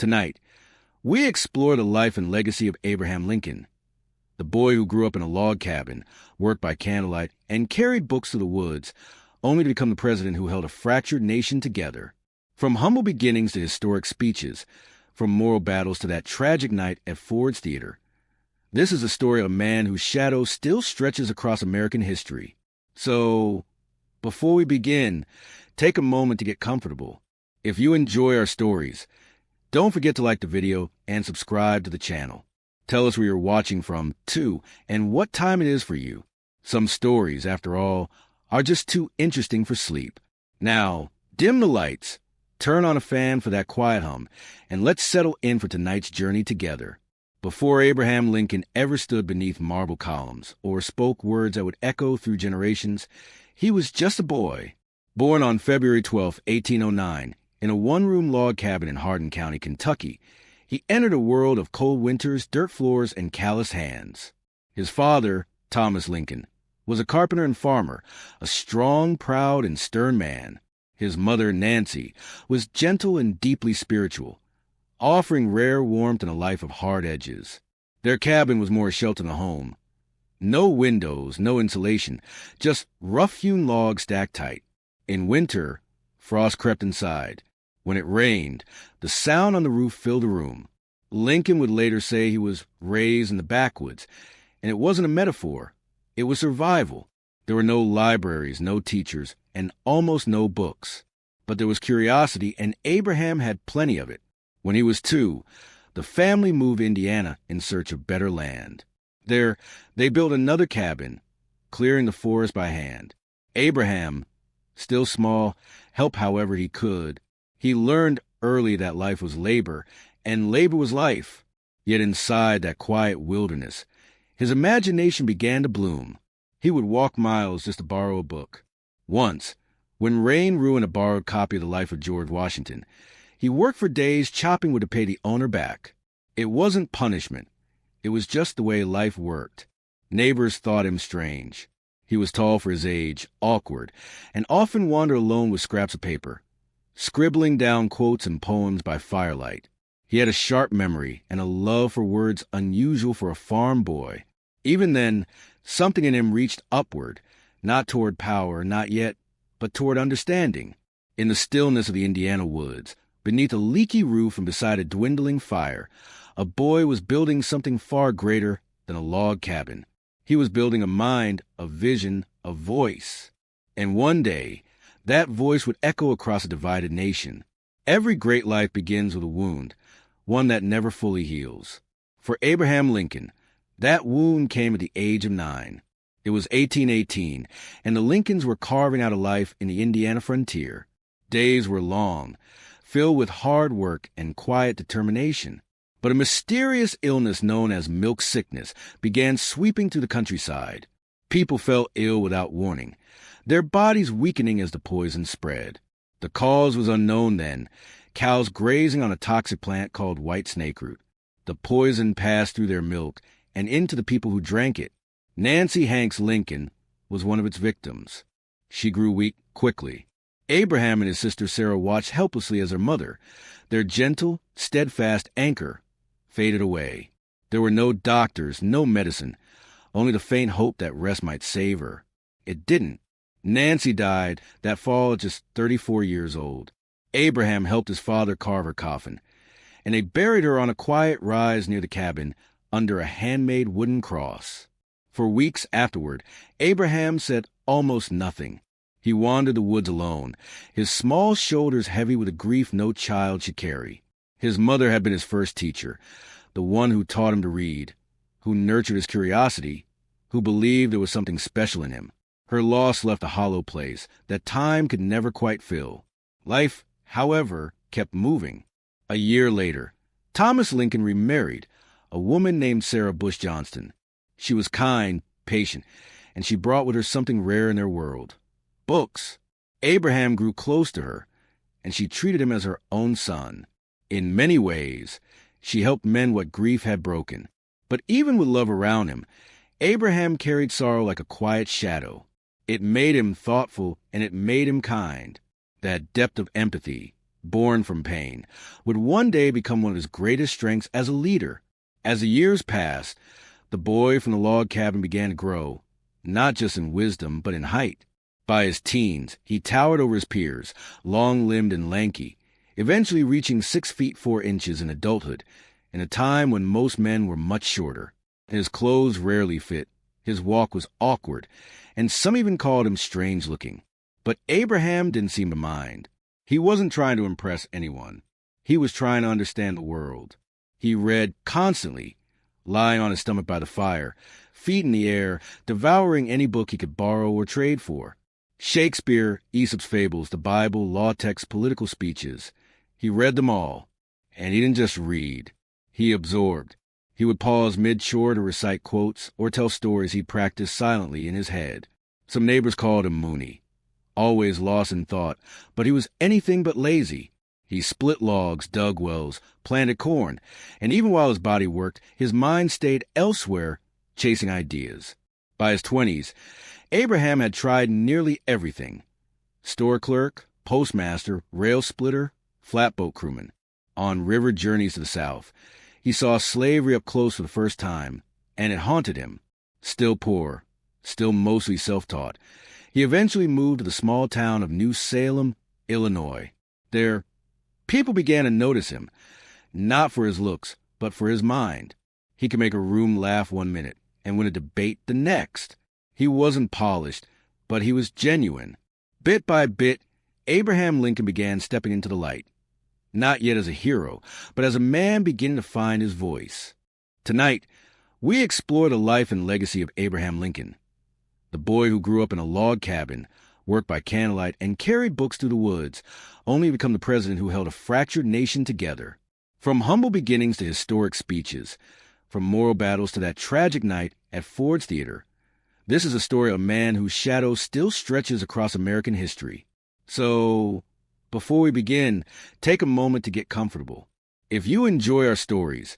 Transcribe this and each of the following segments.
Tonight, we explore the life and legacy of Abraham Lincoln, the boy who grew up in a log cabin, worked by candlelight, and carried books through the woods, only to become the president who held a fractured nation together. From humble beginnings to historic speeches, from moral battles to that tragic night at Ford's Theater, this is a story of a man whose shadow still stretches across American history. So, before we begin, take a moment to get comfortable. If you enjoy our stories, don't forget to like the video and subscribe to the channel. Tell us where you're watching from, too, and what time it is for you. Some stories, after all, are just too interesting for sleep. Now, dim the lights, turn on a fan for that quiet hum, and let's settle in for tonight's journey together. Before Abraham Lincoln ever stood beneath marble columns or spoke words that would echo through generations, he was just a boy. Born on February 12, 1809, in a one-room log cabin in Hardin County, Kentucky, he entered a world of cold winters, dirt floors, and calloused hands. His father, Thomas Lincoln, was a carpenter and farmer, a strong, proud, and stern man. His mother, Nancy, was gentle and deeply spiritual, offering rare warmth in a life of hard edges. Their cabin was more a shelter than a home. No windows, no insulation, just rough-hewn logs stacked tight. In winter, frost crept inside. When it rained, the sound on the roof filled the room. Lincoln would later say he was raised in the backwoods, and it wasn't a metaphor. It was survival. There were no libraries, no teachers, and almost no books. But there was curiosity, and Abraham had plenty of it. When he was 2, the family moved to Indiana in search of better land. There, they built another cabin, clearing the forest by hand. Abraham, still small, helped however he could. He learned early that life was labor, and labor was life. Yet inside that quiet wilderness, his imagination began to bloom. He would walk miles just to borrow a book. Once, when rain ruined a borrowed copy of The Life of George Washington, he worked for days chopping wood to pay the owner back. It wasn't punishment. It was just the way life worked. Neighbors thought him strange. He was tall for his age, awkward, and often wandered alone with scraps of paper, scribbling down quotes and poems by firelight. He had a sharp memory and a love for words unusual for a farm boy. Even then, something in him reached upward, not toward power, not yet, but toward understanding. In the stillness of the Indiana woods, beneath a leaky roof and beside a dwindling fire, a boy was building something far greater than a log cabin. He was building a mind, a vision, a voice. And one day, that voice would echo across a divided nation. Every great life begins with a wound, one that never fully heals. For Abraham Lincoln, that wound came at the age of 9. It was 1818, and the Lincolns were carving out a life in the Indiana frontier. Days were long, filled with hard work and quiet determination. But a mysterious illness known as milk sickness began sweeping through the countryside. People fell ill without warning, their bodies weakening as the poison spread. The cause was unknown then, cows grazing on a toxic plant called white snakeroot. The poison passed through their milk and into the people who drank it. Nancy Hanks Lincoln was one of its victims. She grew weak quickly. Abraham and his sister Sarah watched helplessly as her mother, their gentle, steadfast anchor, faded away. There were no doctors, no medicine, only the faint hope that rest might save her. It didn't. Nancy died that fall at just 34 years old. Abraham helped his father carve her coffin, and they buried her on a quiet rise near the cabin under a handmade wooden cross. For weeks afterward, Abraham said almost nothing. He wandered the woods alone, his small shoulders heavy with a grief no child should carry. His mother had been his first teacher, the one who taught him to read, who nurtured his curiosity, who believed there was something special in him. Her loss left a hollow place that time could never quite fill. Life, however, kept moving. A year later, Thomas Lincoln remarried a woman named Sarah Bush Johnston. She was kind, patient, and she brought with her something rare in their world: books. Abraham grew close to her, and she treated him as her own son. In many ways, she helped mend what grief had broken. But even with love around him, Abraham carried sorrow like a quiet shadow. It made him thoughtful, and it made him kind. That depth of empathy, born from pain, would one day become one of his greatest strengths as a leader. As the years passed, the boy from the log cabin began to grow, not just in wisdom, but in height. By his teens, he towered over his peers, long-limbed and lanky, eventually reaching 6 feet 4 inches in adulthood, in a time when most men were much shorter. His clothes rarely fit, his walk was awkward, and some even called him strange-looking. But Abraham didn't seem to mind. He wasn't trying to impress anyone. He was trying to understand the world. He read constantly, lying on his stomach by the fire, feet in the air, devouring any book he could borrow or trade for. Shakespeare, Aesop's fables, the Bible, law texts, political speeches. He read them all. And he didn't just read. He absorbed. He would pause mid-chore to recite quotes or tell stories he practiced silently in his head. Some neighbors called him Mooney, always lost in thought, but he was anything but lazy. He split logs, dug wells, planted corn, and even while his body worked, his mind stayed elsewhere, chasing ideas. By his 20s, Abraham had tried nearly everything. Store clerk, postmaster, rail splitter, flatboat crewman. On river journeys to the south, he saw slavery up close for the first time, and it haunted him. Still poor, still mostly self-taught, he eventually moved to the small town of New Salem, Illinois. There, people began to notice him, not for his looks, but for his mind. He could make a room laugh one minute and win a debate the next. He wasn't polished, but he was genuine. Bit by bit, Abraham Lincoln began stepping into the light. Not yet as a hero, but as a man beginning to find his voice. Tonight, we explore the life and legacy of Abraham Lincoln, the boy who grew up in a log cabin, worked by candlelight, and carried books through the woods, only to become the president who held a fractured nation together. From humble beginnings to historic speeches, from moral battles to that tragic night at Ford's Theater, this is a story of a man whose shadow still stretches across American history. So, before we begin, take a moment to get comfortable. If you enjoy our stories,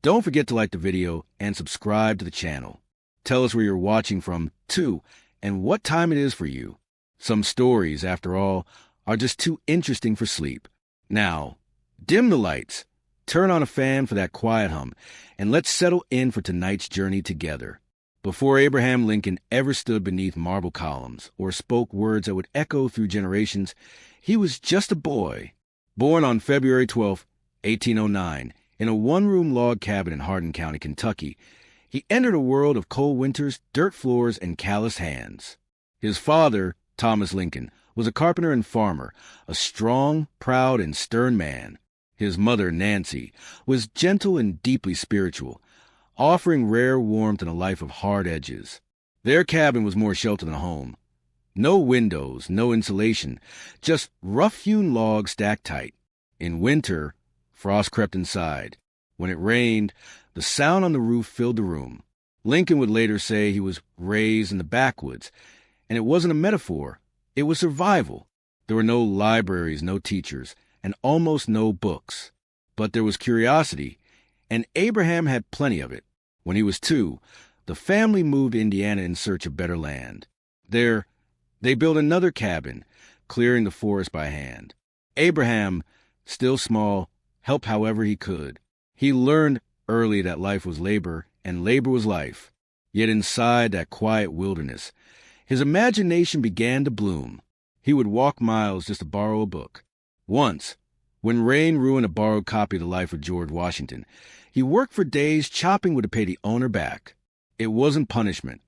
don't forget to like the video and subscribe to the channel. Tell us where you're watching from, too, and what time it is for you. Some stories, after all, are just too interesting for sleep. Now, dim the lights, turn on a fan for that quiet hum, and let's settle in for tonight's journey together. Before Abraham Lincoln ever stood beneath marble columns or spoke words that would echo through generations, he was just a boy. Born on February 12, 1809, in a one-room log cabin in Hardin County, Kentucky, he entered a world of cold winters, dirt floors, and calloused hands. His father, Thomas Lincoln, was a carpenter and farmer, a strong, proud, and stern man. His mother, Nancy, was gentle and deeply spiritual, offering rare warmth in a life of hard edges. Their cabin was more shelter than a home. No windows, no insulation, just rough-hewn logs stacked tight. In winter, frost crept inside. When it rained, the sound on the roof filled the room. Lincoln would later say he was raised in the backwoods, and it wasn't a metaphor. It was survival. There were no libraries, no teachers, and almost no books. But there was curiosity, and Abraham had plenty of it. When he was 2, the family moved to Indiana in search of better land. There, they built another cabin, clearing the forest by hand. Abraham, still small, helped however he could. He learned early that life was labor, and labor was life. Yet inside that quiet wilderness, his imagination began to bloom. He would walk miles just to borrow a book. Once, when rain ruined a borrowed copy of The Life of George Washington, he worked for days chopping wood to pay the owner back. It wasn't punishment.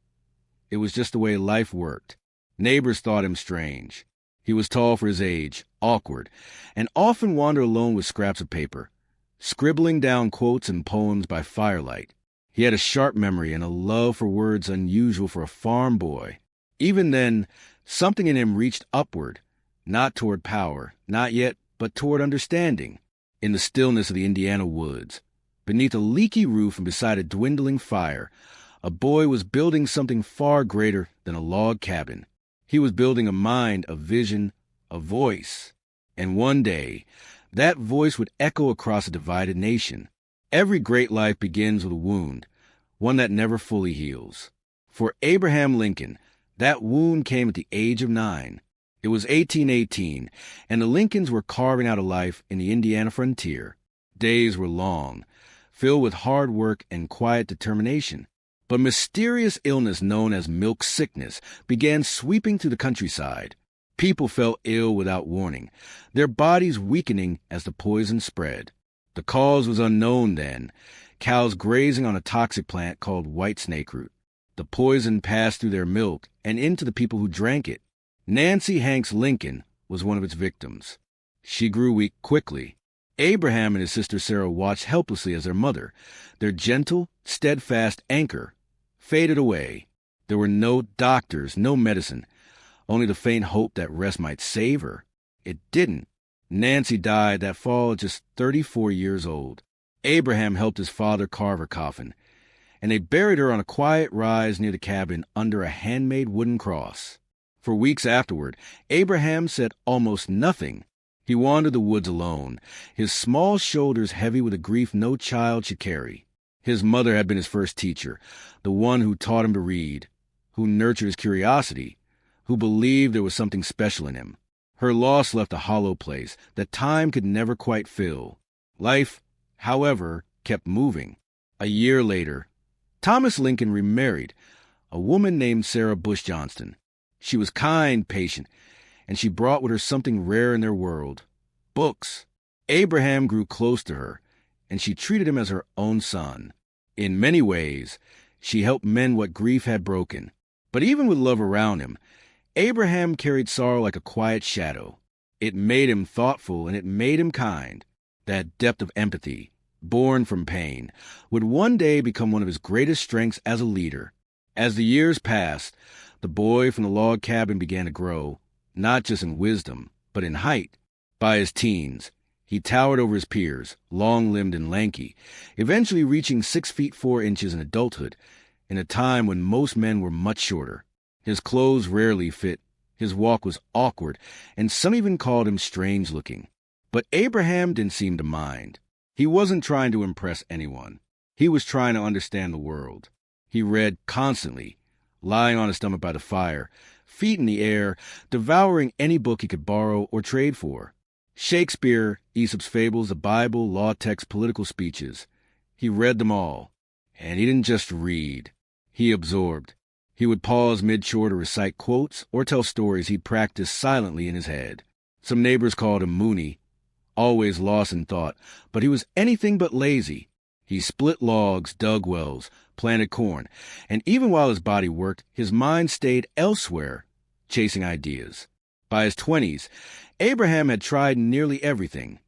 It was just the way life worked. Neighbors thought him strange. He was tall for his age, awkward, and often wandered alone with scraps of paper, scribbling down quotes and poems by firelight. He had a sharp memory and a love for words unusual for a farm boy. Even then, something in him reached upward, not toward power, not yet, but toward understanding. In the stillness of the Indiana woods, beneath a leaky roof and beside a dwindling fire, a boy was building something far greater than a log cabin. He was building a mind, a vision, a voice. And one day, that voice would echo across a divided nation. Every great life begins with a wound, one that never fully heals. For Abraham Lincoln, that wound came at the age of 9. It was 1818, and the Lincolns were carving out a life in the Indiana frontier. Days were long, filled with hard work and quiet determination. But mysterious illness known as milk sickness began sweeping through the countryside. People fell ill without warning, their bodies weakening as the poison spread. The cause was unknown then, cows grazing on a toxic plant called white snake root. The poison passed through their milk and into the people who drank it. Nancy Hanks Lincoln was one of its victims. She grew weak quickly. Abraham and his sister Sarah watched helplessly as their mother, their gentle, steadfast anchor, faded away. There were no doctors, no medicine, only the faint hope that rest might save her. It didn't. Nancy died that fall at just 34 years old. Abraham helped his father carve her coffin, and they buried her on a quiet rise near the cabin under a handmade wooden cross. For weeks afterward, Abraham said almost nothing. He wandered the woods alone, his small shoulders heavy with a grief no child should carry. His mother had been his first teacher, the one who taught him to read, who nurtured his curiosity, who believed there was something special in him. Her loss left a hollow place that time could never quite fill. Life, however, kept moving. A year later, Thomas Lincoln remarried a woman named Sarah Bush Johnston. She was kind, patient, and she brought with her something rare in their world: books. Abraham grew close to her, and she treated him as her own son. In many ways, she helped mend what grief had broken. But even with love around him, Abraham carried sorrow like a quiet shadow. It made him thoughtful, and it made him kind. That depth of empathy, born from pain, would one day become one of his greatest strengths as a leader. As the years passed, the boy from the log cabin began to grow, not just in wisdom, but in height. By his teens, he towered over his peers, long-limbed and lanky, eventually reaching 6 feet 4 inches in adulthood, in a time when most men were much shorter. His clothes rarely fit, his walk was awkward, and some even called him strange-looking. But Abraham didn't seem to mind. He wasn't trying to impress anyone. He was trying to understand the world. He read constantly, lying on his stomach by the fire, feet in the air, devouring any book he could borrow or trade for. Shakespeare, Aesop's fables, the Bible, law texts, political speeches. He read them all. And he didn't just read. He absorbed. He would pause mid-chore to recite quotes or tell stories he'd practiced silently in his head. Some neighbors called him Mooney, always lost in thought, but he was anything but lazy. He split logs, dug wells, planted corn, and even while his body worked, his mind stayed elsewhere, chasing ideas. By his 20s, Abraham had tried nearly everything: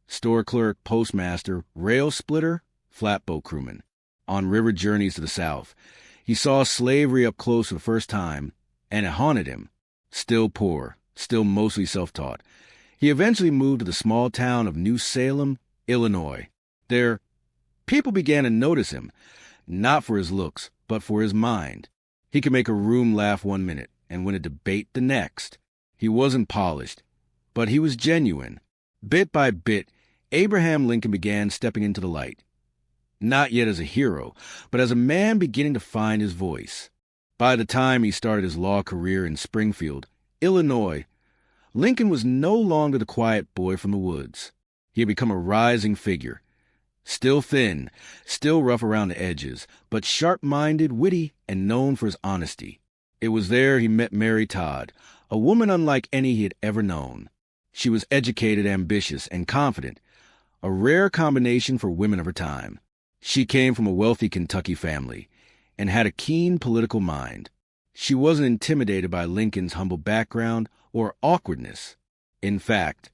store clerk, postmaster, rail splitter, flatboat crewman. On river journeys to the south, he saw slavery up close for the first time, and it haunted him. Still poor, still mostly self-taught, he eventually moved to the small town of New Salem, Illinois. There, people began to notice him, not for his looks, but for his mind. He could make a room laugh one minute and win a debate the next. He wasn't polished, but he was genuine. Bit by bit, Abraham Lincoln began stepping into the light. Not yet as a hero, but as a man beginning to find his voice. By the time he started his law career in Springfield, Illinois, Lincoln was no longer the quiet boy from the woods. He had become a rising figure. Still thin, still rough around the edges, but sharp-minded, witty, and known for his honesty. It was there he met Mary Todd, a woman unlike any he had ever known. She was educated, ambitious, and confident, a rare combination for women of her time. She came from a wealthy Kentucky family and had a keen political mind. She wasn't intimidated by Lincoln's humble background or awkwardness. In fact,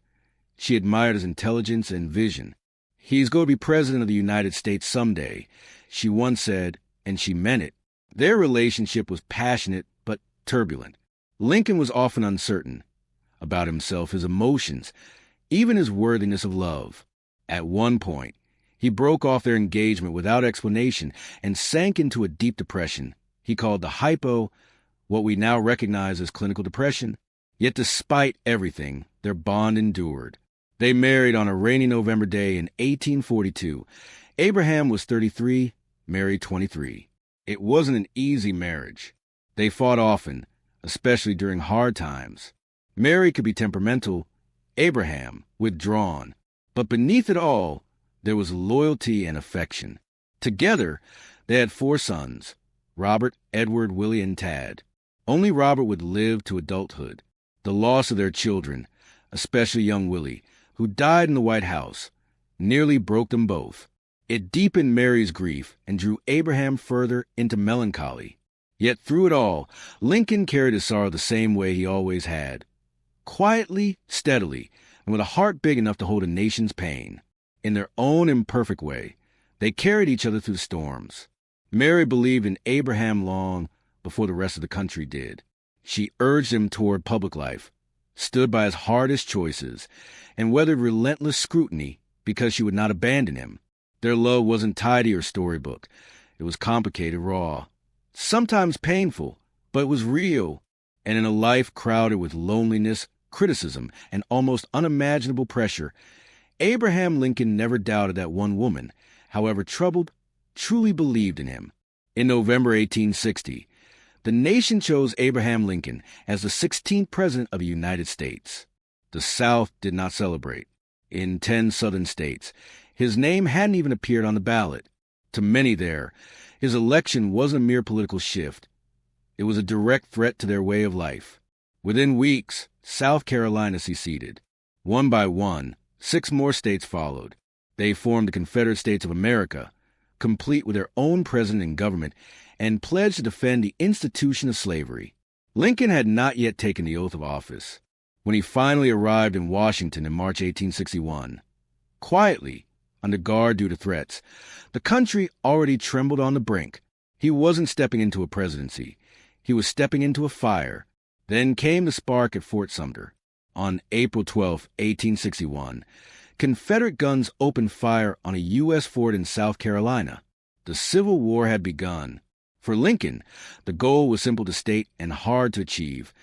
she admired his intelligence and vision. "He's going to be president of the United States someday," she once said, and she meant it. Their relationship was passionate but turbulent. Lincoln was often uncertain about himself, his emotions, even his worthiness of love. At one point, he broke off their engagement without explanation and sank into a deep depression he called the hypo, what we now recognize as clinical depression. Yet despite everything, their bond endured. They married on a rainy November day in 1842. Abraham was 33, Mary 23. It wasn't an easy marriage. They fought often, especially during hard times. Mary could be temperamental, Abraham withdrawn. But beneath it all, there was loyalty and affection. Together, they had 4 sons, Robert, Edward, Willie, and Tad. Only Robert would live to adulthood. The loss of their children, especially young Willie, who died in the White House, nearly broke them both. It deepened Mary's grief and drew Abraham further into melancholy. Yet through it all, Lincoln carried his sorrow the same way he always had. Quietly, steadily, and with a heart big enough to hold a nation's pain. In their own imperfect way, they carried each other through storms. Mary believed in Abraham long before the rest of the country did. She urged him toward public life, stood by his hardest choices, and weathered relentless scrutiny because she would not abandon him. Their love wasn't tidy or storybook. It was complicated, raw, sometimes painful, but it was real. And in a life crowded with loneliness, criticism, and almost unimaginable pressure, Abraham Lincoln never doubted that one woman, however troubled, truly believed in him. In November 1860, the nation chose Abraham Lincoln as the 16th President of the United States. The South did not celebrate. In 10 southern states, his name hadn't even appeared on the ballot. To many there, his election wasn't a mere political shift. It was a direct threat to their way of life. Within weeks, South Carolina seceded. One by one, 6 more states followed. They formed the Confederate States of America, complete with their own president and government, and pledged to defend the institution of slavery. Lincoln had not yet taken the oath of office when he finally arrived in Washington in March 1861. Quietly, under guard due to threats, the country already trembled on the brink. He wasn't stepping into a presidency. He was stepping into a fire. Then came the spark at Fort Sumter. On April 12, 1861, Confederate guns opened fire on a U.S. fort in South Carolina. The Civil War had begun. For Lincoln, the goal was simple to state and hard to achieve.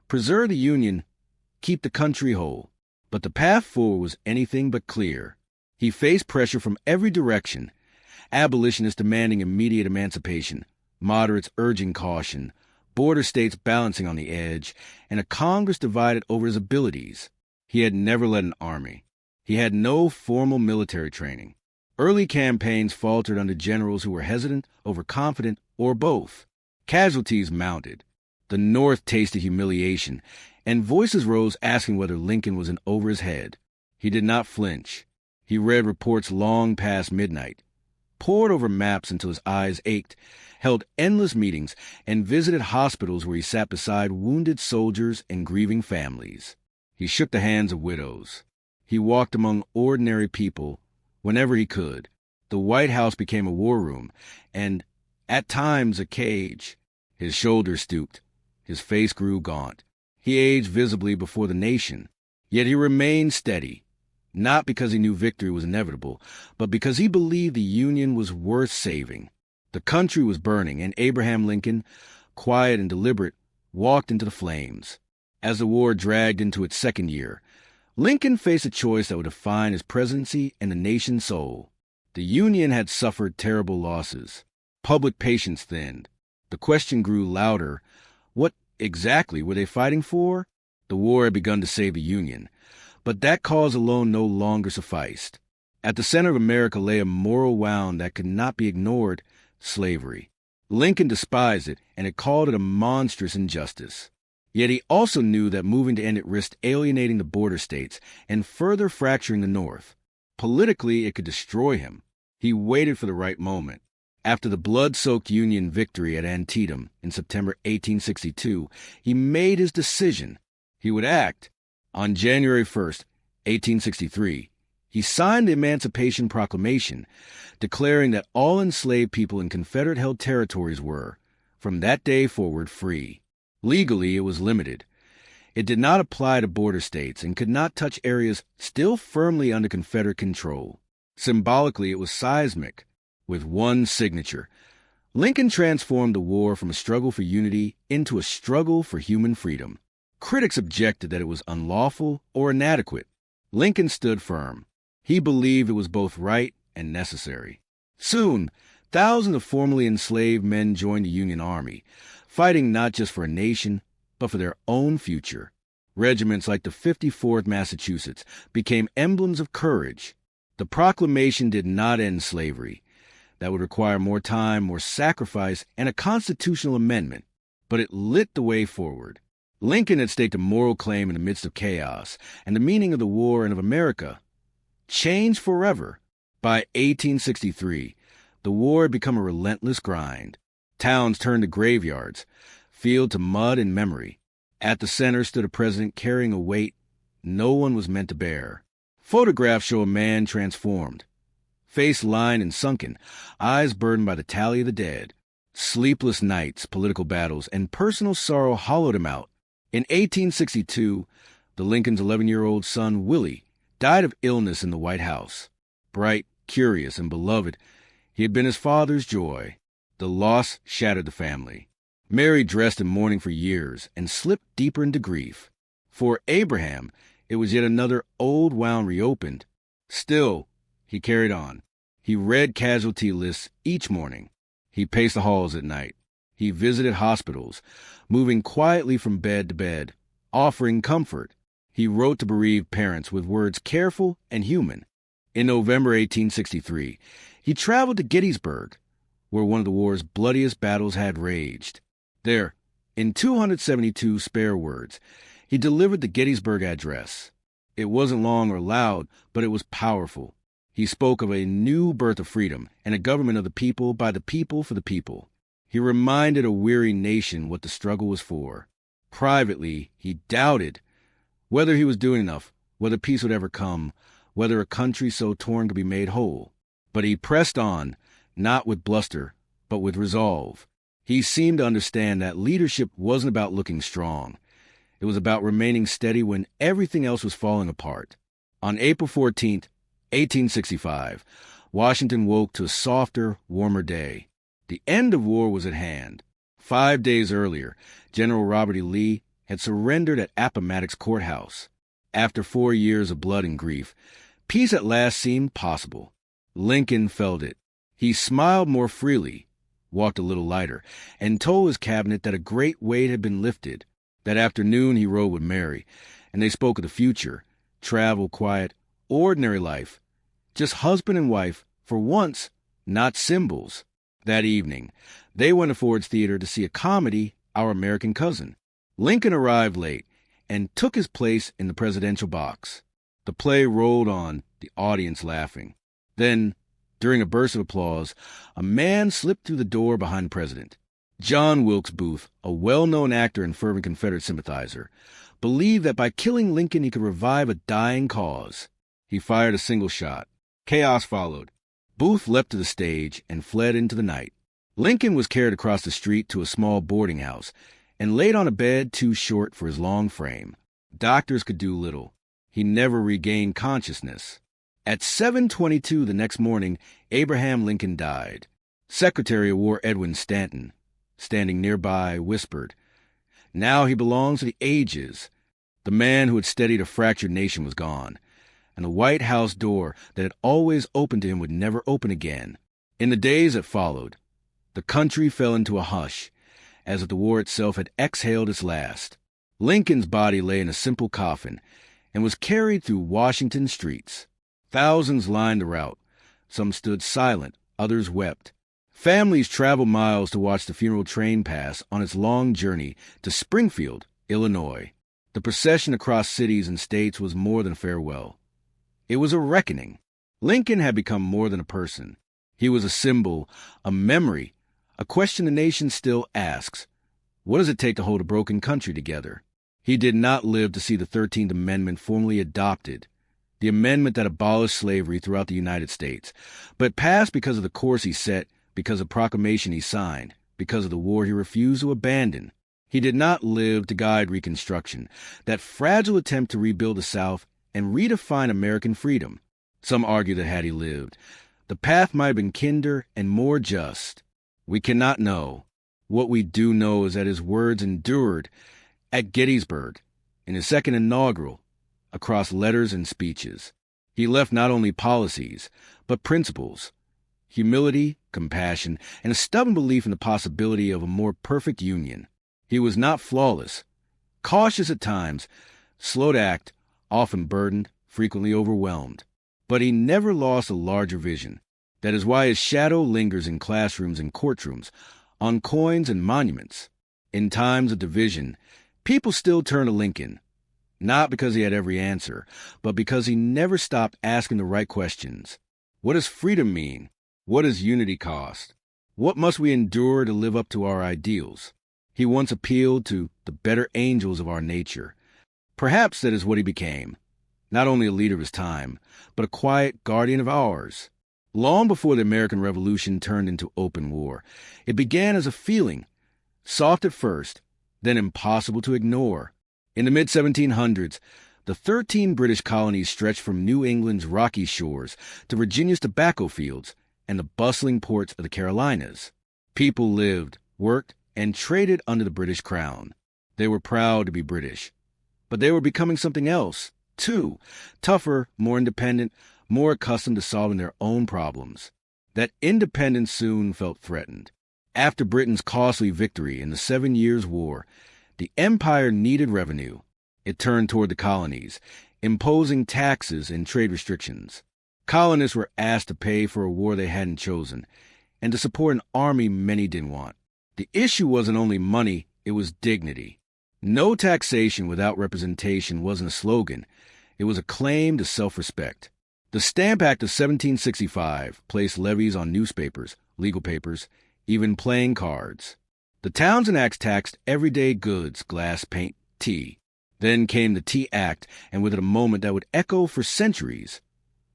Preserve the Union, keep the country whole. But the path forward was anything but clear. He faced pressure from every direction. Abolitionists demanding immediate emancipation, moderates urging caution, border states balancing on the edge, and a Congress divided over his abilities. He had never led an army. He had no formal military training. Early campaigns faltered under generals who were hesitant, overconfident, or both. Casualties mounted. The North tasted humiliation, and voices rose asking whether Lincoln was in over his head. He did not flinch. He read reports long past midnight, pored over maps until his eyes ached, held endless meetings, and visited hospitals where he sat beside wounded soldiers and grieving families. He shook the hands of widows. He walked among ordinary people whenever he could. The White House became a war room, and, at times, a cage. His shoulders stooped. His face grew gaunt. He aged visibly before the nation. Yet he remained steady, not because he knew victory was inevitable, but because he believed the Union was worth saving. The country was burning, and Abraham Lincoln, quiet and deliberate, walked into the flames. As the war dragged into its second year, Lincoln faced a choice that would define his presidency and the nation's soul. The Union had suffered terrible losses. Public patience thinned. The question grew louder. What exactly were they fighting for? The war had begun to save the Union, but that cause alone no longer sufficed. At the center of America lay a moral wound that could not be ignored: slavery. Lincoln despised it and had called it a monstrous injustice. Yet he also knew that moving to end it risked alienating the border states and further fracturing the North. Politically, it could destroy him. He waited for the right moment. After the blood-soaked Union victory at Antietam in September 1862, he made his decision. He would act. On January 1st, 1863, he signed the Emancipation Proclamation, declaring that all enslaved people in Confederate-held territories were, from that day forward, free. Legally, it was limited. It did not apply to border states and could not touch areas still firmly under Confederate control. Symbolically, it was seismic. With one signature, Lincoln transformed the war from a struggle for unity into a struggle for human freedom. Critics objected that it was unlawful or inadequate. Lincoln stood firm. He believed it was both right and necessary. Soon, thousands of formerly enslaved men joined the Union Army, fighting not just for a nation, but for their own future. Regiments like the 54th Massachusetts became emblems of courage. The proclamation did not end slavery. That would require more time, more sacrifice, and a constitutional amendment, but it lit the way forward. Lincoln had staked a moral claim in the midst of chaos, and the meaning of the war and of America changed forever. By 1863, the war had become a relentless grind. Towns turned to graveyards, field to mud and memory. At the center stood a president carrying a weight no one was meant to bear. Photographs show a man transformed, face lined and sunken, eyes burdened by the tally of the dead. Sleepless nights, political battles, and personal sorrow hollowed him out. In 1862, the Lincoln's 11-year-old son, Willie, died of illness in the White House. Bright, curious, and beloved, he had been his father's joy. The loss shattered the family. Mary dressed in mourning for years and slipped deeper into grief. For Abraham, it was yet another old wound reopened. Still, he carried on. He read casualty lists each morning. He paced the halls at night. He visited hospitals, moving quietly from bed to bed, offering comfort. He wrote to bereaved parents with words careful and human. In November 1863, he traveled to Gettysburg, where one of the war's bloodiest battles had raged. There, in 272 spare words, he delivered the Gettysburg Address. It wasn't long or loud, but it was powerful. He spoke of a new birth of freedom and a government of the people, by the people, for the people. He reminded a weary nation what the struggle was for. Privately, he doubted whether he was doing enough, whether peace would ever come, whether a country so torn could be made whole. But he pressed on, not with bluster, but with resolve. He seemed to understand that leadership wasn't about looking strong. It was about remaining steady when everything else was falling apart. On April 14, 1865, Washington woke to a softer, warmer day. The end of war was at hand. 5 days earlier, General Robert E. Lee had surrendered at Appomattox Courthouse. After 4 years of blood and grief, peace at last seemed possible. Lincoln felt it. He smiled more freely, walked a little lighter, and told his cabinet that a great weight had been lifted. That afternoon he rode with Mary, and they spoke of the future, travel, quiet, ordinary life, just husband and wife, for once, not symbols. That evening, they went to Ford's Theater to see a comedy, Our American Cousin. Lincoln arrived late and took his place in the presidential box. The play rolled on, the audience laughing. Then, during a burst of applause, a man slipped through the door behind the president. John Wilkes Booth, a well-known actor and fervent Confederate sympathizer, believed that by killing Lincoln he could revive a dying cause. He fired a single shot. Chaos followed. Booth leapt to the stage and fled into the night. Lincoln was carried across the street to a small boarding house and laid on a bed too short for his long frame. Doctors could do little. He never regained consciousness. At 7:22 the next morning, Abraham Lincoln died. Secretary of War Edwin Stanton, standing nearby, whispered, "Now he belongs to the ages." The man who had steadied a fractured nation was gone, and the White House door that had always opened to him would never open again. In the days that followed, the country fell into a hush, as if the war itself had exhaled its last. Lincoln's body lay in a simple coffin and was carried through Washington streets. Thousands lined the route. Some stood silent, others wept. Families traveled miles to watch the funeral train pass on its long journey to Springfield, Illinois. The procession across cities and states was more than a farewell. It was a reckoning. Lincoln had become more than a person. He was a symbol, a memory, a question the nation still asks. What does it take to hold a broken country together? He did not live to see the 13th Amendment formally adopted, the amendment that abolished slavery throughout the United States, but passed because of the course he set, because of proclamation he signed, because of the war he refused to abandon. He did not live to guide Reconstruction, that fragile attempt to rebuild the South and redefine American freedom. Some argue that had he lived, the path might have been kinder and more just. We cannot know. What we do know is that his words endured at Gettysburg, in his second inaugural, across letters and speeches. He left not only policies, but principles, humility, compassion, and a stubborn belief in the possibility of a more perfect union. He was not flawless, cautious at times, slow to act, often burdened, frequently overwhelmed. But he never lost a larger vision. That is why his shadow lingers in classrooms and courtrooms, on coins and monuments. In times of division, people still turn to Lincoln, not because he had every answer, but because he never stopped asking the right questions. What does freedom mean? What does unity cost? What must we endure to live up to our ideals? He once appealed to the better angels of our nature. Perhaps that is what he became. Not only a leader of his time, but a quiet guardian of ours. Long before the American Revolution turned into open war, it began as a feeling, soft at first, then impossible to ignore. In the mid-1700s, the 13 British colonies stretched from New England's rocky shores to Virginia's tobacco fields and the bustling ports of the Carolinas. People lived, worked, and traded under the British crown. They were proud to be British. But they were becoming something else, too, tougher, more independent, more accustomed to solving their own problems. That independence soon felt threatened. After Britain's costly victory in the 7 Years' War, the empire needed revenue. It turned toward the colonies, imposing taxes and trade restrictions. Colonists were asked to pay for a war they hadn't chosen, and to support an army many didn't want. The issue wasn't only money, it was dignity. No taxation without representation wasn't a slogan. It was a claim to self-respect. The Stamp Act of 1765 placed levies on newspapers, legal papers, even playing cards. The Townshend Acts taxed everyday goods, glass, paint, tea. Then came the Tea Act, and with it a moment that would echo for centuries,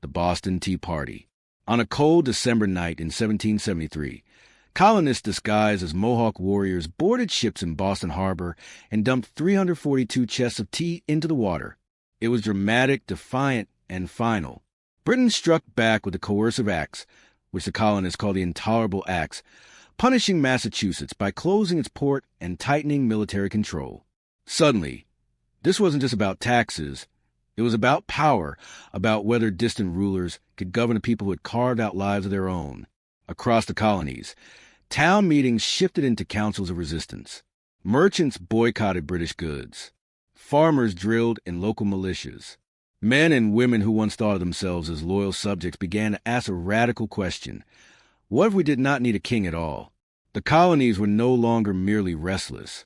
the Boston Tea Party. On a cold December night in 1773, colonists disguised as Mohawk warriors boarded ships in Boston Harbor and dumped 342 chests of tea into the water. It was dramatic, defiant, and final. Britain struck back with the coercive acts, which the colonists called the Intolerable Acts, punishing Massachusetts by closing its port and tightening military control. Suddenly, this wasn't just about taxes. It was about power, about whether distant rulers could govern a people who had carved out lives of their own. Across the colonies, town meetings shifted into councils of resistance. Merchants boycotted British goods. Farmers drilled in local militias. Men and women who once thought of themselves as loyal subjects began to ask a radical question. What if we did not need a king at all? The colonies were no longer merely restless.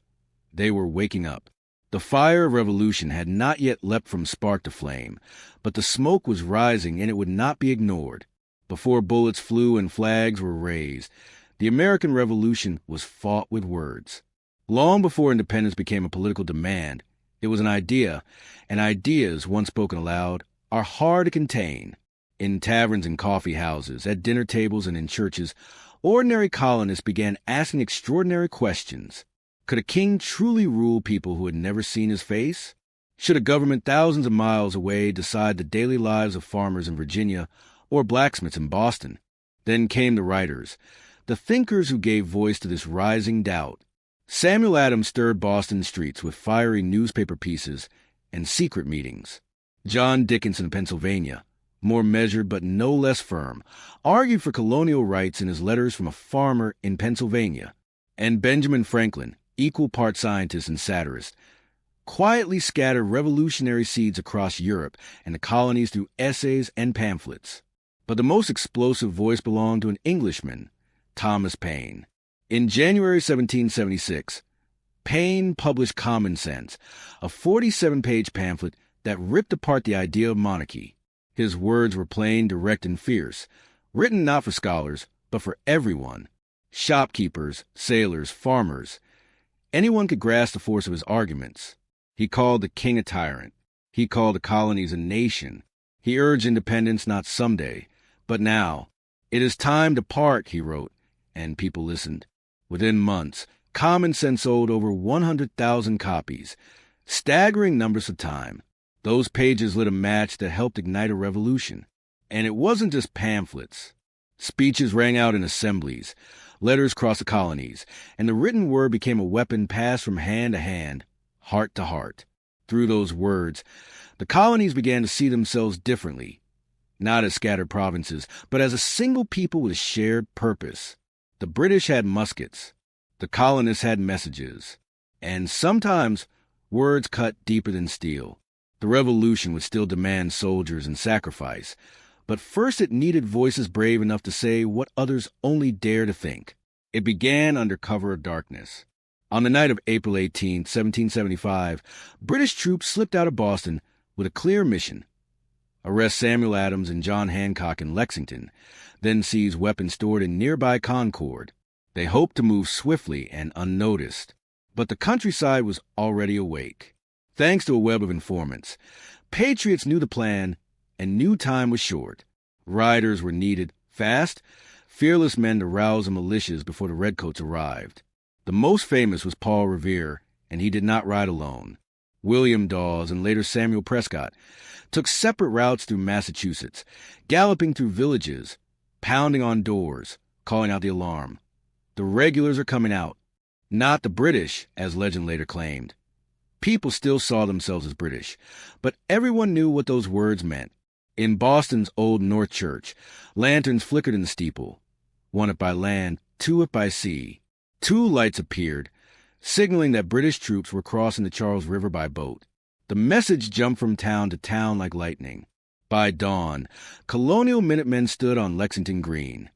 They were waking up. The fire of revolution had not yet leapt from spark to flame, but the smoke was rising and it would not be ignored. Before bullets flew and flags were raised, the American Revolution was fought with words. Long before independence became a political demand, it was an idea, and ideas, once spoken aloud, are hard to contain. In taverns and coffee houses, at dinner tables and in churches, ordinary colonists began asking extraordinary questions. Could a king truly rule people who had never seen his face? Should a government thousands of miles away decide the daily lives of farmers in Virginia or blacksmiths in Boston? Then came the writers, the thinkers who gave voice to this rising doubt. Samuel Adams stirred Boston streets with fiery newspaper pieces and secret meetings. John Dickinson of Pennsylvania, more measured but no less firm, argued for colonial rights in his letters from a farmer in Pennsylvania. And Benjamin Franklin, equal part scientist and satirist, quietly scattered revolutionary seeds across Europe and the colonies through essays and pamphlets. But the most explosive voice belonged to an Englishman, Thomas Paine. In January 1776, Paine published Common Sense, a 47-page pamphlet that ripped apart the idea of monarchy. His words were plain, direct, and fierce, written not for scholars, but for everyone. Shopkeepers, sailors, farmers. Anyone could grasp the force of his arguments. He called the king a tyrant. He called the colonies a nation. He urged independence not someday, but now. It is time to part, he wrote, and people listened. Within months, Common Sense sold over 100,000 copies, staggering numbers of time. Those pages lit a match that helped ignite a revolution. And it wasn't just pamphlets. Speeches rang out in assemblies, letters crossed the colonies, and the written word became a weapon passed from hand to hand, heart to heart. Through those words, the colonies began to see themselves differently, not as scattered provinces, but as a single people with a shared purpose. The British had muskets. The colonists had messages. And sometimes words cut deeper than steel. The revolution would still demand soldiers and sacrifice, but first it needed voices brave enough to say what others only dare to think. It began under cover of darkness. On the night of April 18, 1775, British troops slipped out of Boston with a clear mission: arrest Samuel Adams and John Hancock in Lexington, then seize weapons stored in nearby Concord. They hoped to move swiftly and unnoticed, but the countryside was already awake. Thanks to a web of informants, patriots knew the plan and knew time was short. Riders were needed, fast, fearless men to rouse the militias before the redcoats arrived. The most famous was Paul Revere, and he did not ride alone. William Dawes and later Samuel Prescott took separate routes through Massachusetts, galloping through villages, pounding on doors, calling out the alarm. The regulars are coming out. Not the British, as legend later claimed. People still saw themselves as British, but everyone knew what those words meant. In Boston's Old North Church, lanterns flickered in the steeple. One if by land, two if by sea. Two lights appeared, signaling that British troops were crossing the Charles River by boat. The message jumped from town to town like lightning. By dawn, colonial Minutemen stood on Lexington Green.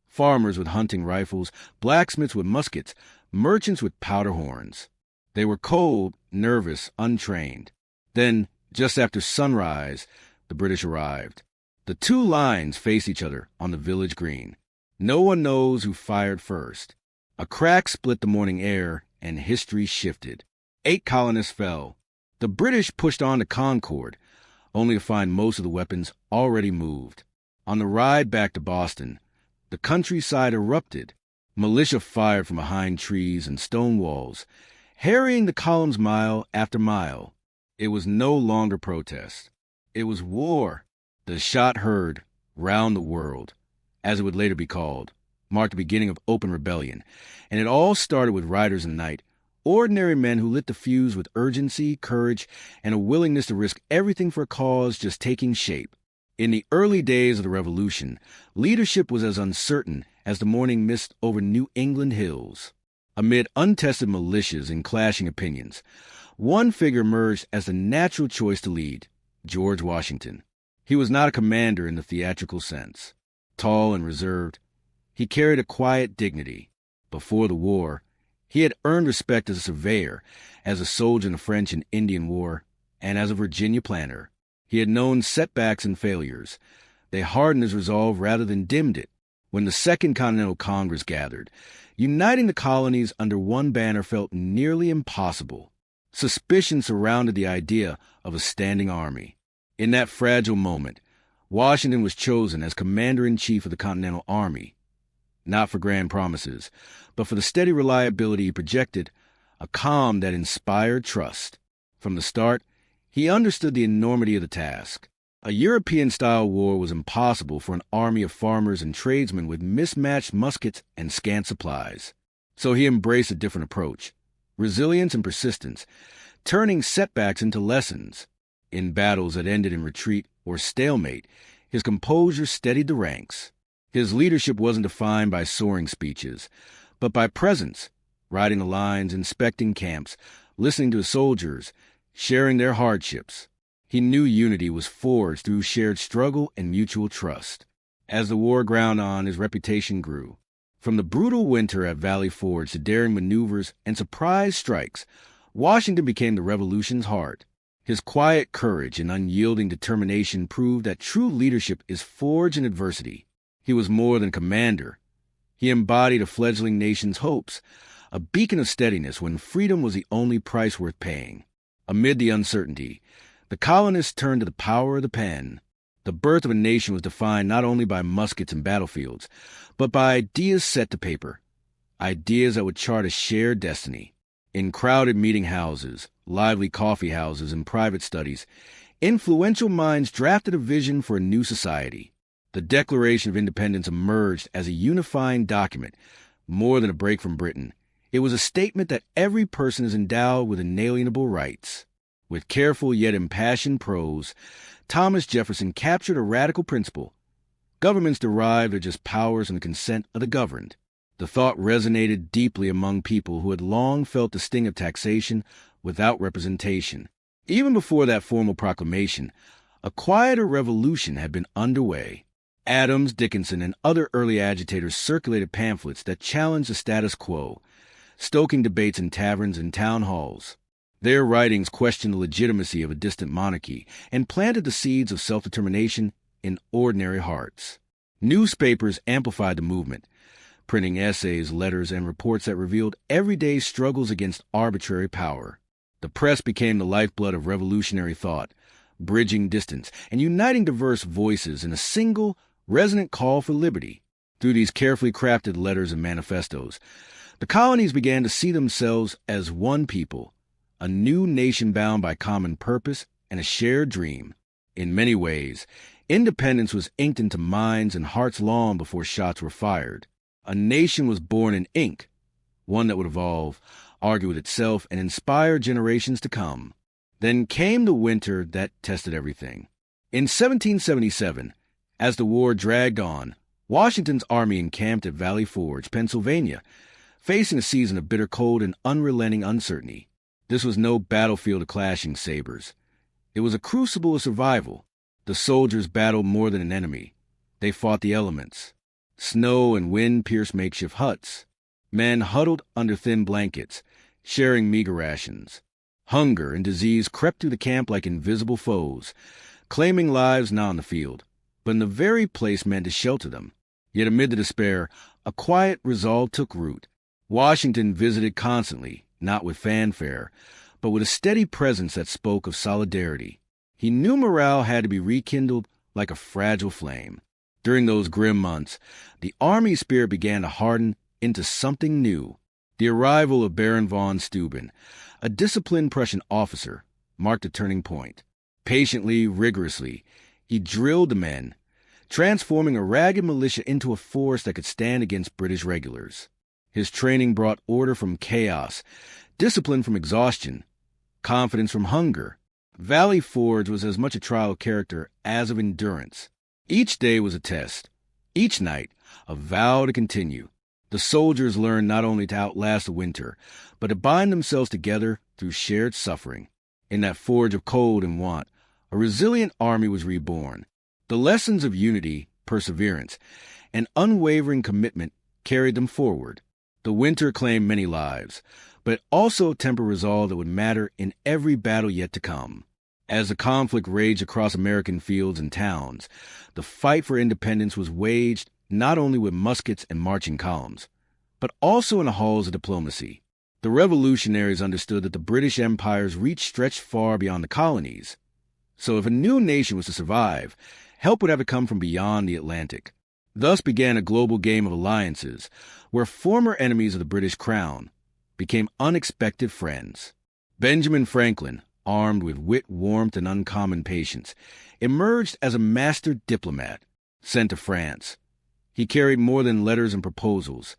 Farmers with hunting rifles, blacksmiths with muskets, merchants with powder horns. They were cold, nervous, untrained. Then, just after sunrise, the British arrived. The two lines faced each other on the village green. No one knows who fired first. A crack split the morning air, and history shifted. 8 colonists fell. The British pushed on to Concord, only to find most of the weapons already moved. On the ride back to Boston, the countryside erupted. Militia fired from behind trees and stone walls, harrying the columns mile after mile. It was no longer protest. It was war. The shot heard round the world, as it would later be called, marked the beginning of open rebellion, and it all started with riders in the night, ordinary men who lit the fuse with urgency, courage, and a willingness to risk everything for a cause just taking shape. In the early days of the Revolution, leadership was as uncertain as the morning mist over New England hills. Amid untested militias and clashing opinions, one figure emerged as the natural choice to lead: George Washington. He was not a commander in the theatrical sense. Tall and reserved, he carried a quiet dignity. Before the war, he had earned respect as a surveyor, as a soldier in the French and Indian War, and as a Virginia planter. He had known setbacks and failures. They hardened his resolve rather than dimmed it. When the Second Continental Congress gathered, uniting the colonies under one banner felt nearly impossible. Suspicion surrounded the idea of a standing army. In that fragile moment, Washington was chosen as commander-in-chief of the Continental Army, not for grand promises, but for the steady reliability he projected, a calm that inspired trust. From the start, he understood the enormity of the task. A European-style war was impossible for an army of farmers and tradesmen with mismatched muskets and scant supplies. So he embraced a different approach: resilience and persistence, turning setbacks into lessons. In battles that ended in retreat or stalemate, his composure steadied the ranks. His leadership wasn't defined by soaring speeches, but by presence, riding the lines, inspecting camps, listening to his soldiers, sharing their hardships. He knew unity was forged through shared struggle and mutual trust. As the war ground on, his reputation grew. From the brutal winter at Valley Forge to daring maneuvers and surprise strikes, Washington became the Revolution's heart. His quiet courage and unyielding determination proved that true leadership is forged in adversity. He was more than a commander. He embodied a fledgling nation's hopes, a beacon of steadiness when freedom was the only price worth paying. Amid the uncertainty, the colonists turned to the power of the pen. The birth of a nation was defined not only by muskets and battlefields, but by ideas set to paper, ideas that would chart a shared destiny. In crowded meeting houses, lively coffee houses, and private studies, influential minds drafted a vision for a new society. The Declaration of Independence emerged as a unifying document, more than a break from Britain. It was a statement that every person is endowed with inalienable rights. With careful yet impassioned prose, Thomas Jefferson captured a radical principle: governments derive their just powers from the consent of the governed. The thought resonated deeply among people who had long felt the sting of taxation without representation. Even before that formal proclamation, a quieter revolution had been underway. Adams, Dickinson, and other early agitators circulated pamphlets that challenged the status quo, stoking debates in taverns and town halls. Their writings questioned the legitimacy of a distant monarchy and planted the seeds of self-determination in ordinary hearts. Newspapers amplified the movement, printing essays, letters, and reports that revealed everyday struggles against arbitrary power. The press became the lifeblood of revolutionary thought, bridging distance and uniting diverse voices in a single, resonant call for liberty. Through these carefully crafted letters and manifestos, the colonies began to see themselves as one people, a new nation bound by common purpose and a shared dream. In many ways, independence was inked into minds and hearts long before shots were fired. A nation was born in ink, one that would evolve, argue with itself, and inspire generations to come. Then came the winter that tested everything. In 1777, as the war dragged on, Washington's army encamped at Valley Forge, Pennsylvania, facing a season of bitter cold and unrelenting uncertainty. This was no battlefield of clashing sabers. It was a crucible of survival. The soldiers battled more than an enemy. They fought the elements. Snow and wind pierced makeshift huts. Men huddled under thin blankets, sharing meager rations. Hunger and disease crept through the camp like invisible foes, claiming lives not on the field, but in the very place meant to shelter them. Yet amid the despair, a quiet resolve took root. Washington visited constantly, not with fanfare, but with a steady presence that spoke of solidarity. He knew morale had to be rekindled like a fragile flame. During those grim months, the Army spirit began to harden into something new. The arrival of Baron von Steuben, a disciplined Prussian officer, marked a turning point. Patiently, rigorously, he drilled the men, transforming a ragged militia into a force that could stand against British regulars. His training brought order from chaos, discipline from exhaustion, confidence from hunger. Valley Forge was as much a trial of character as of endurance. Each day was a test. Each night, a vow to continue. The soldiers learned not only to outlast the winter, but to bind themselves together through shared suffering. In that forge of cold and want, a resilient army was reborn. The lessons of unity, perseverance, and unwavering commitment carried them forward. The winter claimed many lives, but also tempered resolve that would matter in every battle yet to come. As the conflict raged across American fields and towns, the fight for independence was waged not only with muskets and marching columns, but also in the halls of diplomacy. The revolutionaries understood that the British Empire's reach stretched far beyond the colonies. So if a new nation was to survive, help would have to come from beyond the Atlantic. Thus began a global game of alliances, where former enemies of the British crown became unexpected friends. Benjamin Franklin, armed with wit, warmth, and uncommon patience, emerged as a master diplomat, sent to France. He carried more than letters and proposals.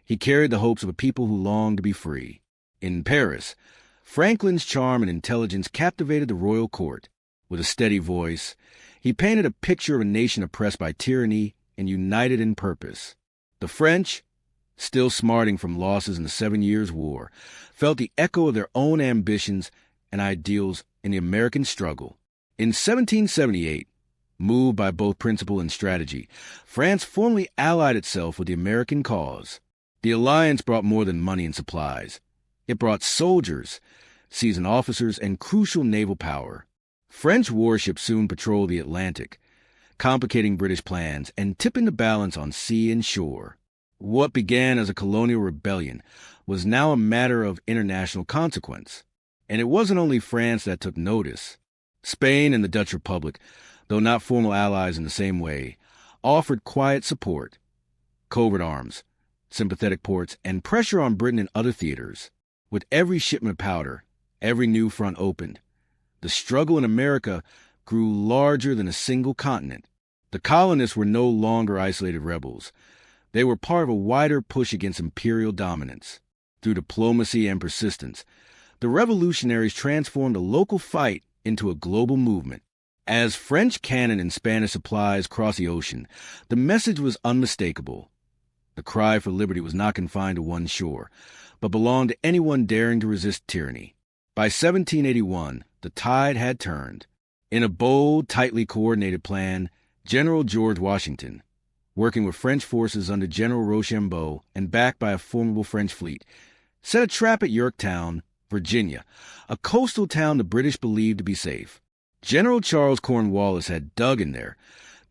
He carried the hopes of a people who longed to be free. In Paris, Franklin's charm and intelligence captivated the royal court. With a steady voice, he painted a picture of a nation oppressed by tyranny and united in purpose. The French, still smarting from losses in the 7 Years' War, felt the echo of their own ambitions and ideals in the American struggle. In 1778, moved by both principle and strategy, France formally allied itself with the American cause. The alliance brought more than money and supplies. It brought soldiers, seasoned officers, and crucial naval power. French warships soon patrolled the Atlantic, complicating British plans and tipping the balance on sea and shore. What began as a colonial rebellion was now a matter of international consequence. And it wasn't only France that took notice. Spain and the Dutch Republic, though not formal allies in the same way, offered quiet support, covert arms, sympathetic ports, and pressure on Britain and other theaters. With every shipment of powder, every new front opened, the struggle in America grew larger than a single continent. The colonists were no longer isolated rebels. They were part of a wider push against imperial dominance. Through diplomacy and persistence, the revolutionaries transformed a local fight into a global movement. As French cannon and Spanish supplies crossed the ocean, the message was unmistakable. The cry for liberty was not confined to one shore, but belonged to anyone daring to resist tyranny. By 1781, the tide had turned. In a bold, tightly coordinated plan, General George Washington, working with French forces under General Rochambeau and backed by a formidable French fleet, set a trap at Yorktown, Virginia, a coastal town the British believed to be safe. General Charles Cornwallis had dug in there,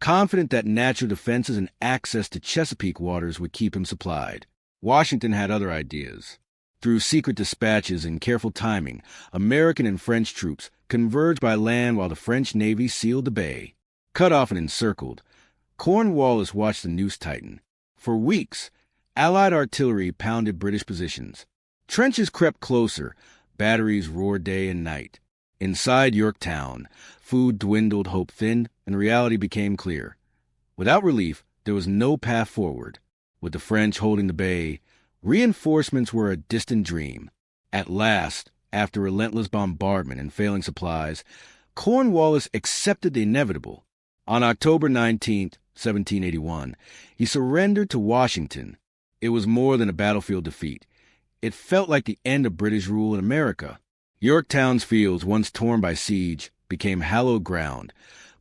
confident that natural defenses and access to Chesapeake waters would keep him supplied. Washington had other ideas. Through secret dispatches and careful timing, American and French troops converged by land while the French Navy sealed the bay. Cut off and encircled, Cornwallis watched the noose tighten. For weeks, Allied artillery pounded British positions. Trenches crept closer, batteries roared day and night. Inside Yorktown, food dwindled, hope thinned, and reality became clear. Without relief, there was no path forward. With the French holding the bay, reinforcements were a distant dream. At last, after relentless bombardment and failing supplies, Cornwallis accepted the inevitable. On October 19, 1781, he surrendered to Washington. It was more than a battlefield defeat. It felt like the end of British rule in America. Yorktown's fields, once torn by siege, became hallowed ground,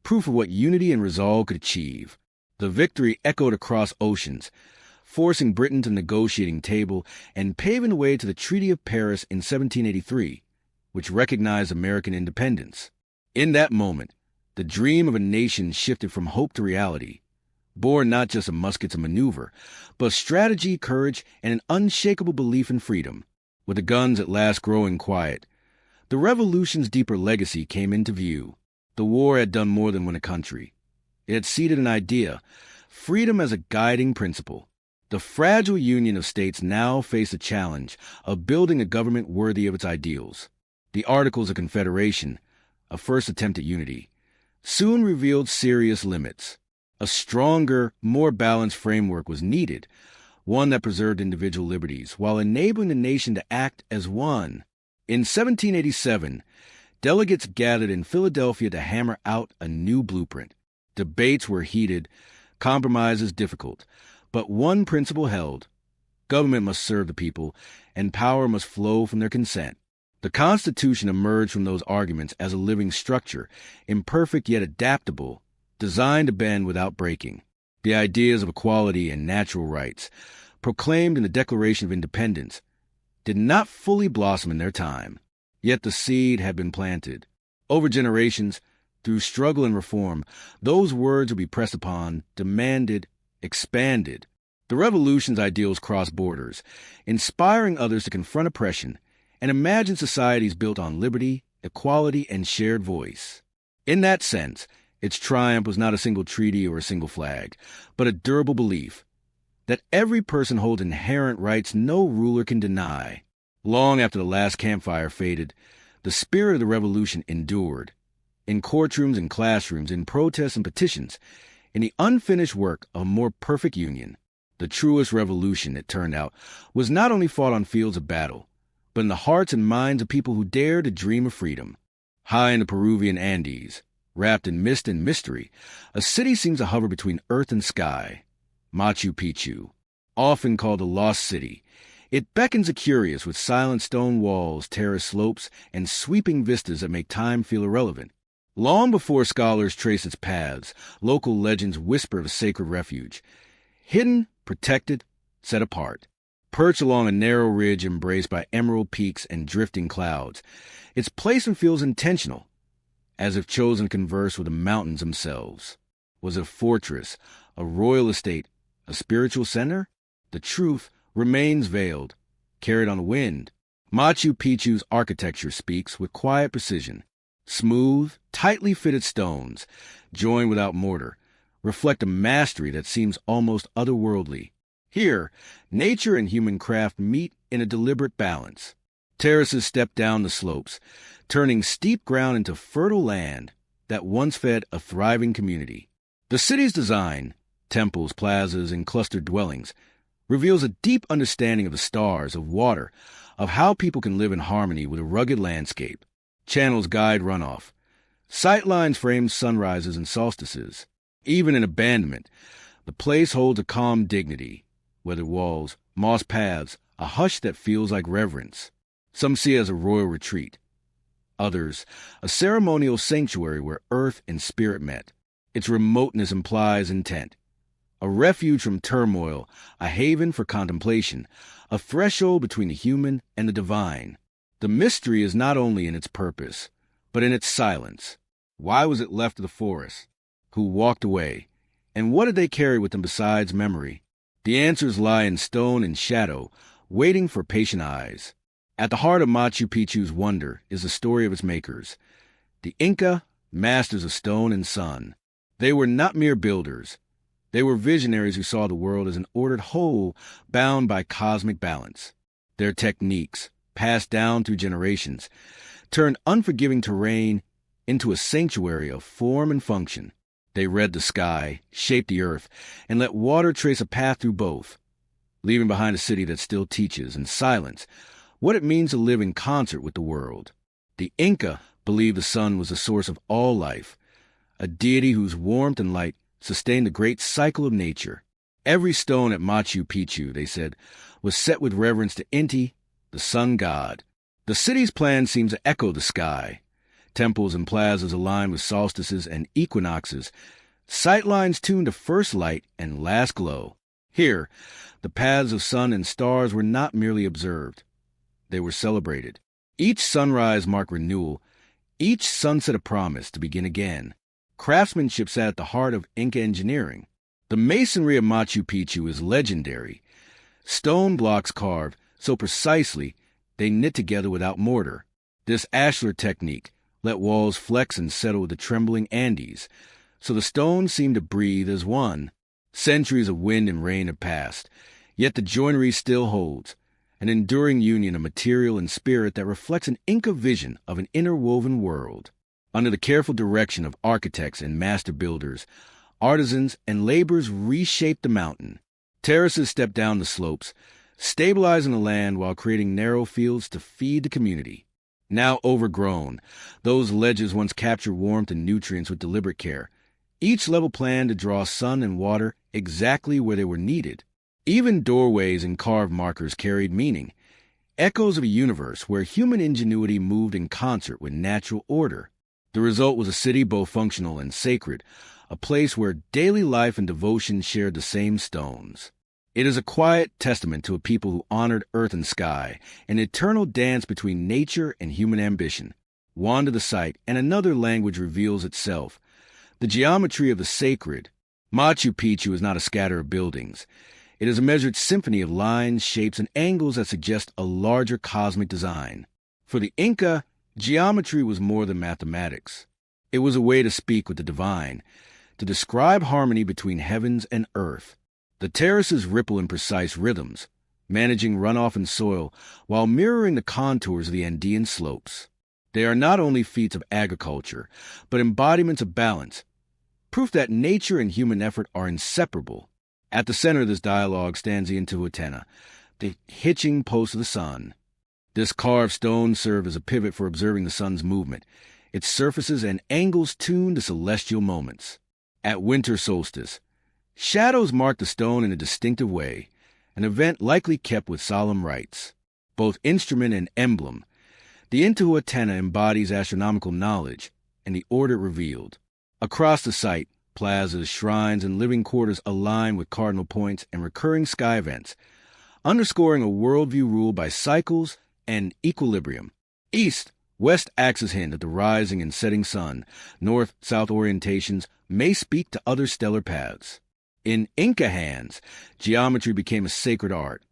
proof of what unity and resolve could achieve. The victory echoed across oceans, forcing Britain to the negotiating table and paving the way to the Treaty of Paris in 1783, which recognized American independence. In that moment, the dream of a nation shifted from hope to reality, born not just of muskets and maneuver, but strategy, courage, and an unshakable belief in freedom. With the guns at last growing quiet, the Revolution's deeper legacy came into view. The war had done more than win a country. It had seeded an idea, freedom as a guiding principle. The fragile union of states now faced the challenge of building a government worthy of its ideals. The Articles of Confederation, a first attempt at unity, soon revealed serious limits. A stronger, more balanced framework was needed, one that preserved individual liberties while enabling the nation to act as one. In 1787, delegates gathered in Philadelphia to hammer out a new blueprint. Debates were heated, compromises difficult, but one principle held: government must serve the people, and power must flow from their consent. The Constitution emerged from those arguments as a living structure, imperfect yet adaptable, designed to bend without breaking. The ideas of equality and natural rights, proclaimed in the Declaration of Independence, did not fully blossom in their time. Yet the seed had been planted. Over generations, through struggle and reform, those words would be pressed upon, demanded, expanded. The Revolution's ideals crossed borders, inspiring others to confront oppression and imagine societies built on liberty, equality, and shared voice. In that sense, its triumph was not a single treaty or a single flag, but a durable belief that every person holds inherent rights no ruler can deny. Long after the last campfire faded, the spirit of the Revolution endured. In courtrooms and classrooms, in protests and petitions, in the unfinished work of a more perfect union. The truest revolution, it turned out, was not only fought on fields of battle, but in the hearts and minds of people who dared to dream of freedom. High in the Peruvian Andes, wrapped in mist and mystery, a city seems to hover between earth and sky. Machu Picchu, often called the Lost City, it beckons the curious with silent stone walls, terraced slopes, and sweeping vistas that make time feel irrelevant. Long before scholars trace its paths, local legends whisper of a sacred refuge. Hidden, protected, set apart. Perched along a narrow ridge embraced by emerald peaks and drifting clouds, its placement feels intentional, as if chosen to converse with the mountains themselves. Was it a fortress, a royal estate, a spiritual center? The truth remains veiled, carried on the wind. Machu Picchu's architecture speaks with quiet precision. Smooth, tightly fitted stones, joined without mortar, reflect a mastery that seems almost otherworldly. Here, nature and human craft meet in a deliberate balance. Terraces step down the slopes, turning steep ground into fertile land that once fed a thriving community. The city's design, temples, plazas, and clustered dwellings, reveals a deep understanding of the stars, of water, of how people can live in harmony with a rugged landscape. Channels guide runoff. Sightlines frame sunrises and solstices. Even in abandonment, the place holds a calm dignity. Weathered walls, moss paths, a hush that feels like reverence. Some see it as a royal retreat, others, a ceremonial sanctuary where earth and spirit met. Its remoteness implies intent. A refuge from turmoil, a haven for contemplation, a threshold between the human and the divine. The mystery is not only in its purpose, but in its silence. Why was it left to the forest? Who walked away? And what did they carry with them besides memory? The answers lie in stone and shadow, waiting for patient eyes. At the heart of Machu Picchu's wonder is the story of its makers. The Inca, masters of stone and sun. They were not mere builders. They were visionaries who saw the world as an ordered whole bound by cosmic balance. Their techniques, passed down through generations, turned unforgiving terrain into a sanctuary of form and function. They read the sky, shaped the earth, and let water trace a path through both, leaving behind a city that still teaches, in silence, what it means to live in concert with the world. The Inca believed the sun was the source of all life, a deity whose warmth and light sustained the great cycle of nature. Every stone at Machu Picchu, they said, was set with reverence to Inti, the sun god. The city's plan seems to echo the sky. Temples and plazas aligned with solstices and equinoxes, sightlines tuned to first light and last glow. Here, the paths of sun and stars were not merely observed. They were celebrated. Each sunrise marked renewal, each sunset a promise to begin again. Craftsmanship sat at the heart of Inca engineering. The masonry of Machu Picchu is legendary. Stone blocks carved so precisely they knit together without mortar. This ashlar technique let walls flex and settle with the trembling Andes, so the stones seem to breathe as one. Centuries of wind and rain have passed, yet the joinery still holds, an enduring union of material and spirit that reflects an Inca vision of an interwoven world. Under the careful direction of architects and master builders, artisans and laborers reshaped the mountain. Terraces stepped down the slopes, stabilizing the land while creating narrow fields to feed the community. Now overgrown, those ledges once captured warmth and nutrients with deliberate care, each level planned to draw sun and water exactly where they were needed. Even doorways and carved markers carried meaning, echoes of a universe where human ingenuity moved in concert with natural order. The result was a city both functional and sacred, a place where daily life and devotion shared the same stones. It is a quiet testament to a people who honored earth and sky, an eternal dance between nature and human ambition. Wander the site, and another language reveals itself. The geometry of the sacred. Machu Picchu is not a scatter of buildings. It is a measured symphony of lines, shapes, and angles that suggest a larger cosmic design. For the Inca, geometry was more than mathematics. It was a way to speak with the divine, to describe harmony between heavens and earth. The terraces ripple in precise rhythms, managing runoff and soil while mirroring the contours of the Andean slopes. They are not only feats of agriculture, but embodiments of balance, proof that nature and human effort are inseparable. At the center of this dialogue stands the Intihuatana, the hitching post of the sun. This carved stone served as a pivot for observing the sun's movement, its surfaces and angles tuned to celestial moments. At winter solstice, shadows mark the stone in a distinctive way, an event likely kept with solemn rites. Both instrument and emblem, the Intihuatana embodies astronomical knowledge and the order revealed. Across the site, plazas, shrines, and living quarters align with cardinal points and recurring sky events, underscoring a worldview ruled by cycles and equilibrium. East-west axis hint at the rising and setting sun. North-south orientations may speak to other stellar paths. In Inca hands, geometry became a sacred art,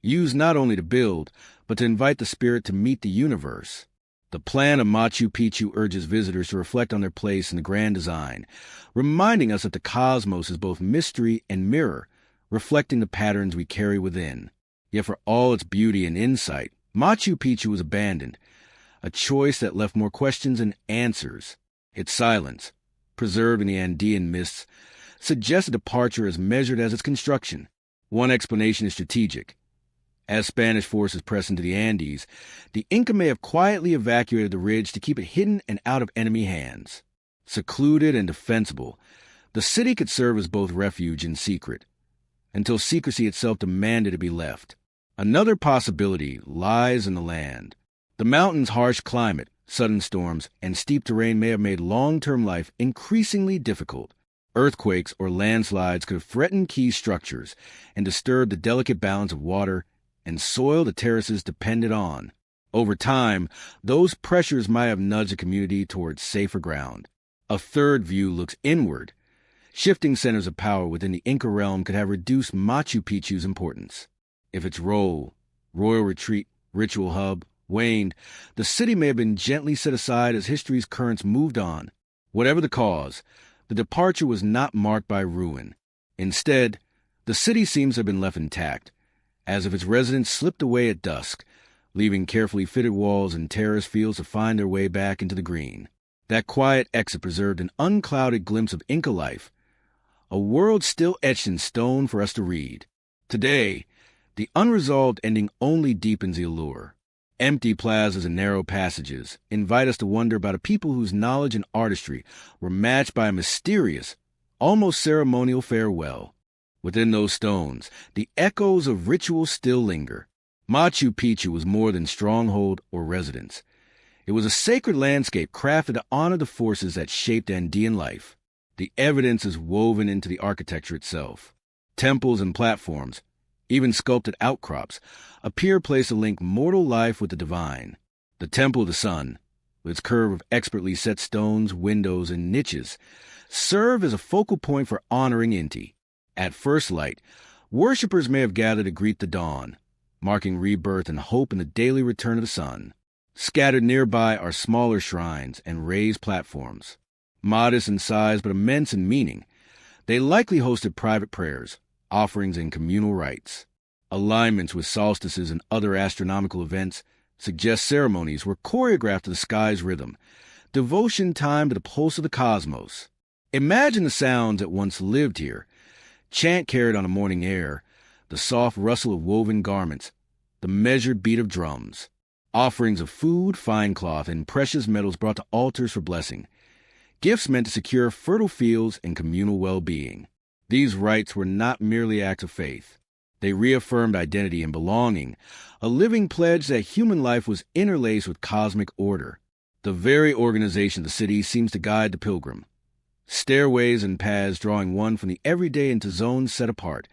used not only to build, but to invite the spirit to meet the universe. The plan of Machu Picchu urges visitors to reflect on their place in the grand design, reminding us that the cosmos is both mystery and mirror, reflecting the patterns we carry within. Yet for all its beauty and insight, Machu Picchu was abandoned, a choice that left more questions than answers. Its silence, preserved in the Andean mists, suggests a departure as measured as its construction. One explanation is strategic. As Spanish forces pressed into the Andes, the Inca may have quietly evacuated the ridge to keep it hidden and out of enemy hands. Secluded and defensible, the city could serve as both refuge and secret, until secrecy itself demanded to be left. Another possibility lies in the land. The mountain's harsh climate, Sudden storms and steep terrain may have made long-term life increasingly difficult. Earthquakes or landslides could have threatened key structures and disturbed the delicate balance of water and soil the terraces depended on. Over time, those pressures might have nudged the community towards safer ground. A third view looks inward. Shifting centers of power within the Inca realm could have reduced Machu Picchu's importance. If its role, royal retreat, ritual hub, waned, the city may have been gently set aside as history's currents moved on. Whatever the cause, the departure was not marked by ruin. Instead, the city seems to have been left intact, as if its residents slipped away at dusk, leaving carefully fitted walls and terrace fields to find their way back into the green. That quiet exit preserved an unclouded glimpse of Inca life, a world still etched in stone for us to read. Today, the unresolved ending only deepens the allure. Empty plazas and narrow passages invite us to wonder about a people whose knowledge and artistry were matched by a mysterious, almost ceremonial farewell. Within those stones, the echoes of ritual still linger. Machu Picchu was more than stronghold or residence. It was a sacred landscape crafted to honor the forces that shaped Andean life. The evidence is woven into the architecture itself. Temples and platforms, even sculpted outcrops, appear placed to link mortal life with the divine. The Temple of the Sun, with its curve of expertly set stones, windows, and niches, serve as a focal point for honoring Inti. At first light, worshippers may have gathered to greet the dawn, marking rebirth and hope in the daily return of the sun. Scattered nearby are smaller shrines and raised platforms. Modest in size but immense in meaning, they likely hosted private prayers, offerings, and communal rites. Alignments with solstices and other astronomical events suggest ceremonies were choreographed to the sky's rhythm, devotion timed to the pulse of the cosmos. Imagine the sounds that once lived here: chant carried on a morning air, the soft rustle of woven garments, the measured beat of drums. Offerings of food, fine cloth, and precious metals brought to altars for blessing. Gifts meant to secure fertile fields and communal well-being. These rites were not merely acts of faith. They reaffirmed identity and belonging, a living pledge that human life was interlaced with cosmic order. The very organization of the city seems to guide the pilgrim. Stairways and paths drawing one from the everyday into zones set apart,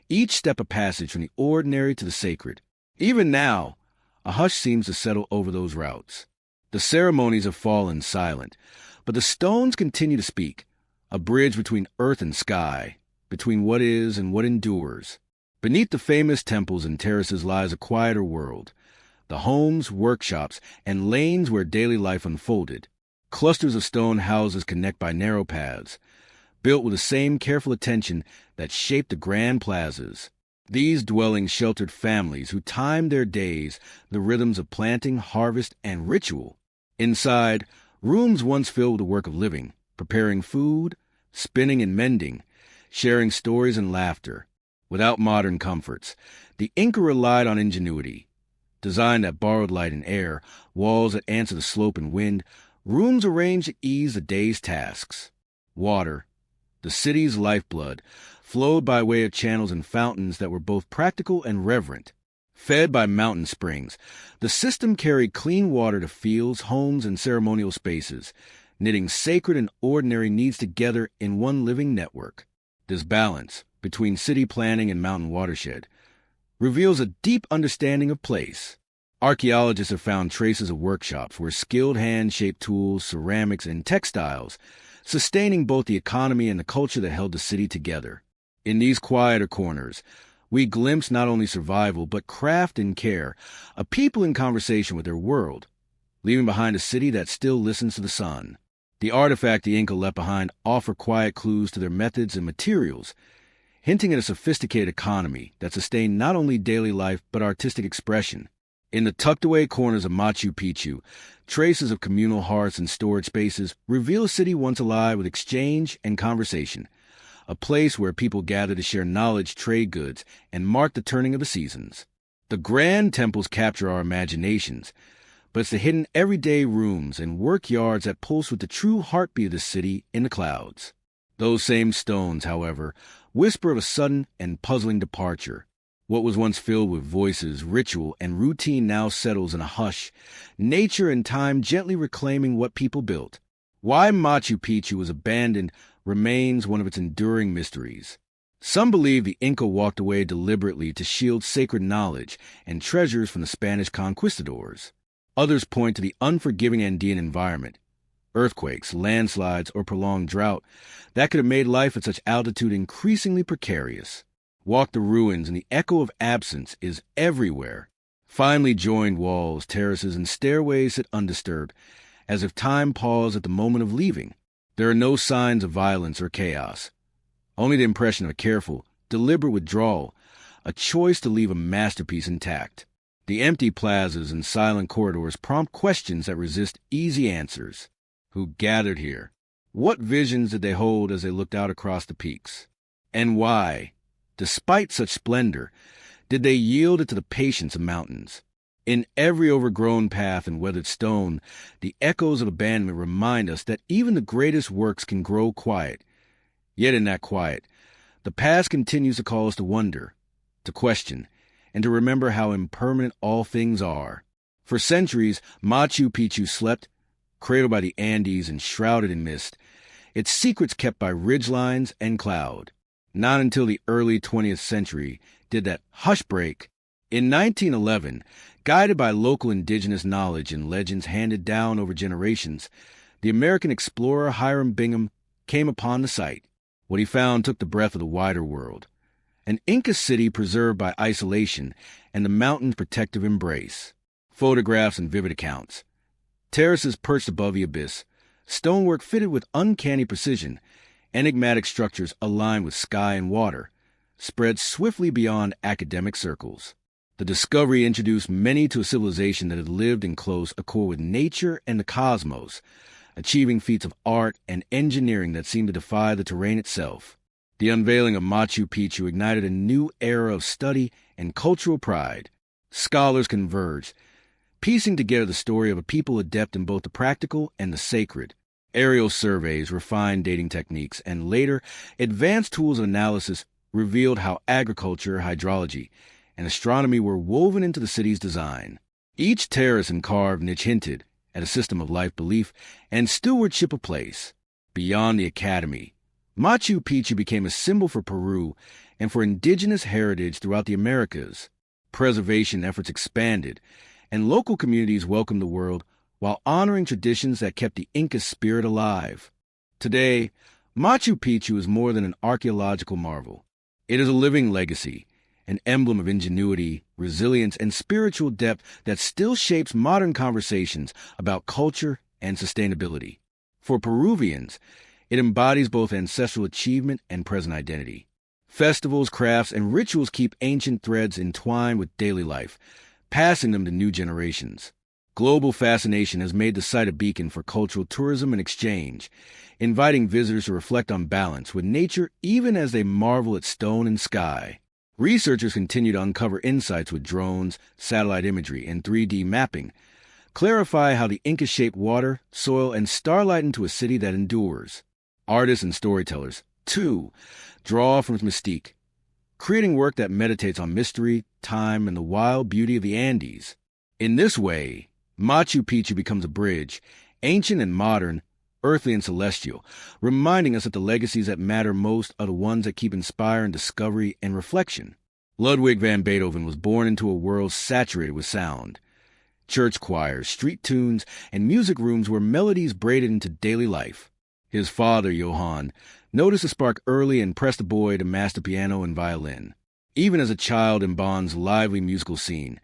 each step a passage from the ordinary to the sacred. Even now, a hush seems to settle over those routes. The ceremonies have fallen silent, but the stones continue to speak, a bridge between earth and sky, between what is and what endures. Beneath the famous temples and terraces lies a quieter world, the homes, workshops, and lanes where daily life unfolded. Clusters of stone houses connect by narrow paths, built with the same careful attention that shaped the grand plazas. These dwellings sheltered families who timed their days, the rhythms of planting, harvest, and ritual. Inside, rooms once filled with the work of living, preparing food, spinning and mending, sharing stories and laughter. Without modern comforts, the Inca relied on ingenuity. Design that borrowed light and air, walls that answered the slope and wind, rooms arranged to ease the day's tasks. Water, the city's lifeblood, flowed by way of channels and fountains that were both practical and reverent. Fed by mountain springs, the system carried clean water to fields, homes, and ceremonial spaces, knitting sacred and ordinary needs together in one living network. This balance between city planning and mountain watershed reveals a deep understanding of place. Archaeologists have found traces of workshops where skilled hand-shaped tools, ceramics, and textiles, sustaining both the economy and the culture that held the city together. In these quieter corners, we glimpse not only survival, but craft and care, a people in conversation with their world, leaving behind a city that still listens to the sun. The artifact the Inca left behind offer quiet clues to their methods and materials, hinting at a sophisticated economy that sustained not only daily life but artistic expression. In the tucked-away corners of Machu Picchu, traces of communal hearths and storage spaces reveal a city once alive with exchange and conversation, a place where people gather to share knowledge, trade goods, and mark the turning of the seasons. The grand temples capture our imaginations, but it's the hidden everyday rooms and workyards that pulse with the true heartbeat of the city in the clouds. Those same stones, however, whisper of a sudden and puzzling departure. What was once filled with voices, ritual, and routine now settles in a hush, nature and time gently reclaiming what people built. Why Machu Picchu was abandoned remains one of its enduring mysteries. Some believe the Inca walked away deliberately to shield sacred knowledge and treasures from the Spanish conquistadors. Others point to the unforgiving Andean environment, earthquakes, landslides, or prolonged drought that could have made life at such altitude increasingly precarious. Walk the ruins, and the echo of absence is everywhere. Finely joined walls, terraces, and stairways sit undisturbed, as if time paused at the moment of leaving. There are no signs of violence or chaos, only the impression of a careful, deliberate withdrawal, a choice to leave a masterpiece intact. The empty plazas and silent corridors prompt questions that resist easy answers. Who gathered here? What visions did they hold as they looked out across the peaks? And why, despite such splendor, did they yield it to the patience of mountains? In every overgrown path and weathered stone, the echoes of abandonment remind us that even the greatest works can grow quiet. Yet in that quiet, the past continues to call us to wonder, to question, and to remember how impermanent all things are. For centuries, Machu Picchu slept, cradled by the Andes and shrouded in mist, its secrets kept by ridgelines and cloud. Not until the early 20th century did that hush break. In 1911, guided by local indigenous knowledge and legends handed down over generations, the American explorer Hiram Bingham came upon the site. What he found took the breath of the wider world. An Inca city preserved by isolation and the mountain's protective embrace. Photographs and vivid accounts. Terraces perched above the abyss, stonework fitted with uncanny precision, enigmatic structures aligned with sky and water, spread swiftly beyond academic circles. The discovery introduced many to a civilization that had lived in close accord with nature and the cosmos, achieving feats of art and engineering that seemed to defy the terrain itself. The unveiling of Machu Picchu ignited a new era of study and cultural pride. Scholars converged, piecing together the story of a people adept in both the practical and the sacred. Aerial surveys, refined dating techniques, and later, advanced tools of analysis revealed how agriculture, hydrology, and astronomy were woven into the city's design. Each terrace and carved niche hinted at a system of life belief and stewardship of place. Beyond the academy, Machu Picchu became a symbol for Peru and for indigenous heritage throughout the Americas. Preservation efforts expanded, and local communities welcomed the world while honoring traditions that kept the Inca spirit alive. Today, Machu Picchu is more than an archaeological marvel. It is a living legacy, an emblem of ingenuity, resilience, and spiritual depth that still shapes modern conversations about culture and sustainability. For Peruvians, it embodies both ancestral achievement and present identity. Festivals, crafts, and rituals keep ancient threads entwined with daily life, passing them to new generations. Global fascination has made the site a beacon for cultural tourism and exchange, inviting visitors to reflect on balance with nature even as they marvel at stone and sky. Researchers continue to uncover insights with drones, satellite imagery, and 3D mapping, clarify how the Inca shaped water, soil, and starlight into a city that endures. Artists and storytellers, too, draw from its mystique, creating work that meditates on mystery, time, and the wild beauty of the Andes. In this way, Machu Picchu becomes a bridge, ancient and modern, earthly and celestial, reminding us that the legacies that matter most are the ones that keep inspiring discovery and reflection. Ludwig van Beethoven was born into a world saturated with sound. Church choirs, street tunes, and music rooms were melodies braided into daily life. His father, Johann, noticed the spark early and pressed the boy to master piano and violin. Even as a child in Bonn's lively musical scene,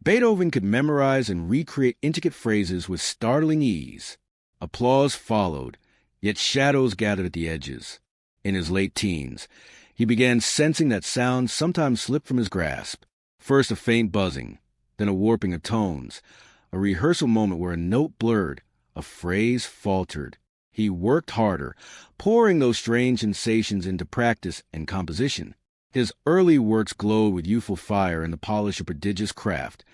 Beethoven could memorize and recreate intricate phrases with startling ease. Applause followed, yet shadows gathered at the edges. In his late teens, he began sensing that sounds sometimes slipped from his grasp. First a faint buzzing, then a warping of tones, a rehearsal moment where a note blurred, a phrase faltered. He worked harder, pouring those strange sensations into practice and composition. His early works glowed with youthful fire and the polish of prodigious craft.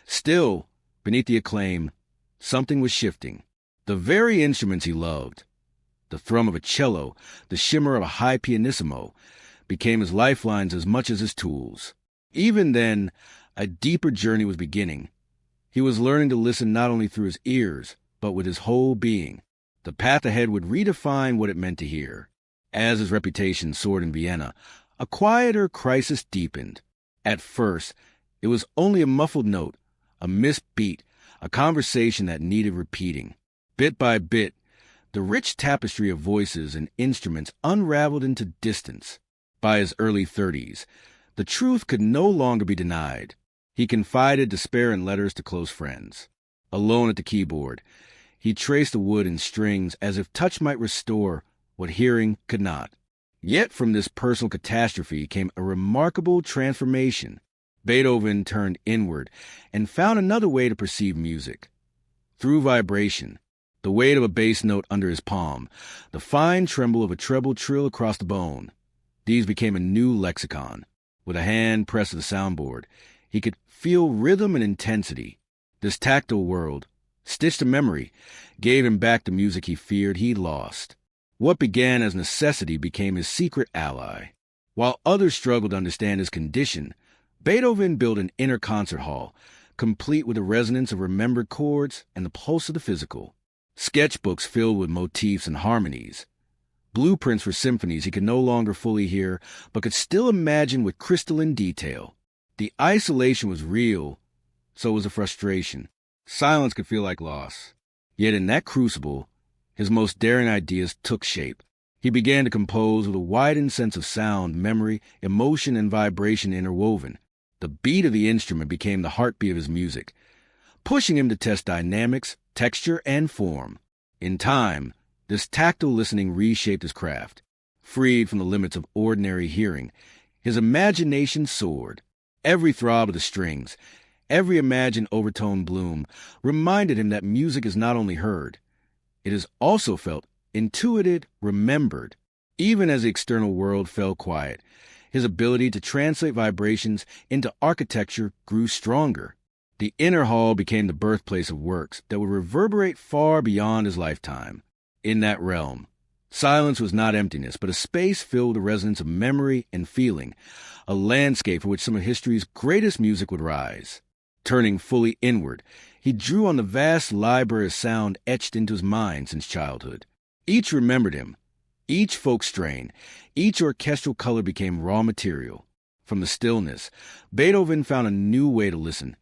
Still, beneath the acclaim, something was shifting. The very instruments he loved, the thrum of a cello, the shimmer of a high pianissimo, became his lifelines as much as his tools. Even then, a deeper journey was beginning. He was learning to listen not only through his ears, but with his whole being. The path ahead would redefine what it meant to hear. As his reputation soared in Vienna, a quieter crisis deepened. At first, it was only a muffled note, a missed beat, a conversation that needed repeating. Bit by bit, the rich tapestry of voices and instruments unraveled into distance. By his early 30s, the truth could no longer be denied. He confided despair in letters to close friends. Alone at the keyboard, he traced the wood and strings as if touch might restore what hearing could not. Yet from this personal catastrophe came a remarkable transformation. Beethoven turned inward and found another way to perceive music. Through vibration, the weight of a bass note under his palm, the fine tremble of a treble trill across the bone. These became a new lexicon. With a hand pressed to the soundboard, he could feel rhythm and intensity. This tactile world, stitched to memory, gave him back the music he feared he'd lost. What began as necessity became his secret ally. While others struggled to understand his condition, Beethoven built an inner concert hall, complete with the resonance of remembered chords and the pulse of the physical. Sketchbooks filled with motifs and harmonies. Blueprints for symphonies he could no longer fully hear, but could still imagine with crystalline detail. The isolation was real, so was the frustration. Silence could feel like loss. Yet in that crucible, his most daring ideas took shape. He began to compose with a widened sense of sound, memory, emotion, and vibration interwoven. The beat of the instrument became the heartbeat of his music, pushing him to test dynamics, texture, and form. In time, this tactile listening reshaped his craft. Freed from the limits of ordinary hearing, his imagination soared. Every throb of the strings, every imagined overtone bloom, reminded him that music is not only heard, it is also felt, intuited, remembered. Even as the external world fell quiet, his ability to translate vibrations into architecture grew stronger. The inner hall became the birthplace of works that would reverberate far beyond his lifetime. In that realm, silence was not emptiness, but a space filled with the resonance of memory and feeling, a landscape for which some of history's greatest music would rise. Turning fully inward, he drew on the vast library of sound etched into his mind since childhood. Each remembered him. Each folk strain, each orchestral color became raw material. From the stillness, Beethoven found a new way to listen,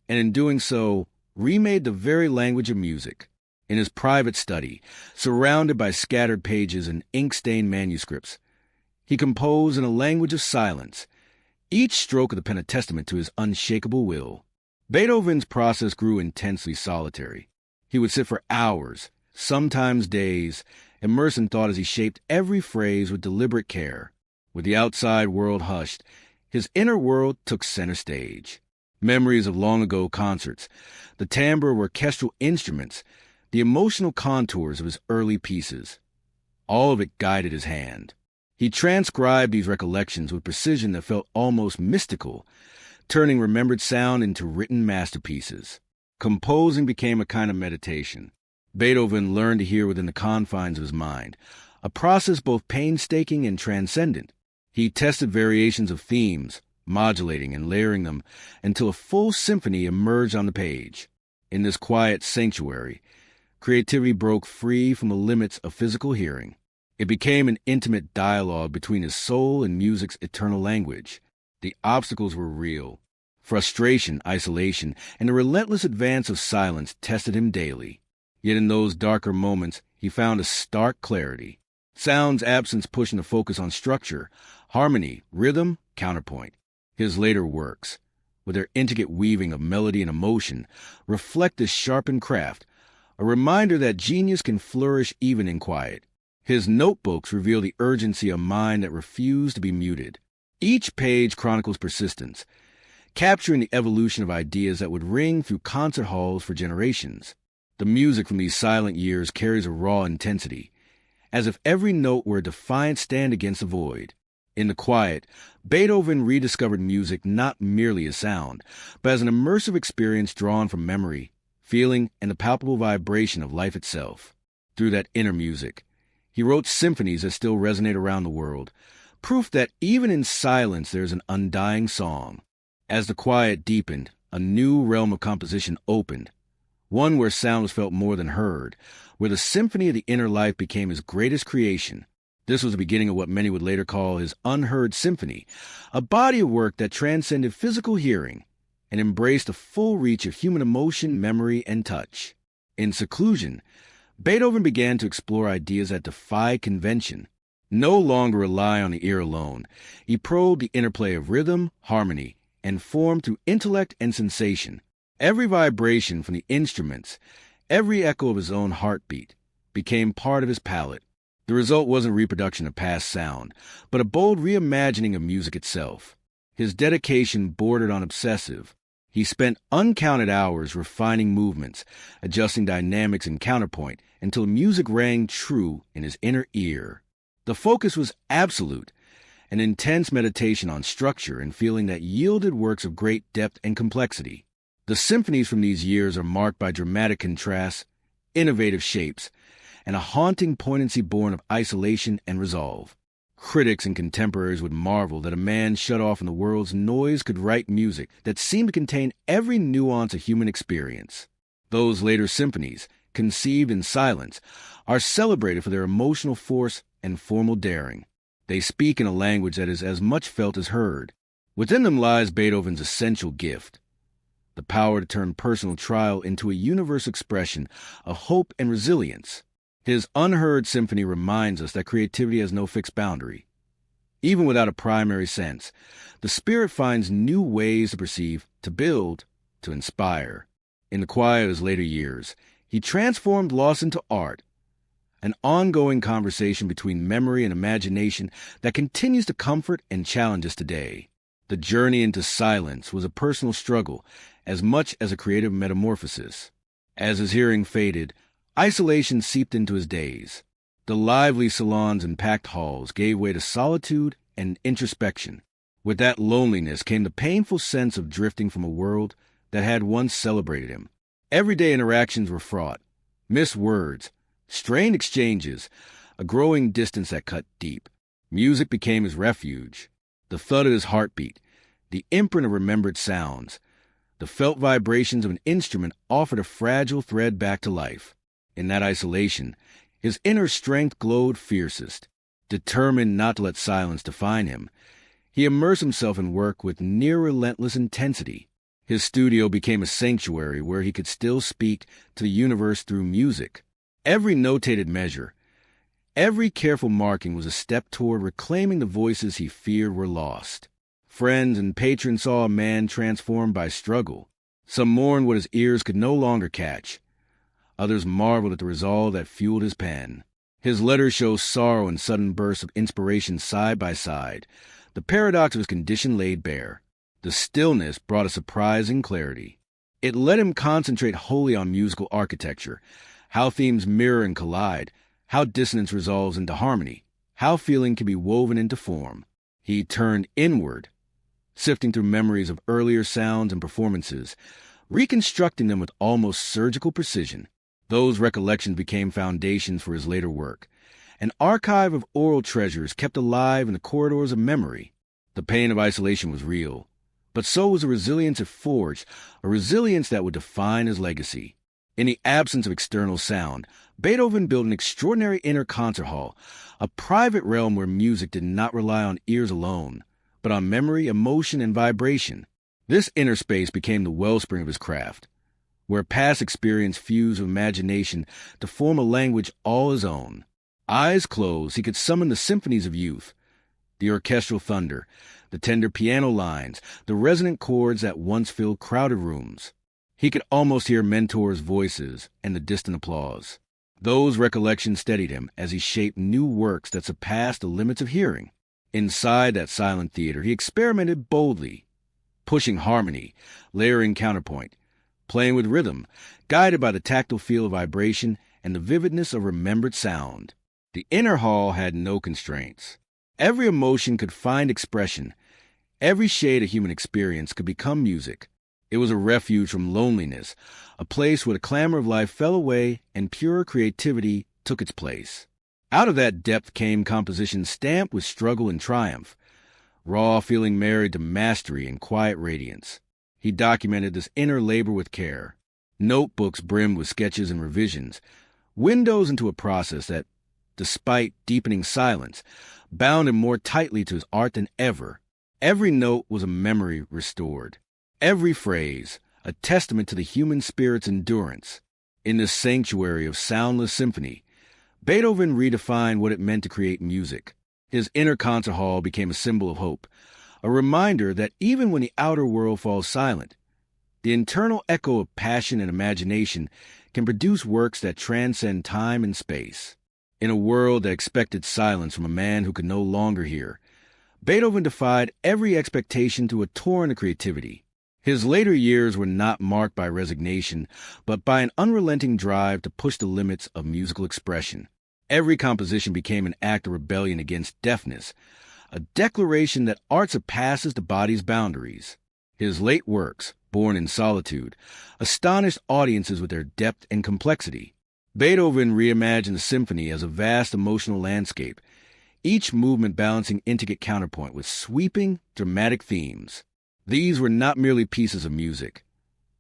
and in doing so, remade the very language of music. In his private study, surrounded by scattered pages and ink-stained manuscripts, he composed in a language of silence, each stroke of the pen a testament to his unshakable will. Beethoven's process grew intensely solitary. He would sit for hours, sometimes days, immersed in thought as he shaped every phrase with deliberate care. With the outside world hushed, his inner world took center stage. Memories of long-ago concerts, the timbre of orchestral instruments, the emotional contours of his early pieces. All of it guided his hand. He transcribed these recollections with precision that felt almost mystical, turning remembered sound into written masterpieces. Composing became a kind of meditation. Beethoven learned to hear within the confines of his mind, a process both painstaking and transcendent. He tested variations of themes, modulating and layering them until a full symphony emerged on the page. In this quiet sanctuary, creativity broke free from the limits of physical hearing. It became an intimate dialogue between his soul and music's eternal language. The obstacles were real. Frustration, isolation, and the relentless advance of silence tested him daily. Yet in those darker moments, he found a stark clarity. Sound's absence pushing the focus on structure, harmony, rhythm, counterpoint. His later works, with their intricate weaving of melody and emotion, reflect this sharpened craft, a reminder that genius can flourish even in quiet. His notebooks reveal the urgency of mind that refused to be muted. Each page chronicles persistence, capturing the evolution of ideas that would ring through concert halls for generations. The music from these silent years carries a raw intensity, as if every note were a defiant stand against the void. In the quiet, Beethoven rediscovered music not merely as sound, but as an immersive experience drawn from memory, feeling, and the palpable vibration of life itself. Through that inner music, he wrote symphonies that still resonate around the world, proof that even in silence there is an undying song. As the quiet deepened, a new realm of composition opened, one where sound was felt more than heard, where the symphony of the inner life became his greatest creation. This was the beginning of what many would later call his unheard symphony, a body of work that transcended physical hearing and embraced the full reach of human emotion, memory, and touch. In seclusion, Beethoven began to explore ideas that defy convention. No longer rely on the ear alone, he probed the interplay of rhythm, harmony, and form through intellect and sensation. Every vibration from the instruments, every echo of his own heartbeat, became part of his palette. The result wasn't reproduction of past sound, but a bold reimagining of music itself. His dedication bordered on obsessive. He spent uncounted hours refining movements, adjusting dynamics and counterpoint until music rang true in his inner ear. The focus was absolute, an intense meditation on structure and feeling that yielded works of great depth and complexity. The symphonies from these years are marked by dramatic contrasts, innovative shapes, and a haunting poignancy born of isolation and resolve. Critics and contemporaries would marvel that a man shut off from the world's noise could write music that seemed to contain every nuance of human experience. Those later symphonies, conceived in silence, are celebrated for their emotional force and formal daring. They speak in a language that is as much felt as heard. Within them lies Beethoven's essential gift, the power to turn personal trial into a universal expression of hope and resilience. His unheard symphony reminds us that creativity has no fixed boundary. Even without a primary sense, the spirit finds new ways to perceive, to build, to inspire. In the quiet of his later years, he transformed loss into art, an ongoing conversation between memory and imagination that continues to comfort and challenge us today. The journey into silence was a personal struggle as much as a creative metamorphosis. As his hearing faded, isolation seeped into his days. The lively salons and packed halls gave way to solitude and introspection. With that loneliness came the painful sense of drifting from a world that had once celebrated him. Everyday interactions were fraught. Missed words, strained exchanges, a growing distance that cut deep. Music became his refuge. The thud of his heartbeat, the imprint of remembered sounds, the felt vibrations of an instrument offered a fragile thread back to life. In that isolation, his inner strength glowed fiercest. Determined not to let silence define him, he immersed himself in work with near-relentless intensity. His studio became a sanctuary where he could still speak to the universe through music. Every notated measure, every careful marking was a step toward reclaiming the voices he feared were lost. Friends and patrons saw a man transformed by struggle. Some mourned what his ears could no longer catch. Others marveled at the resolve that fueled his pen. His letters show sorrow and sudden bursts of inspiration side by side, the paradox of his condition laid bare. The stillness brought a surprising clarity. It let him concentrate wholly on musical architecture, how themes mirror and collide, how dissonance resolves into harmony, how feeling can be woven into form. He turned inward, sifting through memories of earlier sounds and performances, reconstructing them with almost surgical precision. Those recollections became foundations for his later work, an archive of oral treasures kept alive in the corridors of memory. The pain of isolation was real, but so was the resilience it forged, a resilience that would define his legacy. In the absence of external sound, Beethoven built an extraordinary inner concert hall, a private realm where music did not rely on ears alone, but on memory, emotion, and vibration. This inner space became the wellspring of his craft, where past experience fused with imagination to form a language all his own. Eyes closed, he could summon the symphonies of youth, the orchestral thunder, the tender piano lines, the resonant chords that once filled crowded rooms. He could almost hear mentors' voices and the distant applause. Those recollections steadied him as he shaped new works that surpassed the limits of hearing. Inside that silent theater, he experimented boldly, pushing harmony, layering counterpoint, playing with rhythm, guided by the tactile feel of vibration and the vividness of remembered sound. The inner hall had no constraints. Every emotion could find expression. Every shade of human experience could become music. It was a refuge from loneliness, a place where the clamor of life fell away and pure creativity took its place. Out of that depth came compositions stamped with struggle and triumph, raw feeling married to mastery and quiet radiance. He documented this inner labor with care. Notebooks brimmed with sketches and revisions, windows into a process that, despite deepening silence, bound him more tightly to his art than ever. Every note was a memory restored. Every phrase, a testament to the human spirit's endurance. In this sanctuary of soundless symphony, Beethoven redefined what it meant to create music. His inner concert hall became a symbol of hope, a reminder that even when the outer world falls silent, the internal echo of passion and imagination can produce works that transcend time and space. In a world that expected silence from a man who could no longer hear, Beethoven defied every expectation through a torrent of creativity. His later years were not marked by resignation, but by an unrelenting drive to push the limits of musical expression. Every composition became an act of rebellion against deafness, a declaration that art surpasses the body's boundaries. His late works, born in solitude, astonished audiences with their depth and complexity. Beethoven reimagined the symphony as a vast emotional landscape, each movement balancing intricate counterpoint with sweeping, dramatic themes. These were not merely pieces of music.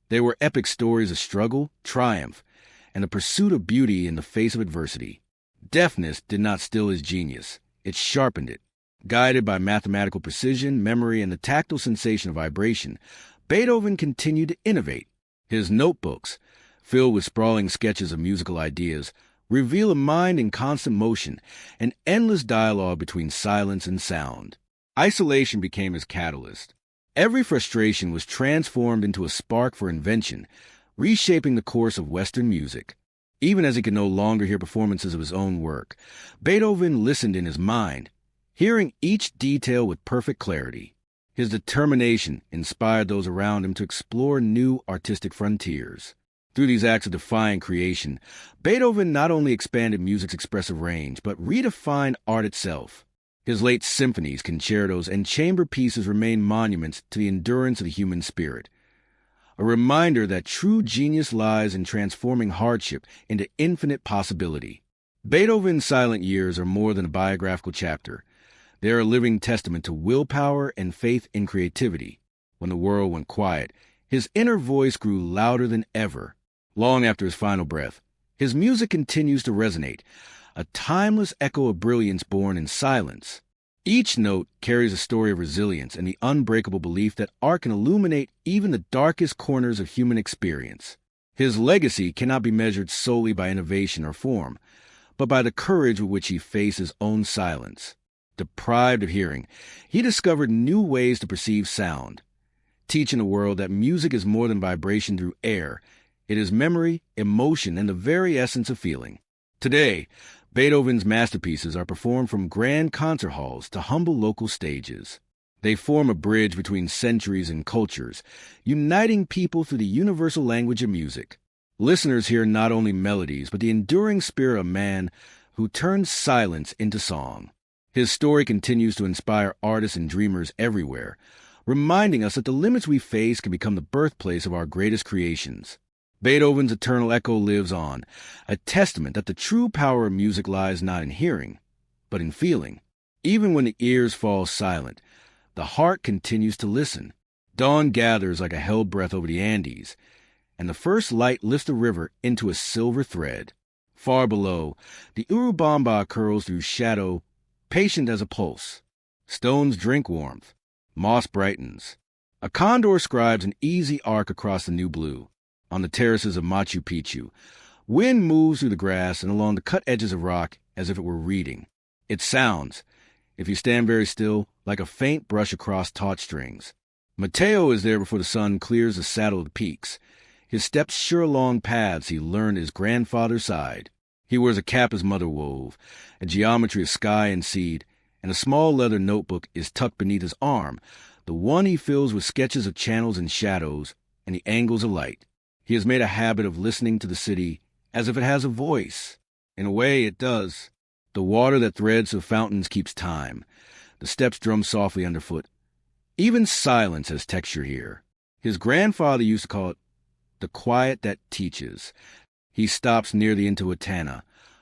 They were epic stories of struggle, triumph, and the pursuit of beauty in the face of adversity. Deafness did not still his genius. It sharpened it. Guided by mathematical precision, memory, and the tactile sensation of vibration, Beethoven continued to innovate. His notebooks, filled with sprawling sketches of musical ideas, reveal a mind in constant motion, an endless dialogue between silence and sound. Isolation became his catalyst. Every frustration was transformed into a spark for invention, reshaping the course of Western music. Even as he could no longer hear performances of his own work, Beethoven listened in his mind, hearing each detail with perfect clarity. His determination inspired those around him to explore new artistic frontiers. Through these acts of defiant creation, Beethoven not only expanded music's expressive range, but redefined art itself. His late symphonies, concertos, and chamber pieces remain monuments to the endurance of the human spirit, a reminder that true genius lies in transforming hardship into infinite possibility. Beethoven's silent years are more than a biographical chapter. They are a living testament to willpower and faith in creativity. When the world went quiet, his inner voice grew louder than ever. Long after his final breath, his music continues to resonate, a timeless echo of brilliance born in silence. Each note carries a story of resilience and the unbreakable belief that art can illuminate even the darkest corners of human experience. His legacy cannot be measured solely by innovation or form, but by the courage with which he faced his own silence. Deprived of hearing, he discovered new ways to perceive sound, teaching the world that music is more than vibration through air. It is memory, emotion, and the very essence of feeling. Today, Beethoven's masterpieces are performed from grand concert halls to humble local stages. They form a bridge between centuries and cultures, uniting people through the universal language of music. Listeners hear not only melodies, but the enduring spirit of man who turns silence into song. His story continues to inspire artists and dreamers everywhere, reminding us that the limits we face can become the birthplace of our greatest creations. Beethoven's eternal echo lives on, a testament that the true power of music lies not in hearing, but in feeling. Even when the ears fall silent, the heart continues to listen. Dawn gathers like a held breath over the Andes, and the first light lifts the river into a silver thread. Far below, the Urubamba curls through shadow, patient as a pulse. Stones drink warmth. Moss brightens. A condor scribes an easy arc across the new blue. On the terraces of Machu Picchu, wind moves through the grass and along the cut edges of rock as if it were reading. It sounds, if you stand very still, like a faint brush across taut strings. Mateo is there before the sun clears the saddle of the peaks, his steps sure along paths he learned at his grandfather's side. He wears a cap his mother wove, a geometry of sky and seed, and a small leather notebook is tucked beneath his arm, the one he fills with sketches of channels and shadows and the angles of light. He has made a habit of listening to the city as if it has a voice. In a way, it does. The water that threads the fountains keeps time. The steps drum softly underfoot. Even silence has texture here. His grandfather used to call it the quiet that teaches. He stops near the Intihuatana,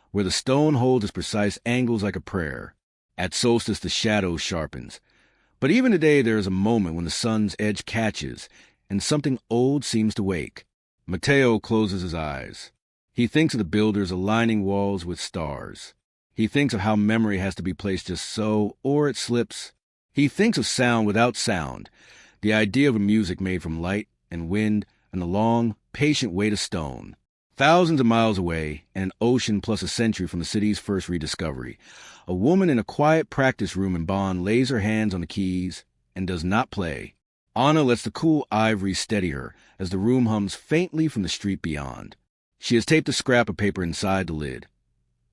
where the stone holds its precise angles like a prayer. At solstice, the shadow sharpens, But even today there is a moment when the sun's edge catches, and something old seems to wake. Mateo closes his eyes. He thinks of the builders aligning walls with stars. He thinks of how memory has to be placed just so, or it slips. He thinks of sound without sound, the idea of a music made from light and wind and the long, patient weight of stone. Thousands of miles away, and an ocean plus a century from the city's first rediscovery, a woman in a quiet practice room in Bonn lays her hands on the keys and does not play. Anna lets the cool ivory steady her as the room hums faintly from the street beyond. She has taped a scrap of paper inside the lid.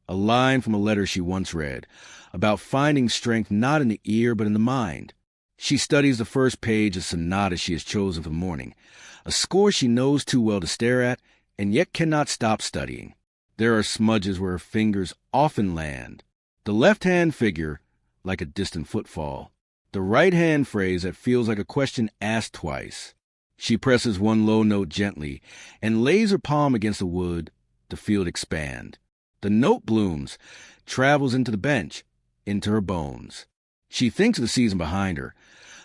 A line from a letter she once read, about finding strength not in the ear but in the mind. She studies the first page of sonata she has chosen for the morning, a score she knows too well to stare at, and yet cannot stop studying. There are smudges where her fingers often land. The left-hand figure, like a distant footfall. The right-hand phrase that feels like a question asked twice. She presses one low note gently and lays her palm against the wood to feel it expand. The note blooms, travels into the bench, into her bones. She thinks of the season behind her,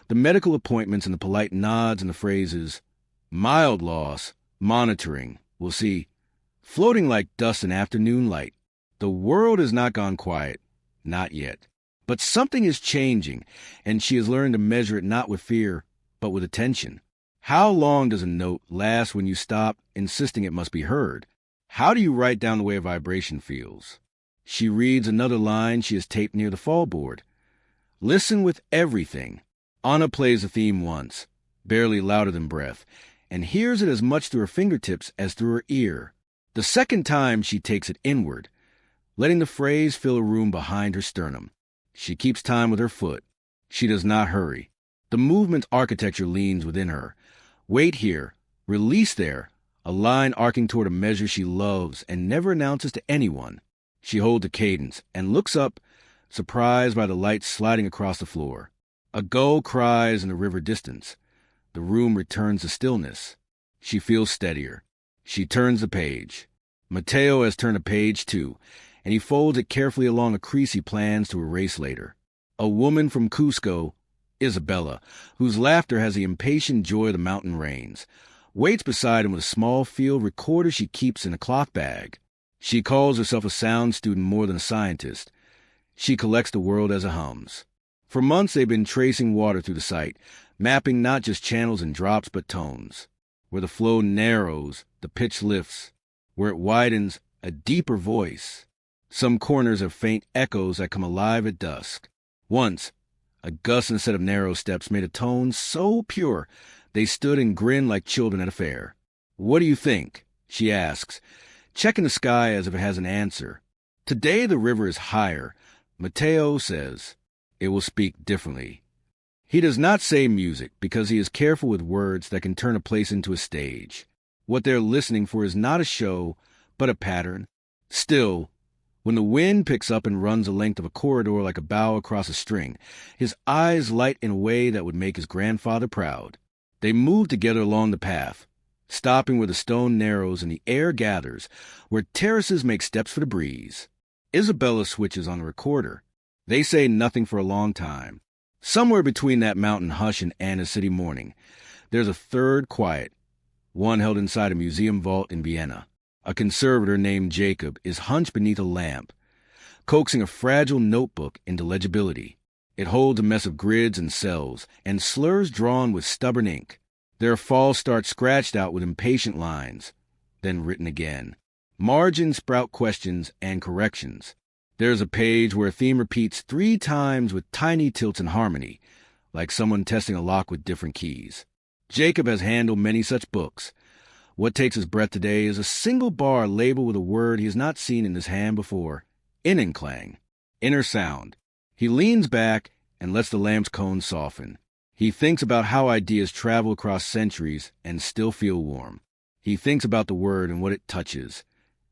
the medical appointments and the polite nods and the phrases, mild loss, monitoring, we'll see, floating like dust in afternoon light. The world has not gone quiet, not yet. But something is changing, and she has learned to measure it not with fear, but with attention. How long does a note last when you stop insisting it must be heard? How do you write down the way a vibration feels? She reads another line she has taped near the fallboard. Listen with everything. Anna plays the theme once, barely louder than breath, and hears it as much through her fingertips as through her ear. The second time she takes it inward, letting the phrase fill a room behind her sternum. She keeps time with her foot. She does not hurry. The movement's architecture leans within her. Wait here, release there, a line arcing toward a measure she loves and never announces to anyone. She holds a cadence and looks up, surprised by the light sliding across the floor. A gull cries in the river distance. The room returns to stillness. She feels steadier. She turns the page. Mateo has turned a page too, and he folds it carefully along a crease he plans to erase later. A woman from Cusco, Isabella, whose laughter has the impatient joy of the mountain rains, waits beside him with a small field recorder she keeps in a cloth bag. She calls herself a sound student more than a scientist. She collects the world as it hums. For months they've been tracing water through the site, mapping not just channels and drops but tones. Where the flow narrows, the pitch lifts. Where it widens, a deeper voice. Some corners have faint echoes that come alive at dusk. Once, a gust instead of narrow steps made a tone so pure they stood and grinned like children at a fair. What do you think? She asks, checking the sky as if it has an answer. Today the river is higher. Mateo says it will speak differently. He does not say music because he is careful with words that can turn a place into a stage. What they're listening for is not a show, but a pattern. Still, when the wind picks up and runs the length of a corridor like a bow across a string, his eyes light in a way that would make his grandfather proud. They move together along the path, stopping where the stone narrows and the air gathers, where terraces make steps for the breeze. Isabella switches on the recorder. They say nothing for a long time. Somewhere between that mountain hush and Anna's city morning, there's a third quiet, one held inside a museum vault in Vienna. A conservator named Jacob is hunched beneath a lamp, coaxing a fragile notebook into legibility. It holds a mess of grids and cells, and slurs drawn with stubborn ink. Their false start scratched out with impatient lines, then written again. Margins sprout questions and corrections. There's a page where a theme repeats 3 times with tiny tilts in harmony, like someone testing a lock with different keys. Jacob has handled many such books. What takes his breath today is a single bar labeled with a word he has not seen in his hand before. Innenklang. Inner sound. He leans back and lets the lamp's cone soften. He thinks about how ideas travel across centuries and still feel warm. He thinks about the word and what it touches.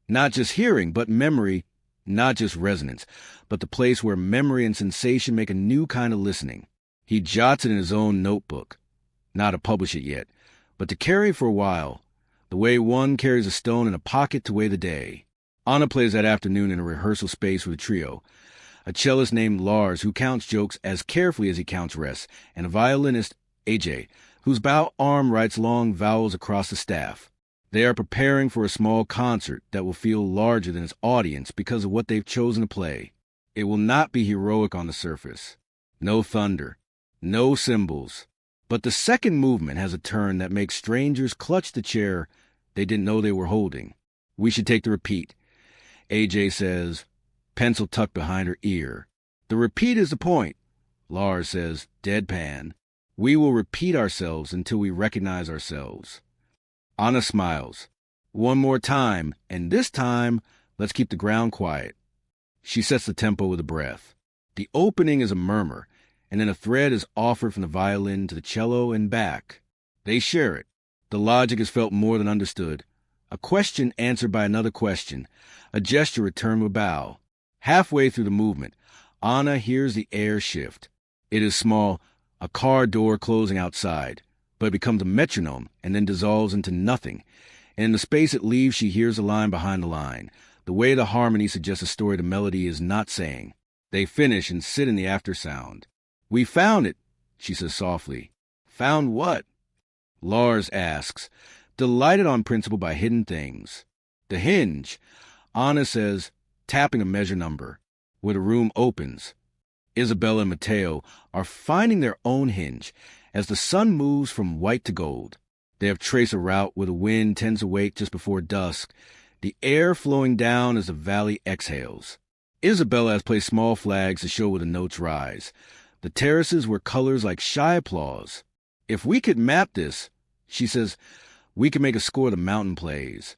Not just hearing, but memory. Not just resonance, but the place where memory and sensation make a new kind of listening. He jots it in his own notebook. Not to publish it yet, but to carry for a while, the way one carries a stone in a pocket to weigh the day. Anna plays that afternoon in a rehearsal space with a trio, a cellist named Lars who counts jokes as carefully as he counts rests, and a violinist, AJ, whose bow arm writes long vowels across the staff. They are preparing for a small concert that will feel larger than its audience because of what they've chosen to play. It will not be heroic on the surface. No thunder, no cymbals. But the second movement has a turn that makes strangers clutch the chair they didn't know they were holding. We should take the repeat, AJ says, pencil tucked behind her ear. The repeat is the point, Lars says, deadpan. We will repeat ourselves until we recognize ourselves. Anna smiles. One more time, and this time, let's keep the ground quiet. She sets the tempo with a breath. The opening is a murmur, and then a thread is offered from the violin to the cello and back. They share it. The logic is felt more than understood. A question answered by another question, a gesture returned with a bow. Halfway through the movement, Anna hears the air shift. It is small, a car door closing outside, but it becomes a metronome and then dissolves into nothing. And in the space it leaves, she hears a line behind the line. The way the harmony suggests a story the melody is not saying. They finish and sit in the aftersound. We found it, she says softly. Found what? Lars asks, delighted on principle by hidden things. The hinge, Anna says, tapping a measure number, where the room opens. Isabella and Matteo are finding their own hinge as the sun moves from white to gold. They have traced a route where the wind tends to wake just before dusk, the air flowing down as the valley exhales. Isabella has placed small flags to show where the notes rise. The terraces were colors like shy applause. If we could map this, she says, we could make a score the mountain plays.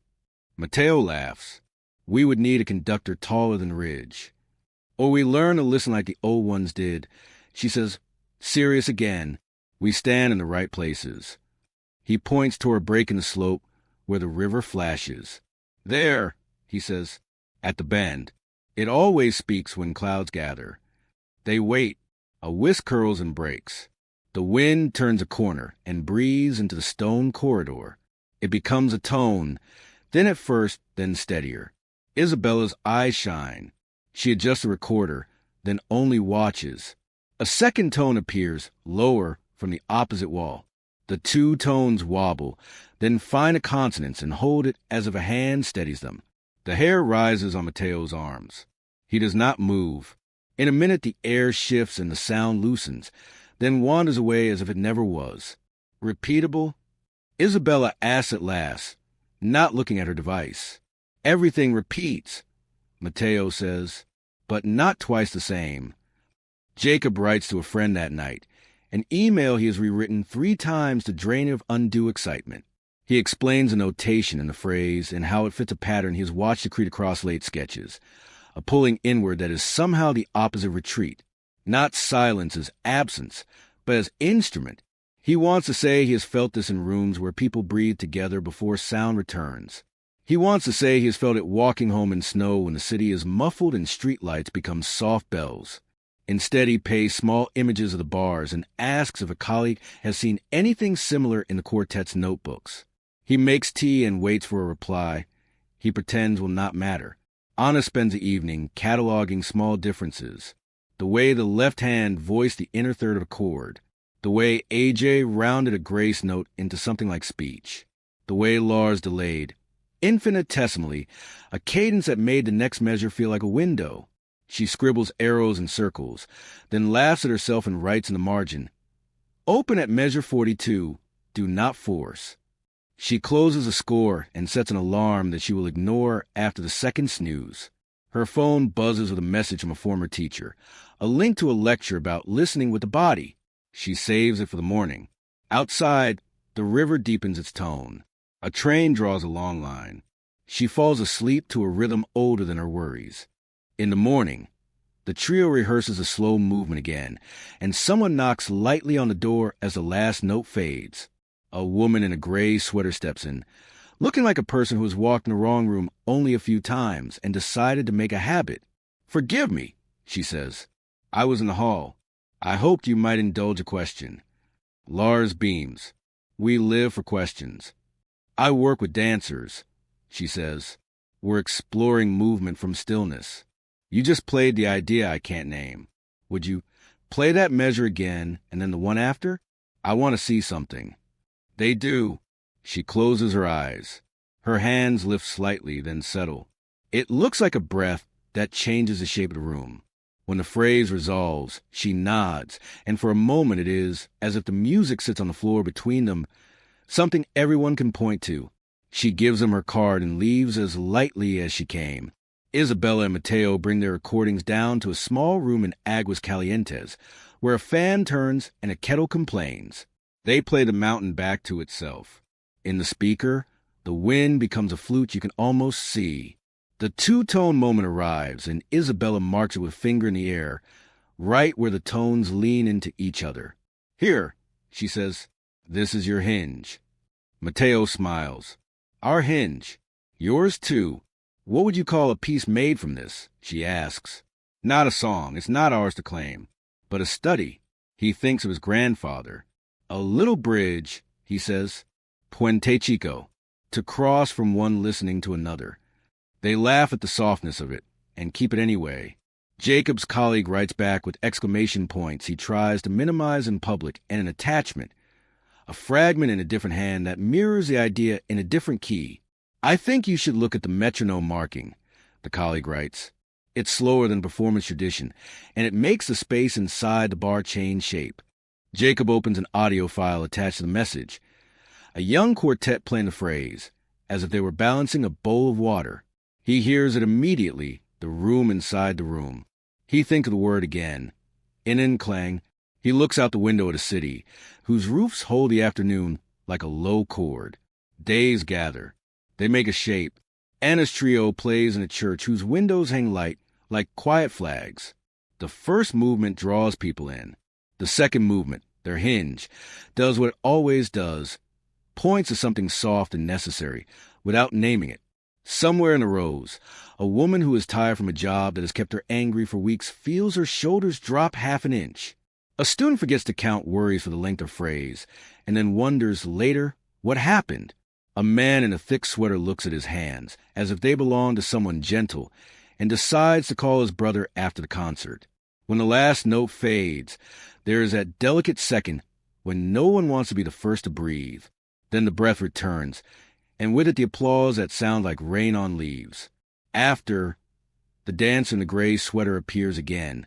Matteo laughs. We would need a conductor taller than Ridge. Or we learn to listen like the old ones did. She says, serious again. We stand in the right places. He points toward a break in the slope where the river flashes. There, he says, at the bend. It always speaks when clouds gather. They wait. A whisk curls and breaks. The wind turns a corner and breathes into the stone corridor. It becomes a tone, thin at first, then steadier. Isabella's eyes shine. She adjusts the recorder, then only watches. A second tone appears, lower, from the opposite wall. The two tones wobble, then find a consonance and hold it as if a hand steadies them. The hair rises on Matteo's arms. He does not move. In a minute the air shifts and the sound loosens, then wanders away as if it never was. Repeatable? Isabella asks at last, not looking at her device. Everything repeats, Matteo says, but not twice the same. Jacob writes to a friend that night, an email he has rewritten 3 times to drain it of undue excitement. He explains the notation in the phrase and how it fits a pattern he has watched accrete across late sketches, a pulling inward that is somehow the opposite of retreat, not silence as absence, but as instrument. He wants to say he has felt this in rooms where people breathe together before sound returns. He wants to say he has felt it walking home in snow when the city is muffled and streetlights become soft bells. Instead, he pays small images of the bars and asks if a colleague has seen anything similar in the quartet's notebooks. He makes tea and waits for a reply. He pretends will not matter. Anna spends the evening cataloging small differences. The way the left hand voiced the inner third of a chord. The way AJ rounded a grace note into something like speech. The way Lars delayed, infinitesimally, a cadence that made the next measure feel like a window. She scribbles arrows and circles, then laughs at herself and writes in the margin, "Open at measure 42. Do not force." She closes a score and sets an alarm that she will ignore after the second snooze. Her phone buzzes with a message from a former teacher, a link to a lecture about listening with the body. She saves it for the morning. Outside, the river deepens its tone. A train draws a long line. She falls asleep to a rhythm older than her worries. In the morning, the trio rehearses a slow movement again, and someone knocks lightly on the door as the last note fades. A woman in a gray sweater steps in, looking like a person who has walked in the wrong room only a few times and decided to make a habit. "Forgive me," she says. "I was in the hall. I hoped you might indulge a question." Lars beams. "We live for questions." "I work with dancers," she says. "We're exploring movement from stillness." You just played the idea I can't name. Would you play that measure again and then the one after? I want to see something. They do. She closes her eyes. Her hands lift slightly, then settle. It looks like a breath that changes the shape of the room. When the phrase resolves, she nods, and for a moment it is as if the music sits on the floor between them, something everyone can point to. She gives them her card and leaves as lightly as she came. Isabella and Mateo bring their recordings down to a small room in Aguas Calientes, where a fan turns and a kettle complains. They play the mountain back to itself. In the speaker, the wind becomes a flute you can almost see. The two-tone moment arrives, and Isabella marks it with finger in the air, right where the tones lean into each other. Here, she says, this is your hinge. Mateo smiles. Our hinge. Yours too. What would you call a piece made from this? She asks. Not a song. It's not ours to claim. But a study. He thinks of his grandfather. A little bridge, he says. Puente Chico. To cross from one listening to another. They laugh at the softness of it, and keep it anyway. Jacob's colleague writes back with exclamation points he tries to minimize in public and an attachment, a fragment in a different hand that mirrors the idea in a different key. I think you should look at the metronome marking, the colleague writes. It's slower than performance tradition, and it makes the space inside the bar change shape. Jacob opens an audio file attached to the message. A young quartet playing the phrase, as if they were balancing a bowl of water. He hears it immediately, the room inside the room. He thinks of the word again. In clang, he looks out the window at a city, whose roofs hold the afternoon like a low chord. Days gather. They make a shape. Anna's trio plays in a church whose windows hang light like quiet flags. The first movement draws people in. The second movement, their hinge, does what it always does, points to something soft and necessary, without naming it. Somewhere in the rows, a woman who is tired from a job that has kept her angry for weeks feels her shoulders drop half an inch. A student forgets to count worries for the length of phrase, and then wonders later what happened. A man in a thick sweater looks at his hands, as if they belong to someone gentle, and decides to call his brother after the concert. When the last note fades, there is that delicate second when no one wants to be the first to breathe. Then the breath returns, and with it the applause that sounds like rain on leaves. After, the dancer in the gray sweater appears again,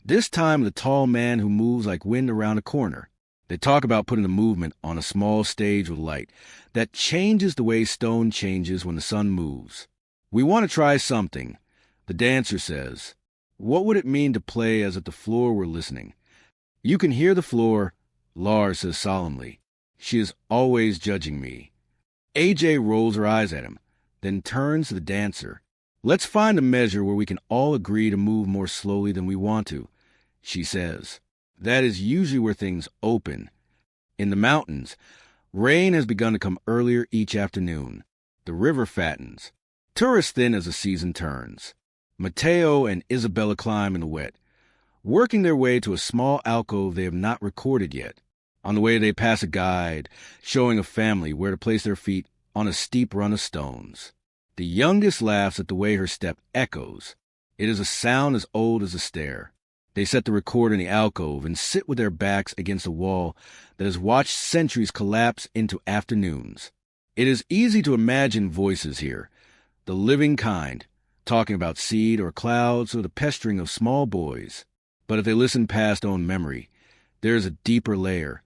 this time the tall man who moves like wind around a corner. They talk about putting the movement on a small stage with light that changes the way stone changes when the sun moves. We want to try something, the dancer says. What would it mean to play as if the floor were listening? You can hear the floor, Lars says solemnly. She is always judging me. AJ rolls her eyes at him, then turns to the dancer. Let's find a measure where we can all agree to move more slowly than we want to, she says. That is usually where things open. In the mountains, rain has begun to come earlier each afternoon. The river fattens. Tourists thin as the season turns. Mateo and Isabella climb in the wet, working their way to a small alcove they have not recorded yet. On the way they pass a guide, showing a family where to place their feet on a steep run of stones. The youngest laughs at the way her step echoes. It is a sound as old as a stair. They set the recorder in the alcove and sit with their backs against a wall that has watched centuries collapse into afternoons. It is easy to imagine voices here, the living kind, talking about seed or clouds or the pestering of small boys. But if they listen past own memory, there is a deeper layer,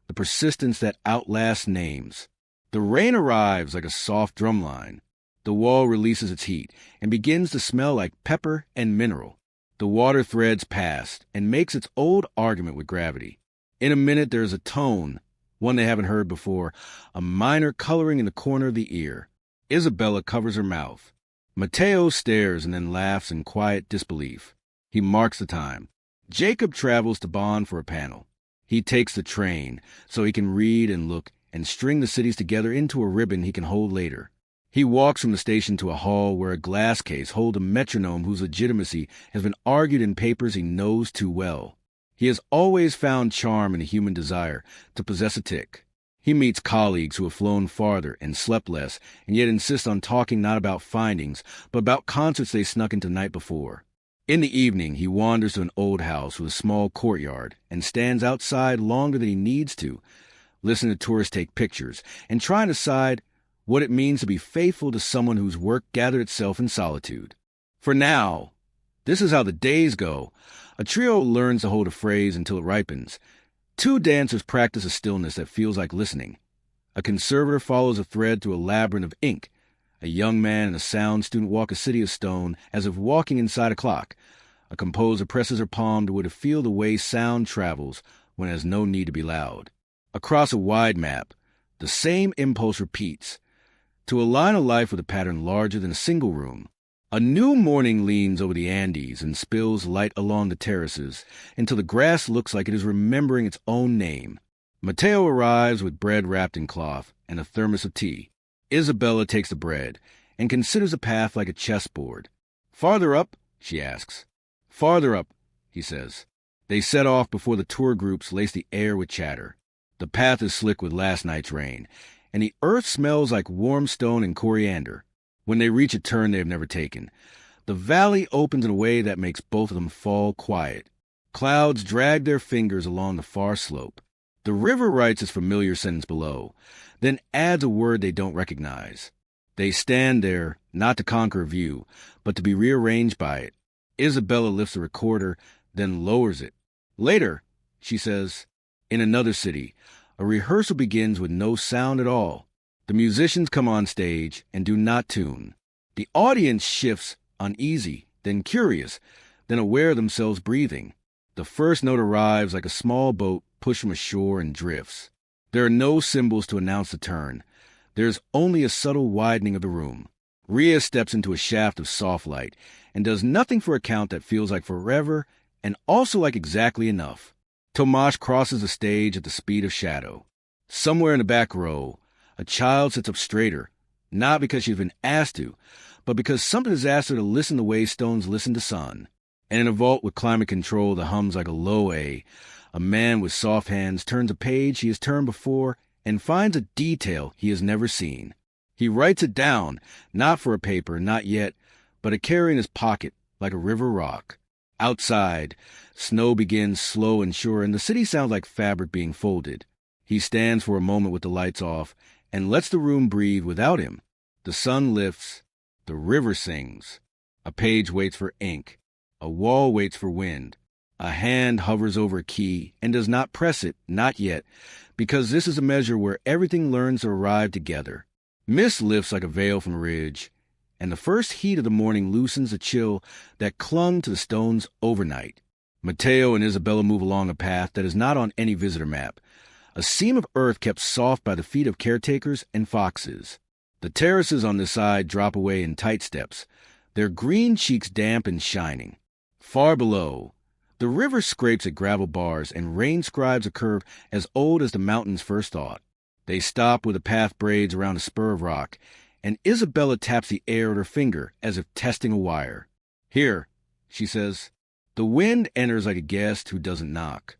the persistence that outlasts names. The rain arrives like a soft drumline. The wall releases its heat and begins to smell like pepper and mineral. The water threads past and makes its old argument with gravity. In a minute there is a tone, one they haven't heard before, a minor coloring in the corner of the ear. Isabella covers her mouth. Mateo stares and then laughs in quiet disbelief. He marks the time. Jacob travels to Bonn for a panel. He takes the train so he can read and look and string the cities together into a ribbon he can hold later. He walks from the station to a hall where a glass case holds a metronome whose legitimacy has been argued in papers he knows too well. He has always found charm in the human desire to possess a tick. He meets colleagues who have flown farther and slept less and yet insist on talking not about findings but about concerts they snuck into the night before. In the evening, he wanders to an old house with a small courtyard and stands outside longer than he needs to, listening to tourists take pictures and trying to decide what it means to be faithful to someone whose work gathered itself in solitude. For now, this is how the days go. A trio learns to hold a phrase until it ripens. Two dancers practice a stillness that feels like listening. A conservator follows a thread through a labyrinth of ink. A young man and a sound student walk a city of stone as if walking inside a clock. A composer presses her palm to feel the way sound travels when it has no need to be loud. Across a wide map, the same impulse repeats, to align a life with a pattern larger than a single room. A new morning leans over the Andes and spills light along the terraces until the grass looks like it is remembering its own name. Mateo arrives with bread wrapped in cloth and a thermos of tea. Isabella takes the bread and considers the path like a chessboard. "Farther up?" she asks. "Farther up," he says. They set off before the tour groups lace the air with chatter. The path is slick with last night's rain, and the earth smells like warm stone and coriander. When they reach a turn they have never taken, the valley opens in a way that makes both of them fall quiet. Clouds drag their fingers along the far slope. The river writes its familiar sentence below, then adds a word they don't recognize. They stand there, not to conquer a view, but to be rearranged by it. Isabella lifts the recorder, then lowers it. "Later," she says. In another city, a rehearsal begins with no sound at all. The musicians come on stage and do not tune. The audience shifts, uneasy, then curious, then aware of themselves breathing. The first note arrives like a small boat pushed from a shore and drifts. There are no cymbals to announce the turn. There is only a subtle widening of the room. Rhea steps into a shaft of soft light and does nothing for a count that feels like forever and also like exactly enough. Tomasz crosses the stage at the speed of shadow. Somewhere in the back row, a child sits up straighter, not because she's been asked to, but because something has asked her to listen the way stones listen to sun. And in a vault with climate control that hums like a low A, a man with soft hands turns a page he has turned before and finds a detail he has never seen. He writes it down, not for a paper, not yet, but to carry in his pocket like a river rock. Outside, snow begins slow and sure, and the city sounds like fabric being folded. He stands for a moment with the lights off and lets the room breathe without him. The sun lifts. The river sings. A page waits for ink. A wall waits for wind. A hand hovers over a key and does not press it, not yet, because this is a measure where everything learns to arrive together. Mist lifts like a veil from a ridge, and the first heat of the morning loosens the chill that clung to the stones overnight. Mateo and Isabella move along a path that is not on any visitor map, a seam of earth kept soft by the feet of caretakers and foxes. The terraces on this side drop away in tight steps, their green cheeks damp and shining. Far below, the river scrapes at gravel bars and rain scribes a curve as old as the mountain's first thought. They stop where the path braids around a spur of rock, and Isabella taps the air with her finger as if testing a wire. "Here," she says. The wind enters like a guest who doesn't knock.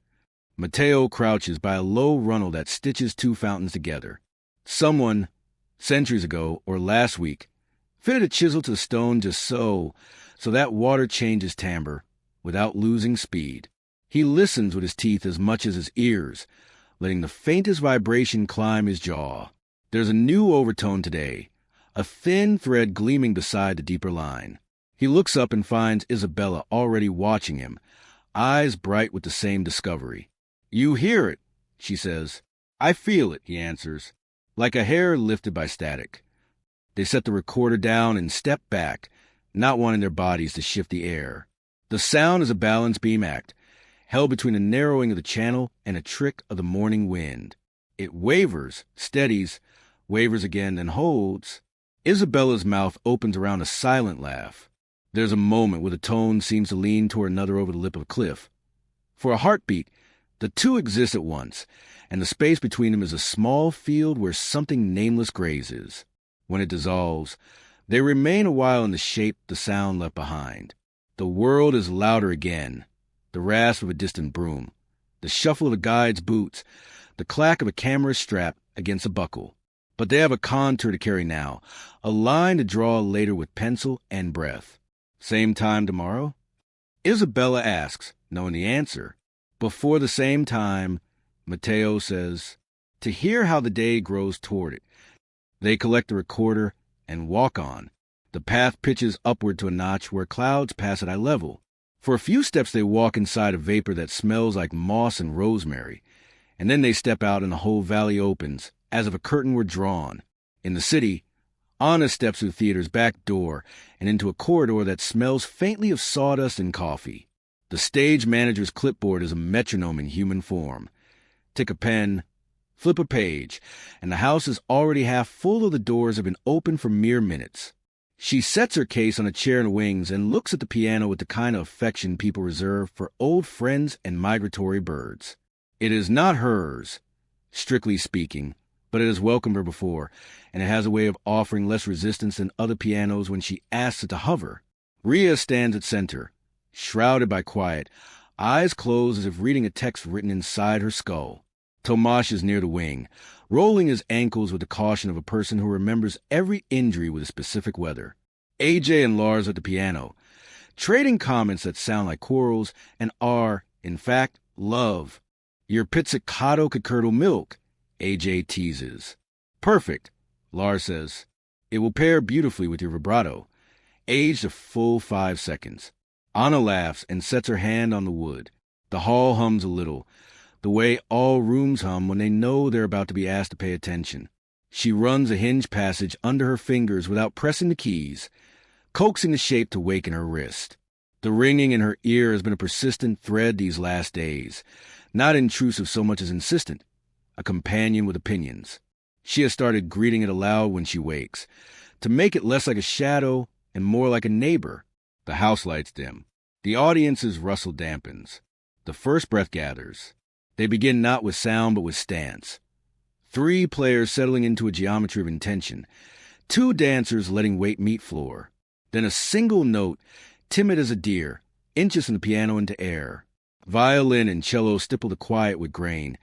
Mateo crouches by a low runnel that stitches two fountains together. Someone, centuries ago or last week, fitted a chisel to the stone just so that water changes timbre without losing speed. He listens with his teeth as much as his ears, letting the faintest vibration climb his jaw. There's a new overtone today, a thin thread gleaming beside the deeper line. He looks up and finds Isabella already watching him, eyes bright with the same discovery. "You hear it," she says. "I feel it," he answers, like a hair lifted by static. They set the recorder down and step back, not wanting their bodies to shift the air. The sound is a balance beam act, held between a narrowing of the channel and a trick of the morning wind. It wavers, steadies, wavers again, then holds. Isabella's mouth opens around a silent laugh. There's a moment where the tone seems to lean toward another over the lip of a cliff. For a heartbeat, the two exist at once, and the space between them is a small field where something nameless grazes. When it dissolves, they remain a while in the shape the sound left behind. The world is louder again, the rasp of a distant broom, the shuffle of a guide's boots, the clack of a camera strap against a buckle. But they have a contour to carry now, a line to draw later with pencil and breath. Same time tomorrow? Isabella asks, knowing the answer. Before the same time, Mateo says, to hear how the day grows toward it. They collect the recorder and walk on. The path pitches upward to a notch where clouds pass at eye level. For a few steps they walk inside a vapor that smells like moss and rosemary, and then they step out and the whole valley opens, as if a curtain were drawn. In the city, Anna steps through the theater's back door and into a corridor that smells faintly of sawdust and coffee. The stage manager's clipboard is a metronome in human form. Tick a pen, flip a page, and the house is already half full, though the doors have been open for mere minutes. She sets her case on a chair in the wings and looks at the piano with the kind of affection people reserve for old friends and migratory birds. It is not hers, strictly speaking, but it has welcomed her before, and it has a way of offering less resistance than other pianos when she asks it to hover. Rhea stands at center, shrouded by quiet, eyes closed as if reading a text written inside her skull. Tomasz is near the wing, rolling his ankles with the caution of a person who remembers every injury with a specific weather. AJ and Lars at the piano, trading comments that sound like quarrels and are, in fact, love. Your pizzicato could curdle milk, AJ teases. Perfect, Lars says. It will pair beautifully with your vibrato. Aged a full 5 seconds. Anna laughs and sets her hand on the wood. The hall hums a little, the way all rooms hum when they know they're about to be asked to pay attention. She runs a hinge passage under her fingers without pressing the keys, coaxing the shape to waken her wrist. The ringing in her ear has been a persistent thread these last days, not intrusive so much as insistent, a companion with opinions. She has started greeting it aloud when she wakes, to make it less like a shadow and more like a neighbor. The house lights dim. The audience's rustle dampens. The first breath gathers. They begin not with sound but with stance. 3 players settling into a geometry of intention. 2 dancers letting weight meet floor. Then a single note, timid as a deer, inches from the piano into air. Violin and cello stipple the quiet with grain,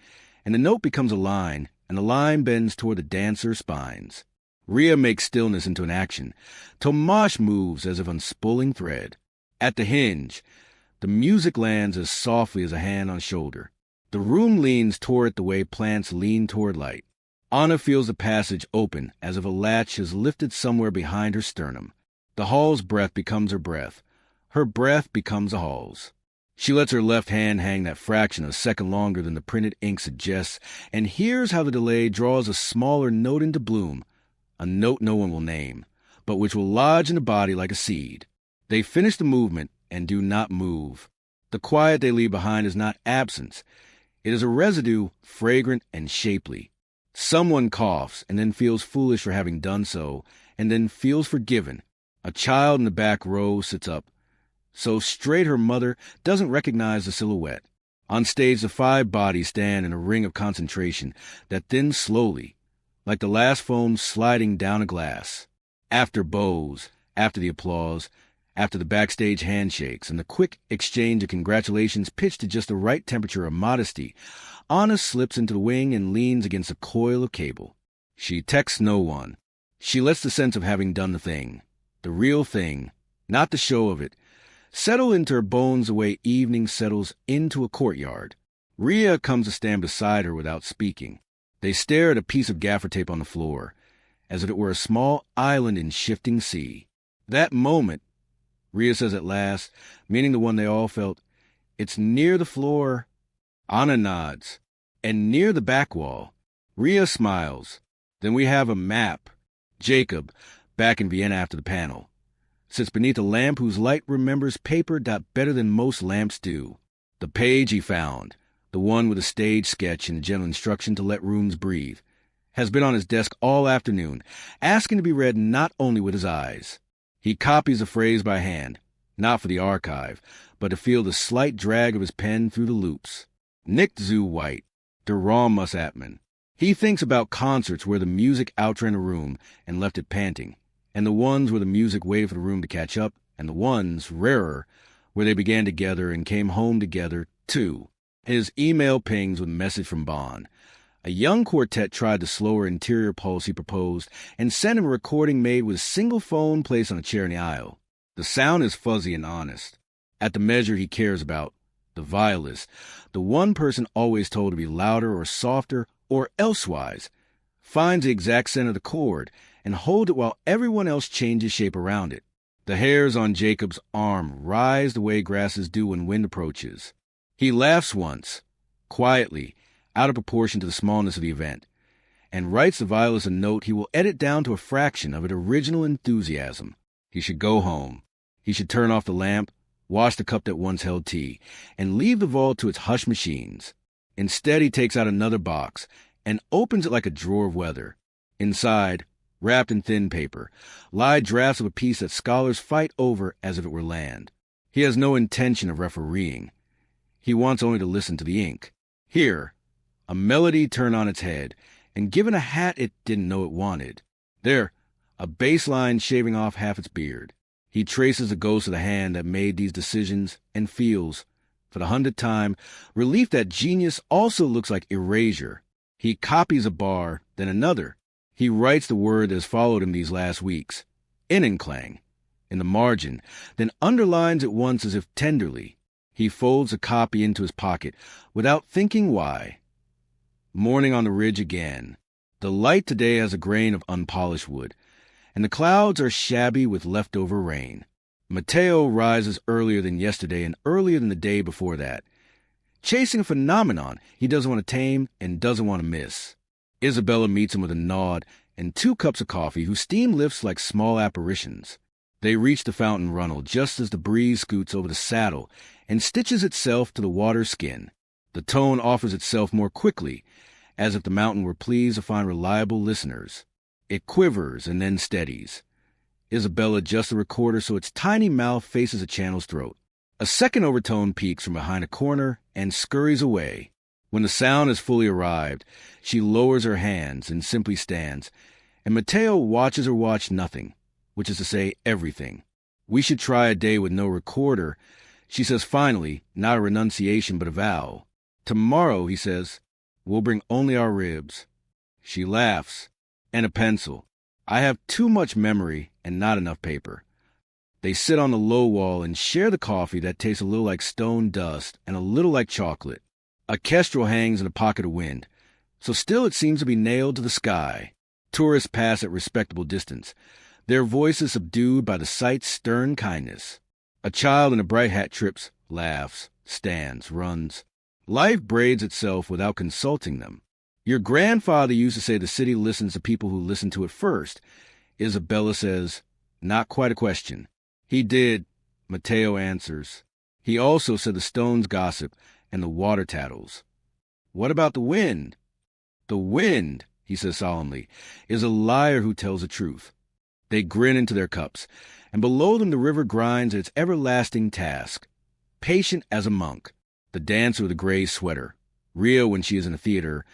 and the note becomes a line, and the line bends toward the dancer's spines. Rhea makes stillness into an action. Tomasz moves as if unspooling thread. At the hinge, the music lands as softly as a hand on a shoulder. The room leans toward it the way plants lean toward light. Anna feels the passage open as if a latch has lifted somewhere behind her sternum. The hall's breath becomes her breath. Her breath becomes the hall's. She lets her left hand hang that fraction of a second longer than the printed ink suggests, and hears how the delay draws a smaller note into bloom, a note no one will name, but which will lodge in the body like a seed. They finish the movement and do not move. The quiet they leave behind is not absence. It is a residue, fragrant and shapely. Someone coughs and then feels foolish for having done so, and then feels forgiven. A child in the back row sits up, so straight her mother doesn't recognize the silhouette. On stage, the 5 bodies stand in a ring of concentration that thins slowly, like the last foam sliding down a glass. After bows, after the applause, after the backstage handshakes and the quick exchange of congratulations pitched to just the right temperature of modesty, Anna slips into the wing and leans against a coil of cable. She texts no one. She lets the sense of having done the thing, the real thing, not the show of it, settle into her bones the way evening settles into a courtyard. Rhea comes to stand beside her without speaking. They stare at a piece of gaffer tape on the floor, as if it were a small island in shifting sea. That moment, Rhea says at last, meaning the one they all felt, it's near the floor. Anna nods. And near the back wall. Rhea smiles. Then we have a map. Jacob, back in Vienna after the panel, sits beneath a lamp whose light remembers paper better than most lamps do. The page he found, the one with a stage sketch and a gentle instruction to let rooms breathe, has been on his desk all afternoon, asking to be read not only with his eyes. He copies a phrase by hand, not for the archive, but to feel the slight drag of his pen through the loops. Nicht zu weit, der Raum muss atmen. He thinks about concerts where the music outran a room and left it panting, and the ones where the music waited for the room to catch up, and the ones, rarer, where they began together and came home together, too. His email pings with a message from Bonn. A young quartet tried the slower interior pulse he proposed and sent him a recording made with a single phone placed on a chair in the aisle. The sound is fuzzy and honest. At the measure he cares about, the violist, the one person always told to be louder or softer or elsewise, finds the exact center of the chord and holds it while everyone else changes shape around it. The hairs on Jacob's arm rise the way grasses do when wind approaches. He laughs once, quietly, out of proportion to the smallness of the event, and writes the violist a note he will edit down to a fraction of its original enthusiasm. He should go home. He should turn off the lamp, wash the cup that once held tea, and leave the vault to its hush machines. Instead, he takes out another box and opens it like a drawer of weather. Inside, wrapped in thin paper, lie drafts of a piece that scholars fight over as if it were land. He has no intention of refereeing. He wants only to listen to the ink. Here, a melody turned on its head, and given a hat it didn't know it wanted. There, a bass line shaving off half its beard. He traces the ghost of the hand that made these decisions and feels, for the 100th time, relief that genius also looks like erasure. He copies a bar, then another. He writes the word that has followed him these last weeks, Innenklang, in the margin, then underlines it once as if tenderly. He folds a copy into his pocket without thinking why. Morning on the ridge again. The light today has a grain of unpolished wood, and the clouds are shabby with leftover rain. Mateo rises earlier than yesterday and earlier than the day before that, chasing a phenomenon he doesn't want to tame and doesn't want to miss. Isabella meets him with a nod and 2 cups of coffee whose steam lifts like small apparitions. They reach the fountain runnel just as the breeze scoots over the saddle and stitches itself to the water's skin. The tone offers itself more quickly, as if the mountain were pleased to find reliable listeners. It quivers and then steadies. Isabella adjusts the recorder so its tiny mouth faces the channel's throat. A second overtone peeks from behind a corner and scurries away. When the sound has fully arrived, she lowers her hands and simply stands, and Mateo watches her watch nothing, which is to say everything. We should try a day with no recorder, she says finally, not a renunciation but a vow. Tomorrow, he says, we'll bring only our ribs. She laughs. And a pencil. I have too much memory and not enough paper. They sit on the low wall and share the coffee that tastes a little like stone dust and a little like chocolate. A kestrel hangs in a pocket of wind, so still it seems to be nailed to the sky. Tourists pass at respectable distance, their voices subdued by the sight's stern kindness. A child in a bright hat trips, laughs, stands, runs. Life braids itself without consulting them. Your grandfather used to say the city listens to people who listen to it first. Isabella says, not quite a question. He did, Mateo answers. He also said the stones gossip and the water tattles. What about the wind? The wind, he says solemnly, is a liar who tells the truth. They grin into their cups, and below them the river grinds at its everlasting task. Patient as a monk, the dancer with the gray sweater, real when she is in a theater,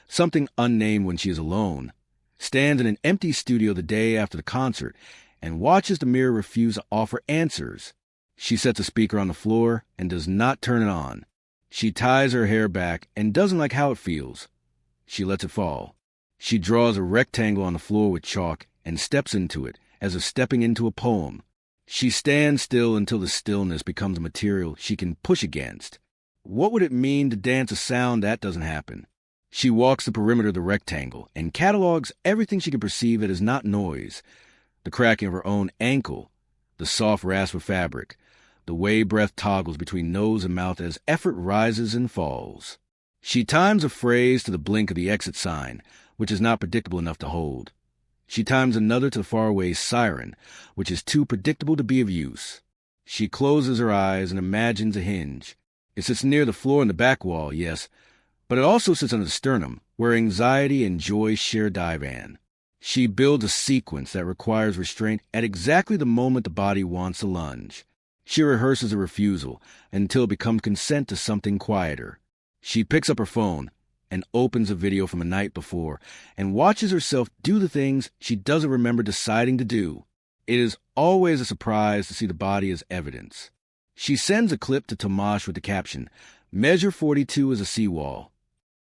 something unnamed when she is alone, stands in an empty studio the day after the concert and watches the mirror refuse to offer answers. She sets a speaker on the floor and does not turn it on. She ties her hair back and doesn't like how it feels. She lets it fall. She draws a rectangle on the floor with chalk and steps into it as if stepping into a poem. She stands still until the stillness becomes a material she can push against. What would it mean to dance a sound that doesn't happen? She walks the perimeter of the rectangle and catalogues everything she can perceive that is not noise. The cracking of her own ankle, the soft rasp of fabric, the way breath toggles between nose and mouth as effort rises and falls. She times a phrase to the blink of the exit sign, which is not predictable enough to hold. She times another to the faraway siren, which is too predictable to be of use. She closes her eyes and imagines a hinge. It sits near the floor in the back wall, yes, but it also sits under the sternum, where anxiety and joy share divan. She builds a sequence that requires restraint at exactly the moment the body wants to lunge. She rehearses a refusal until it becomes consent to something quieter. She picks up her phone and opens a video from a night before and watches herself do the things she doesn't remember deciding to do. It is always a surprise to see the body as evidence. She sends a clip to Tomash with the caption, "Measure 42 is a seawall."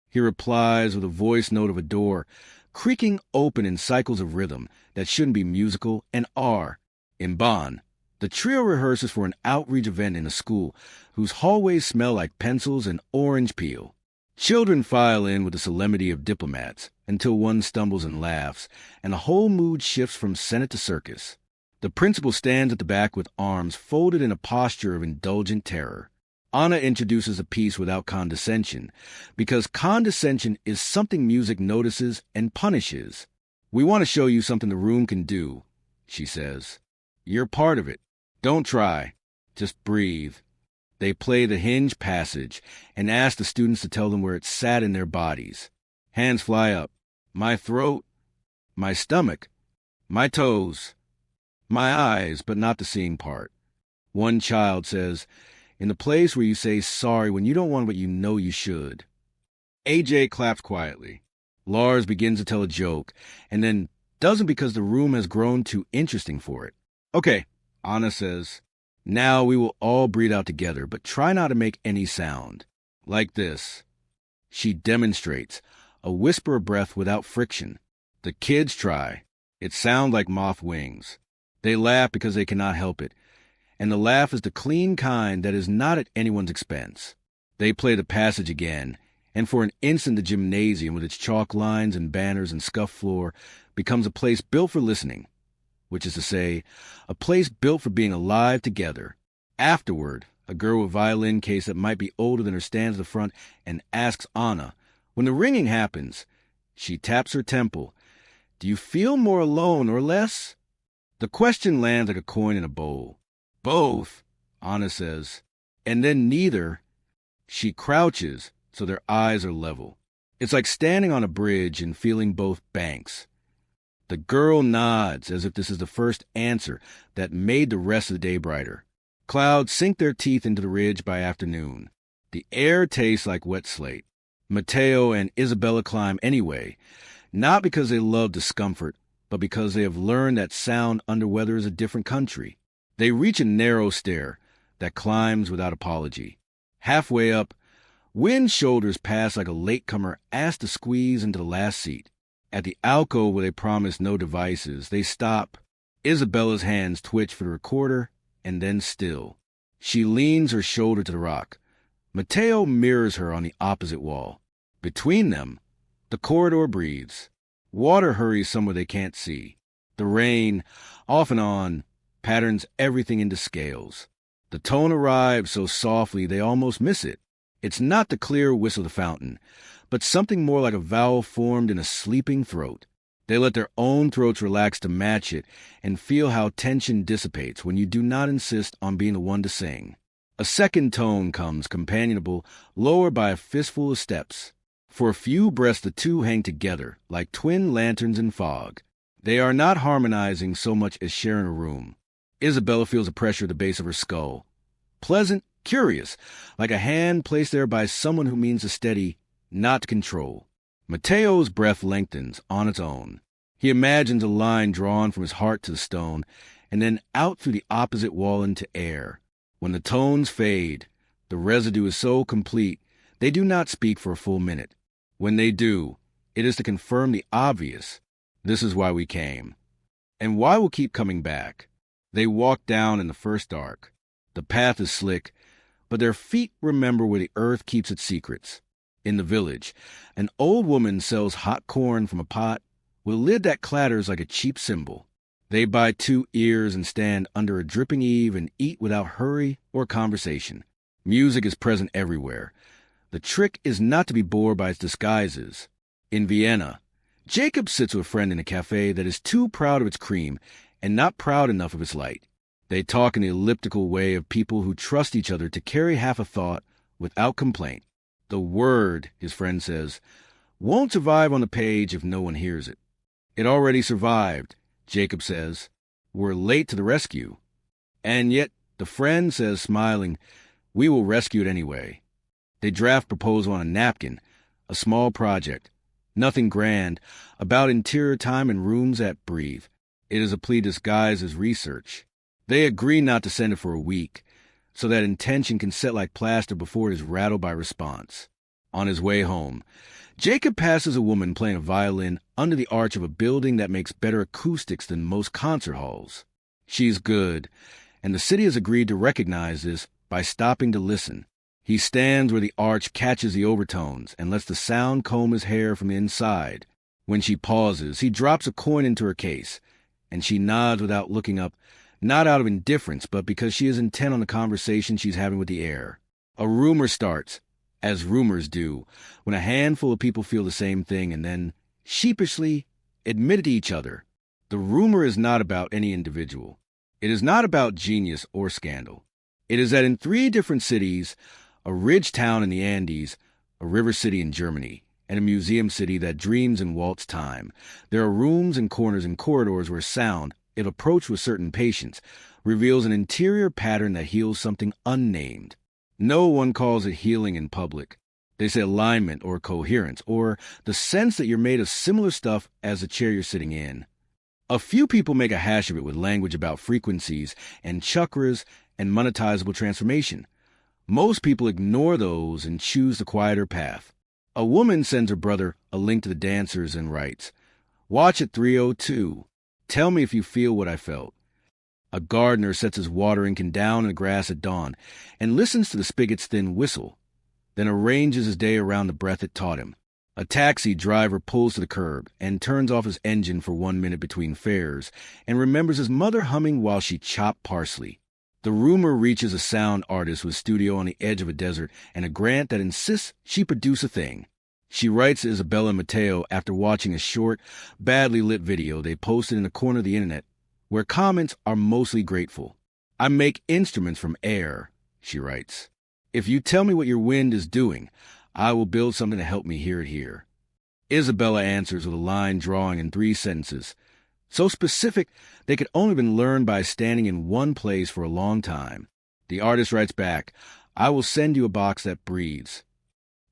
He replies with a voice note of a door, creaking open in cycles of rhythm that shouldn't be musical and are, in Bon, The trio rehearses for an outreach event in a school whose hallways smell like pencils and orange peel. Children file in with the solemnity of diplomats until one stumbles and laughs, and the whole mood shifts from Senate to circus. The principal stands at the back with arms folded in a posture of indulgent terror. Anna introduces a piece without condescension, because condescension is something music notices and punishes. "We want to show you something the room can do," she says. "You're part of it. Don't try. Just breathe." They play the hinge passage and ask the students to tell them where it sat in their bodies. Hands fly up. My throat, my stomach, my toes, my eyes, but not the seeing part. One child says, "In the place where you say sorry when you don't want what you know you should." AJ claps quietly. Lars begins to tell a joke, and then doesn't because the room has grown too interesting for it. "Okay," Anna says. "Now we will all breathe out together, but try not to make any sound. Like this." She demonstrates, a whisper of breath without friction. The kids try. It sounds like moth wings. They laugh because they cannot help it, and the laugh is the clean kind that is not at anyone's expense. They play the passage again, and for an instant the gymnasium with its chalk lines and banners and scuffed floor becomes a place built for listening, which is to say, a place built for being alive together. Afterward, a girl with a violin case that might be older than her stands at the front and asks Anna, when the ringing happens, she taps her temple, "Do you feel more alone or less?" The question lands like a coin in a bowl. "Both," Anna says, and then neither. She crouches so their eyes are level. It's like standing on a bridge and feeling both banks. The girl nods as if this is the first answer that made the rest of the day brighter. Clouds sink their teeth into the ridge by afternoon. The air tastes like wet slate. Mateo and Isabella climb anyway, not because they love discomfort, but because they have learned that sound under weather is a different country. They reach a narrow stair that climbs without apology. Halfway up, Wynn's shoulders pass like a latecomer asked to squeeze into the last seat. At the alcove where they promise no devices, they stop. Isabella's hands twitch for the recorder, and then still. She leans her shoulder to the rock. Mateo mirrors her on the opposite wall. Between them, the corridor breathes. Water hurries somewhere they can't see. The rain, off and on, patterns everything into scales. The tone arrives so softly they almost miss it. It's not the clear whistle of the fountain, but something more like a vowel formed in a sleeping throat. They let their own throats relax to match it and feel how tension dissipates when you do not insist on being the one to sing. A second tone comes, companionable, lower by a fistful of steps. For a few breaths the two hang together, like twin lanterns in fog. They are not harmonizing so much as sharing a room. Isabella feels a pressure at the base of her skull. Pleasant, curious, like a hand placed there by someone who means to steady, not to control. Mateo's breath lengthens on its own. He imagines a line drawn from his heart to the stone, and then out through the opposite wall into air. When the tones fade, the residue is so complete, they do not speak for a full minute. When they do, it is to confirm the obvious. This is why we came. And why we'll keep coming back. They walk down in the first dark. The path is slick, but their feet remember where the earth keeps its secrets. In the village, an old woman sells hot corn from a pot with a lid that clatters like a cheap cymbal. They buy 2 ears and stand under a dripping eave and eat without hurry or conversation. Music is present everywhere. The trick is not to be bored by its disguises. In Vienna, Jacob sits with a friend in a cafe that is too proud of its cream and not proud enough of its light. They talk in the elliptical way of people who trust each other to carry half a thought without complaint. The word, his friend says, won't survive on the page if no one hears it. It already survived, Jacob says. We're late to the rescue. And yet, the friend says, smiling, we will rescue it anyway. They draft proposal on a napkin, a small project, nothing grand, about interior time and rooms that breathe. It is a plea disguised as research. They agree not to send it for a week, so that intention can set like plaster before it is rattled by response. On his way home, Jacob passes a woman playing a violin under the arch of a building that makes better acoustics than most concert halls. She's good, and the city has agreed to recognize this by stopping to listen. He stands where the arch catches the overtones and lets the sound comb his hair from the inside. When she pauses, he drops a coin into her case, and she nods without looking up, not out of indifference, but because she is intent on the conversation she's having with the air. A rumor starts, as rumors do, when a handful of people feel the same thing and then, sheepishly, admit it to each other. The rumor is not about any individual. It is not about genius or scandal. It is that in 3 different cities, a ridge town in the Andes, a river city in Germany, and a museum city that dreams in waltz time, there are rooms and corners and corridors where sound, if approached with certain patience, reveals an interior pattern that heals something unnamed. No one calls it healing in public. They say alignment or coherence, or the sense that you're made of similar stuff as the chair you're sitting in. A few people make a hash of it with language about frequencies and chakras and monetizable transformation. Most people ignore those and choose the quieter path. A woman sends her brother a link to the dancers and writes, "Watch at 3:02. Tell me if you feel what I felt." A gardener sets his watering can down in the grass at dawn and listens to the spigot's thin whistle, then arranges his day around the breath it taught him. A taxi driver pulls to the curb and turns off his engine for 1 minute between fares and remembers his mother humming while she chopped parsley. The rumor reaches a sound artist with a studio on the edge of a desert and a grant that insists she produce a thing. She writes to Isabella and Mateo after watching a short, badly lit video they posted in a corner of the internet, where comments are mostly grateful. "I make instruments from air," she writes. "If you tell me what your wind is doing, I will build something to help me hear it here." Isabella answers with a line drawing in 3 sentences, so specific they could only have been learned by standing in one place for a long time. The artist writes back, "I will send you a box that breathes."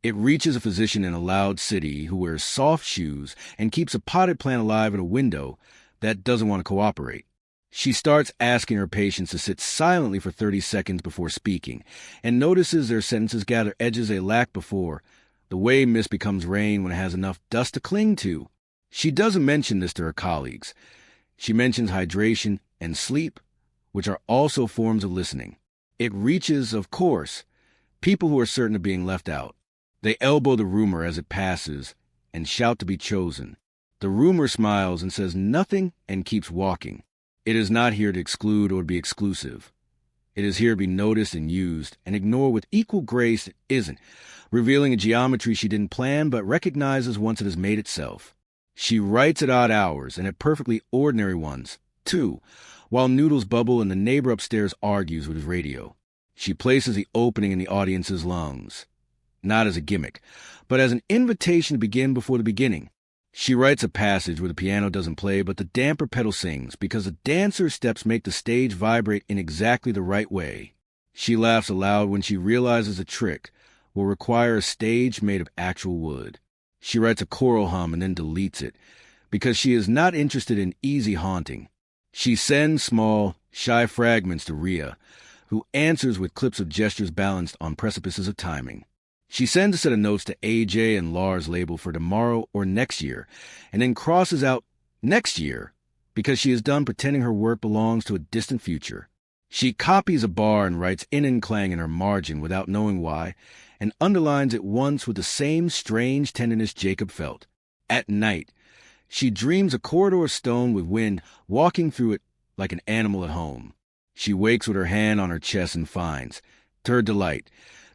It reaches a physician in a loud city who wears soft shoes and keeps a potted plant alive in a window that doesn't want to cooperate. She starts asking her patients to sit silently for 30 seconds before speaking, and notices their sentences gather edges they lacked before. The way mist becomes rain when it has enough dust to cling to. She doesn't mention this to her colleagues. She mentions hydration and sleep, which are also forms of listening. It reaches, of course, people who are certain of being left out. They elbow the rumor as it passes and shout to be chosen. The rumor smiles and says nothing and keeps walking. It is not here to exclude or be exclusive. It is here to be noticed and used, and ignored with equal grace it isn't, revealing a geometry she didn't plan but recognizes once it has made itself. She writes at odd hours and at perfectly ordinary ones, too, while noodles bubble and the neighbor upstairs argues with his radio. She places the opening in the audience's lungs, not as a gimmick, but as an invitation to begin before the beginning. She writes a passage where the piano doesn't play, but the damper pedal sings, because the dancer's steps make the stage vibrate in exactly the right way. She laughs aloud when she realizes a trick will require a stage made of actual wood. She writes a choral hum and then deletes it, because she is not interested in easy haunting. She sends small, shy fragments to Rhea, who answers with clips of gestures balanced on precipices of timing. She sends a set of notes to AJ and Lars labeled for tomorrow or next year, and then crosses out next year because she is done pretending her work belongs to a distant future. She copies a bar and writes in and clang in her margin without knowing why, and underlines it once with the same strange tenderness Jacob felt. At night, she dreams a corridor of stone with wind walking through it like an animal at home. She wakes with her hand on her chest and finds, to her delight,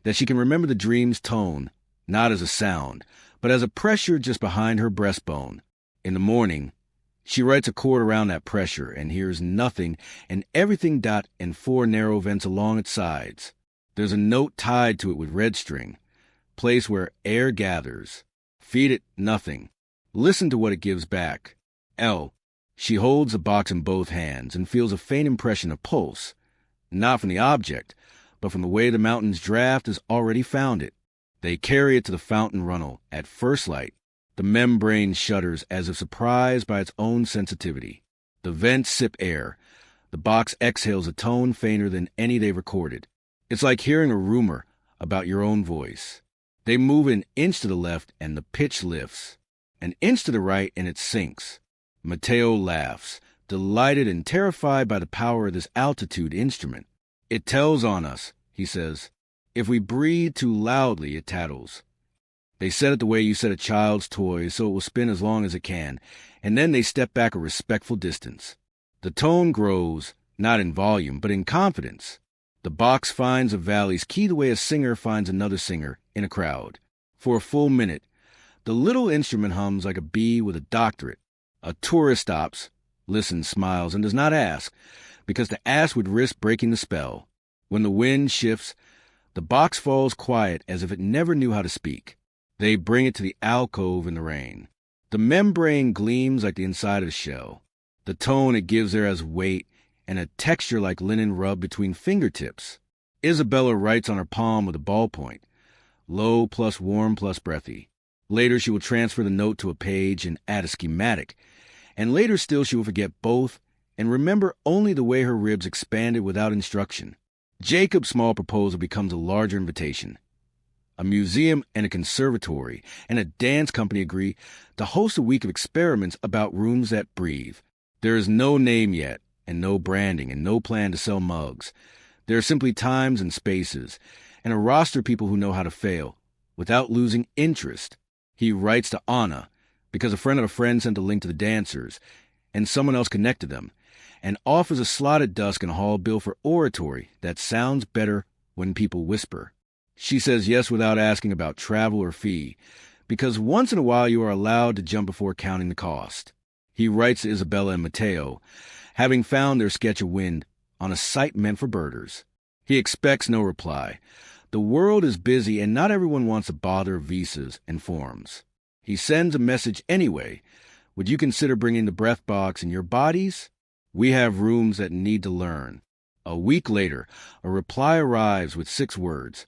that she can remember the dream's tone, not as a sound, but as a pressure just behind her breastbone. In the morning, she writes a chord around that pressure and hears nothing and everything dot and 4 narrow vents along its sides. There's a note tied to it with red string, place where air gathers. Feed it nothing. Listen to what it gives back. L. She holds the box in both hands and feels a faint impression of pulse, not from the object, but from the way the mountain's draft has already found it. They carry it to the fountain runnel. At first light, the membrane shudders as if surprised by its own sensitivity. The vents sip air. The box exhales a tone fainter than any they've recorded. It's like hearing a rumor about your own voice. They move an inch to the left and the pitch lifts. An inch to the right and it sinks. Mateo laughs, delighted and terrified by the power of this altitude instrument. "It tells on us," he says. "If we breathe too loudly, it tattles." They set it the way you set a child's toy so it will spin as long as it can, and then they step back a respectful distance. The tone grows, not in volume, but in confidence. The box finds a valley's key the way a singer finds another singer in a crowd. For a full minute, the little instrument hums like a bee with a doctorate. A tourist stops, listens, smiles, and does not ask, because to ask would risk breaking the spell. When the wind shifts, the box falls quiet as if it never knew how to speak. They bring it to the alcove in the rain. The membrane gleams like the inside of a shell. The tone it gives there has weight and a texture like linen rubbed between fingertips. Isabella writes on her palm with a ballpoint, low plus warm plus breathy. Later she will transfer the note to a page and add a schematic, and later still she will forget both and remember only the way her ribs expanded without instruction. Jacob's small proposal becomes a larger invitation. A museum and a conservatory and a dance company agree to host a week of experiments about rooms that breathe. There is no name yet, and no branding, and no plan to sell mugs. There are simply times and spaces, and a roster of people who know how to fail, without losing interest. He writes to Anna, because a friend of a friend sent a link to the dancers, and someone else connected them, and offers a slot at dusk in a hall bill for oratory that sounds better when people whisper. She says yes without asking about travel or fee, because once in a while you are allowed to jump before counting the cost. He writes to Isabella and Mateo, having found their sketch of wind on a site meant for birders. He expects no reply. The world is busy and not everyone wants to bother visas and forms. He sends a message anyway. Would you consider bringing the breath box in your bodies? We have rooms that need to learn. A week later, a reply arrives with 6 words.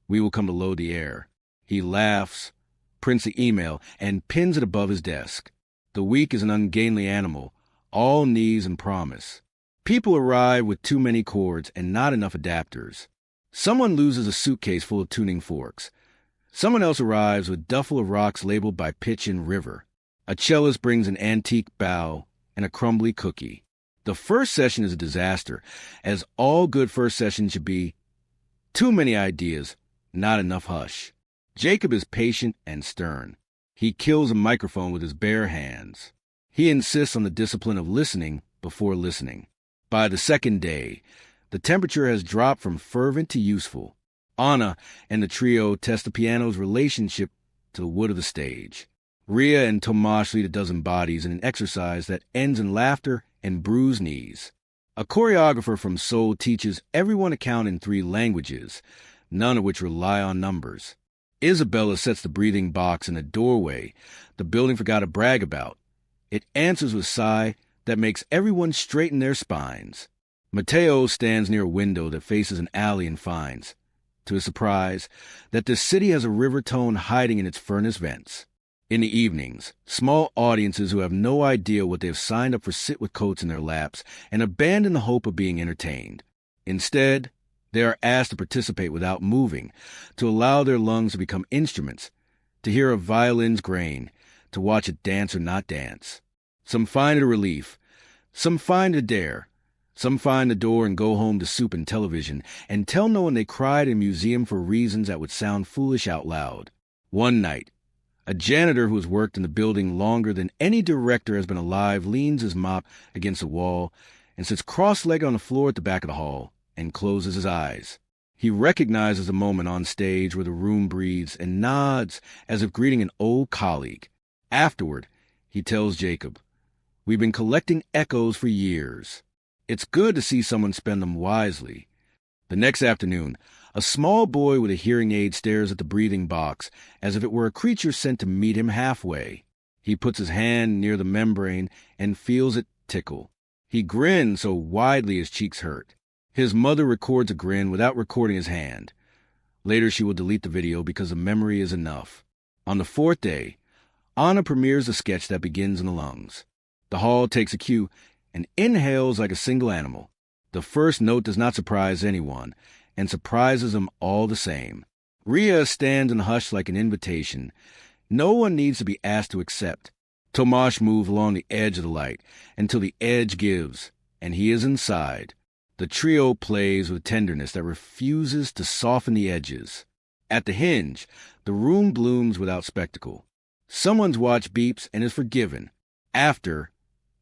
We will come to load the air. He laughs, prints the email, and pins it above his desk. The week is an ungainly animal, all knees and promise. People arrive with too many cords and not enough adapters. Someone loses a suitcase full of tuning forks. Someone else arrives with duffel of rocks labeled by pitch and river. A cellist brings an antique bow and a crumbly cookie. The first session is a disaster, as all good first sessions should be. Too many ideas, not enough hush. Jacob is patient and stern. He kills a microphone with his bare hands. He insists on the discipline of listening before listening. By the second day, the temperature has dropped from fervent to useful. Anna and the trio test the piano's relationship to the wood of the stage. Rhea and Tomasz lead a dozen bodies in an exercise that ends in laughter and bruised knees. A choreographer from Seoul teaches everyone to count in 3 languages, none of which rely on numbers. Isabella sets the breathing box in a doorway the building forgot to brag about. It answers with a sigh that makes everyone straighten their spines. Mateo stands near a window that faces an alley and finds, to his surprise, that the city has a river tone hiding in its furnace vents. In the evenings, small audiences who have no idea what they have signed up for sit with coats in their laps and abandon the hope of being entertained. Instead, they are asked to participate without moving, to allow their lungs to become instruments, to hear a violin's grain, to watch it dance or not dance. Some find it a relief, some find it a dare, some find the door and go home to soup and television and tell no one they cried in a museum for reasons that would sound foolish out loud. One night, a janitor who has worked in the building longer than any director has been alive leans his mop against the wall and sits cross-legged on the floor at the back of the hall and closes his eyes. He recognizes the moment on stage where the room breathes and nods as if greeting an old colleague. Afterward, he tells Jacob, "We've been collecting echoes for years. It's good to see someone spend them wisely." The next afternoon, a small boy with a hearing aid stares at the breathing box as if it were a creature sent to meet him halfway. He puts his hand near the membrane and feels it tickle. He grins so widely his cheeks hurt. His mother records a grin without recording his hand. Later she will delete the video because the memory is enough. On the 4th day, Anna premieres the sketch that begins in the lungs. The hall takes a cue and inhales like a single animal. The first note does not surprise anyone, and surprises them all the same. Rhea stands in the hush like an invitation. No one needs to be asked to accept. Tomash moves along the edge of the light until the edge gives, and he is inside. The trio plays with tenderness that refuses to soften the edges. At the hinge, the room blooms without spectacle. Someone's watch beeps and is forgiven. After,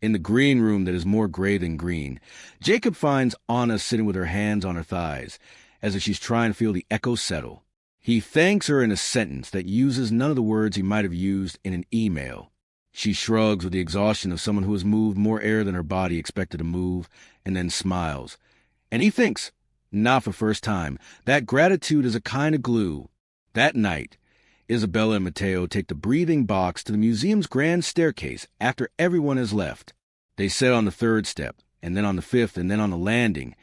in the green room that is more gray than green, Jacob finds Anna sitting with her hands on her thighs, as if she's trying to feel the echo settle. He thanks her in a sentence that uses none of the words he might have used in an email. She shrugs with the exhaustion of someone who has moved more air than her body expected to move, and then smiles. And he thinks, not for the first time, that gratitude is a kind of glue. That night, Isabella and Matteo take the breathing box to the museum's grand staircase after everyone has left. They sit on the third step, and then on the fifth, and then on the landing,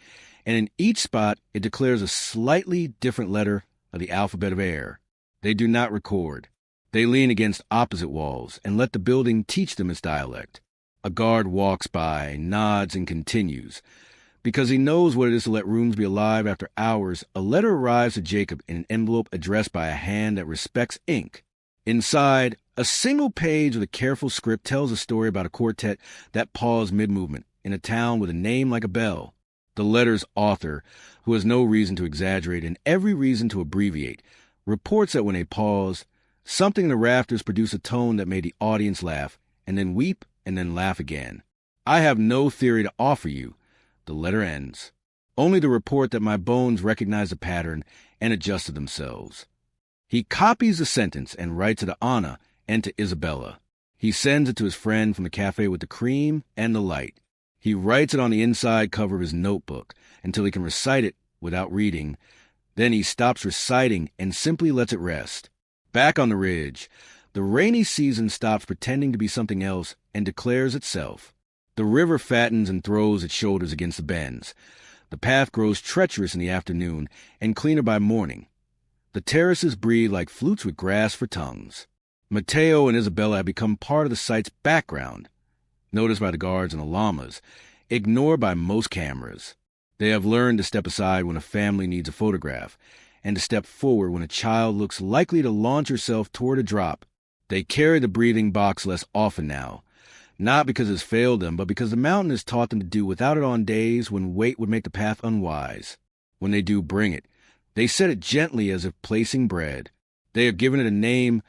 and in each spot it declares a slightly different letter of the alphabet of air. They do not record. They lean against opposite walls and let the building teach them its dialect. A guard walks by, nods, and continues. Because he knows what it is to let rooms be alive after hours, a letter arrives to Jacob in an envelope addressed by a hand that respects ink. Inside, a single page with a careful script tells a story about a quartet that paused mid-movement in a town with a name like a bell. The letter's author, who has no reason to exaggerate and every reason to abbreviate, reports that when they paused, something in the rafters produced a tone that made the audience laugh, and then weep, and then laugh again. I have no theory to offer you. The letter ends. Only to report that my bones recognized the pattern and adjusted themselves. He copies the sentence and writes it to Anna and to Isabella. He sends it to his friend from the cafe with the cream and the light. He writes it on the inside cover of his notebook until he can recite it without reading. Then he stops reciting and simply lets it rest. Back on the ridge, the rainy season stops pretending to be something else and declares itself. The river fattens and throws its shoulders against the bends. The path grows treacherous in the afternoon and cleaner by morning. The terraces breathe like flutes with grass for tongues. Matteo and Isabella have become part of the site's background, noticed by the guards and the llamas, ignored by most cameras. They have learned to step aside when a family needs a photograph, and to step forward when a child looks likely to launch herself toward a drop. They carry the breathing box less often now, not because it's failed them, but because the mountain has taught them to do without it on days when weight would make the path unwise. When they do bring it, they set it gently as if placing bread. They have given it a name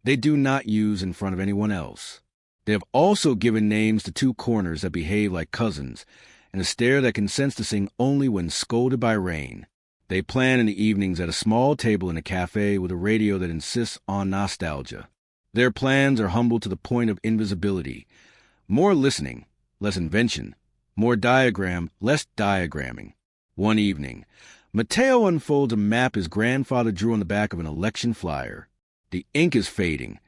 they do not use in front of anyone else. They have also given names to two corners that behave like cousins, and a stair that consents to sing only when scolded by rain. They plan in the evenings at a small table in a cafe with a radio that insists on nostalgia. Their plans are humble to the point of invisibility. More listening, less invention. More diagram, less diagramming. One evening, Matteo unfolds a map his grandfather drew on the back of an election flyer. The ink is fading.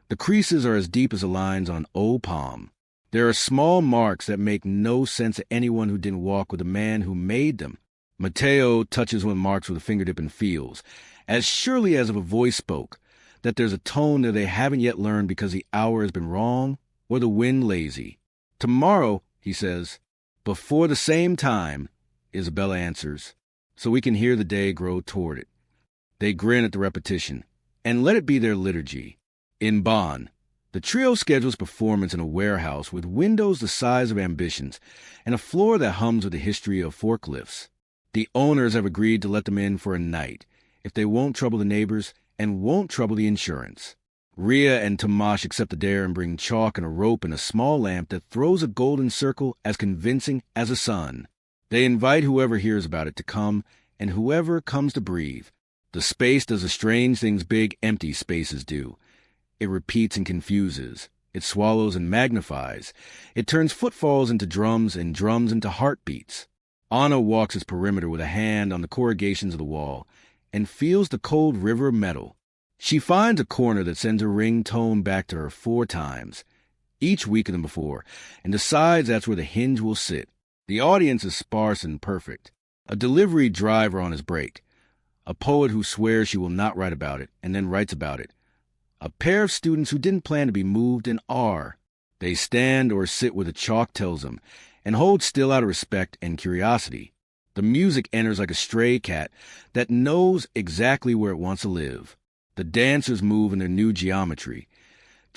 The creases are as deep as the lines on an old palm. There are small marks that make no sense to anyone who didn't walk with the man who made them. Matteo touches one marks with a fingertip and feels, as surely as if a voice spoke, that there's a tone that they haven't yet learned because the hour has been wrong or the wind lazy. Tomorrow, he says. Before the same time, Isabella answers, so we can hear the day grow toward it. They grin at the repetition, and let it be their liturgy. In Bonn, the trio schedules performance in a warehouse with windows the size of ambitions and a floor that hums with the history of forklifts. The owners have agreed to let them in for a night, if they won't trouble the neighbors and won't trouble the insurance. Ria and Tomash accept the dare and bring chalk and a rope and a small lamp that throws a golden circle as convincing as a sun. They invite whoever hears about it to come, and whoever comes to breathe. The space does the strange things big, empty spaces do. It repeats and confuses. It swallows and magnifies. It turns footfalls into drums and drums into heartbeats. Anna walks its perimeter with a hand on the corrugations of the wall and feels the cold river of metal. She finds a corner that sends a ring tone back to her 4 times, each weaker than before, and decides that's where the hinge will sit. The audience is sparse and perfect. A delivery driver on his break. A poet who swears she will not write about it and then writes about it. A pair of students who didn't plan to be moved and are. They stand or sit where the chalk tells them and hold still out of respect and curiosity. The music enters like a stray cat that knows exactly where it wants to live. The dancers move in their new geometry.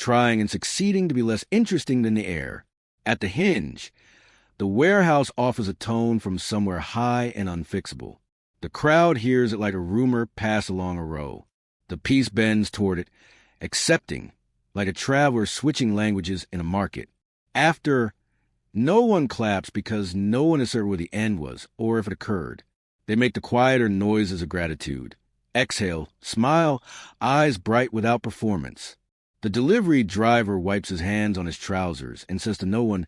trying and succeeding to be less interesting than the air. At the hinge, the warehouse offers a tone from somewhere high and unfixable. The crowd hears it like a rumor passed along a row. The piece bends toward it, accepting, like a traveler switching languages in a market. After, no one claps because no one is certain where the end was or if it occurred. They make the quieter noises of gratitude. Exhale, smile, eyes bright without performance. The delivery driver wipes his hands on his trousers and says to no one,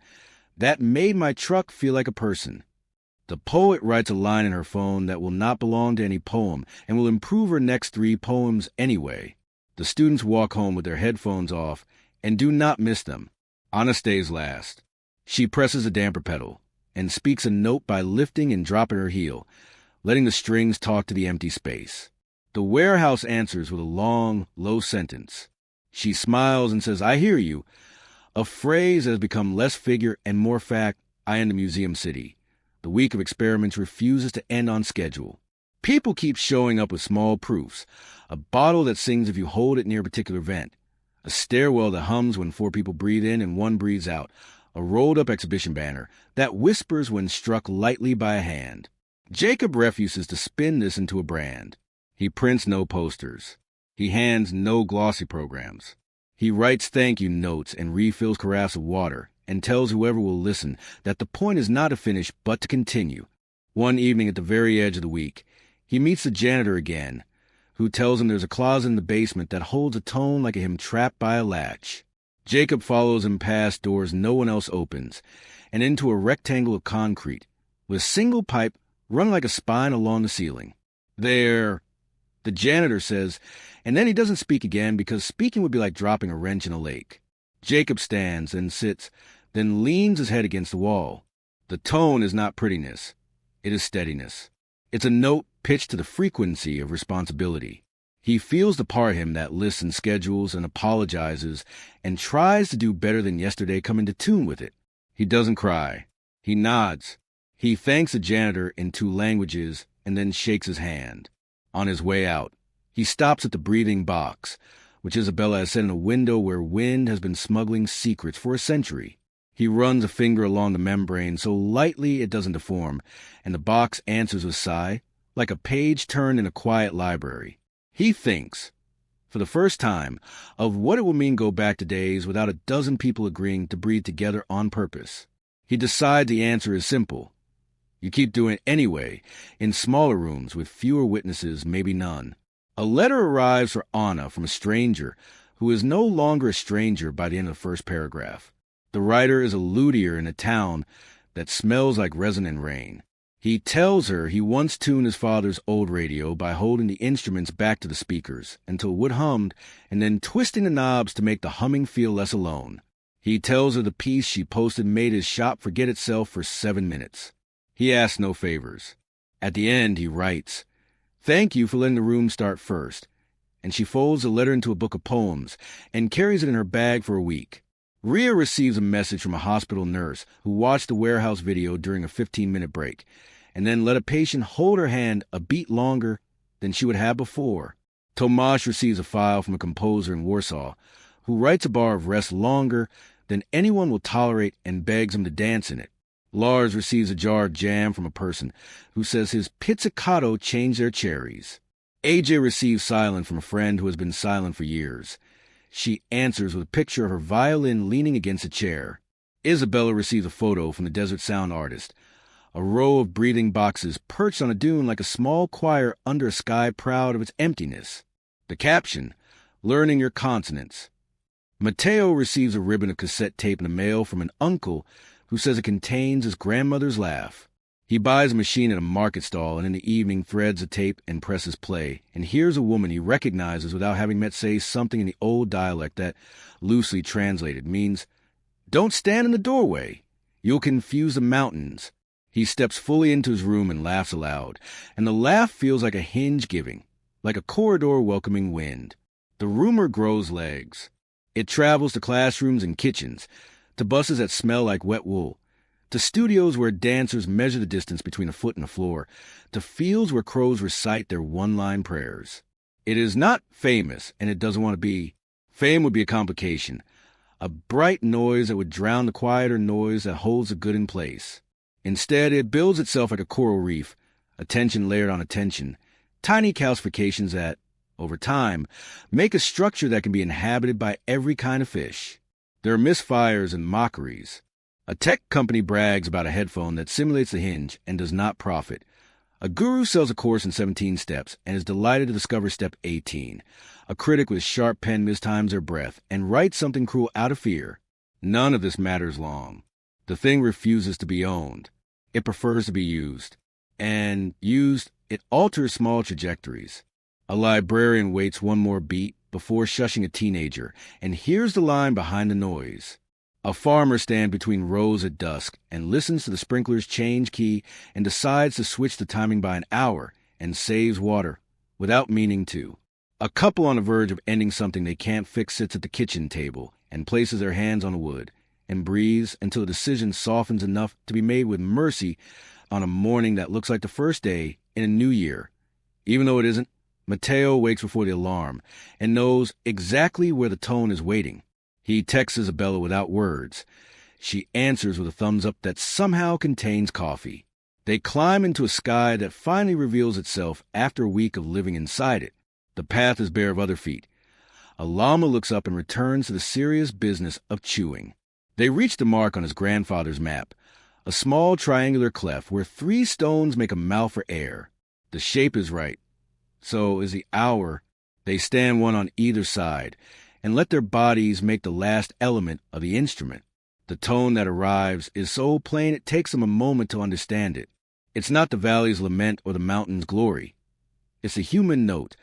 "That made my truck feel like a person." The poet writes a line in her phone that will not belong to any poem and will improve her next 3 poems anyway. The students walk home with their headphones off and do not miss them. Anna stays last. She presses a damper pedal and speaks a note by lifting and dropping her heel, letting the strings talk to the empty space. The warehouse answers with a long, low sentence. She smiles and says, "I hear you," a phrase that has become less figure and more fact. I am the Museum City. The week of experiments refuses to end on schedule. People keep showing up with small proofs. A bottle that sings if you hold it near a particular vent. A stairwell that hums when 4 people breathe in and 1 breathes out. A rolled-up exhibition banner that whispers when struck lightly by a hand. Jacob refuses to spin this into a brand. He prints no posters. He hands no glossy programs. He writes thank you notes and refills carafes of water and tells whoever will listen that the point is not to finish but to continue. One evening at the very edge of the week, he meets the janitor again, who tells him there's a closet in the basement that holds a tone like a hymn trapped by a latch. Jacob follows him past doors no one else opens, and into a rectangle of concrete, with a single pipe running like a spine along the ceiling. "There," the janitor says, and then he doesn't speak again because speaking would be like dropping a wrench in a lake. Jacob stands and sits, then leans his head against the wall. The tone is not prettiness. It is steadiness. It's a note pitched to the frequency of responsibility. He feels the part of him that lists and schedules and apologizes and tries to do better than yesterday come into tune with it. He doesn't cry. He nods. He thanks the janitor in 2 languages and then shakes his hand. On his way out, he stops at the breathing box, which Isabella has set in a window where wind has been smuggling secrets for a century. He runs a finger along the membrane so lightly it doesn't deform, and the box answers with a sigh, like a page turned in a quiet library. He thinks, for the first time, of what it will mean to go back to days without a dozen people agreeing to breathe together on purpose. He decides the answer is simple. You keep doing it anyway, in smaller rooms with fewer witnesses, maybe none. A letter arrives for Anna from a stranger who is no longer a stranger by the end of the first paragraph. The writer is a luthier in a town that smells like resin and rain. He tells her he once tuned his father's old radio by holding the instruments back to the speakers until wood hummed and then twisting the knobs to make the humming feel less alone. He tells her the piece she posted made his shop forget itself for 7 minutes. He asks no favors. At the end, he writes, "Thank you for letting the room start first." And she folds the letter into a book of poems and carries it in her bag for a week. Rhea receives a message from a hospital nurse who watched the warehouse video during a 15-minute break and then let a patient hold her hand a beat longer than she would have before. Tomasz receives a file from a composer in Warsaw who writes a bar of rest longer than anyone will tolerate and begs him to dance in it. Lars receives a jar of jam from a person who says his pizzicato changed their cherries. AJ receives silence from a friend who has been silent for years. She answers with a picture of her violin leaning against a chair. Isabella receives a photo from the Desert Sound artist, a row of breathing boxes perched on a dune like a small choir under a sky proud of its emptiness. The caption, "Learning your consonants." Mateo receives a ribbon of cassette tape in the mail from an uncle who says it contains his grandmother's laugh. He buys a machine at a market stall and in the evening threads the tape and presses play and hears a woman he recognizes without having met say something in the old dialect that, loosely translated, means, "Don't stand in the doorway. You'll confuse the mountains." He steps fully into his room and laughs aloud, and the laugh feels like a hinge giving, like a corridor welcoming wind. The rumor grows legs. It travels to classrooms and kitchens, to buses that smell like wet wool, to studios where dancers measure the distance between a foot and the floor, to fields where crows recite their one-line prayers. It is not famous, and it doesn't want to be, Fame would be a complication, a bright noise that would drown the quieter noise that holds the good in place. Instead, it builds itself like a coral reef, attention layered on attention, tiny calcifications that, over time, make a structure that can be inhabited by every kind of fish. There are misfires and mockeries. A tech company brags about a headphone that simulates the hinge and does not profit. A guru sells a course in 17 steps and is delighted to discover step 18. A critic with sharp pen mistimes their breath and writes something cruel out of fear. None of this matters long. The thing refuses to be owned. It prefers to be used. And used, it alters small trajectories. A librarian waits one more beat before shushing a teenager and hears the line behind the noise. A farmer stands between rows at dusk and listens to the sprinkler's change key and decides to switch the timing by an hour and saves water without meaning to. A couple on the verge of ending something they can't fix sits at the kitchen table and places their hands on the wood and breathes until the decision softens enough to be made with mercy on a morning that looks like the first day in a new year. Even though it isn't, Mateo wakes before the alarm and knows exactly where the tone is waiting. He texts Isabella without words. She answers with a thumbs up that somehow contains coffee. They climb into a sky that finally reveals itself after a week of living inside it. The path is bare of other feet. A llama looks up and returns to the serious business of chewing. They reach the mark on his grandfather's map, a small triangular cleft where 3 stones make a mouth for air. The shape is right. So is the hour. They stand one on either side and let their bodies make the last element of the instrument. The tone that arrives is so plain it takes them a moment to understand it. It's not the valley's lament or the mountain's glory. It's the human note,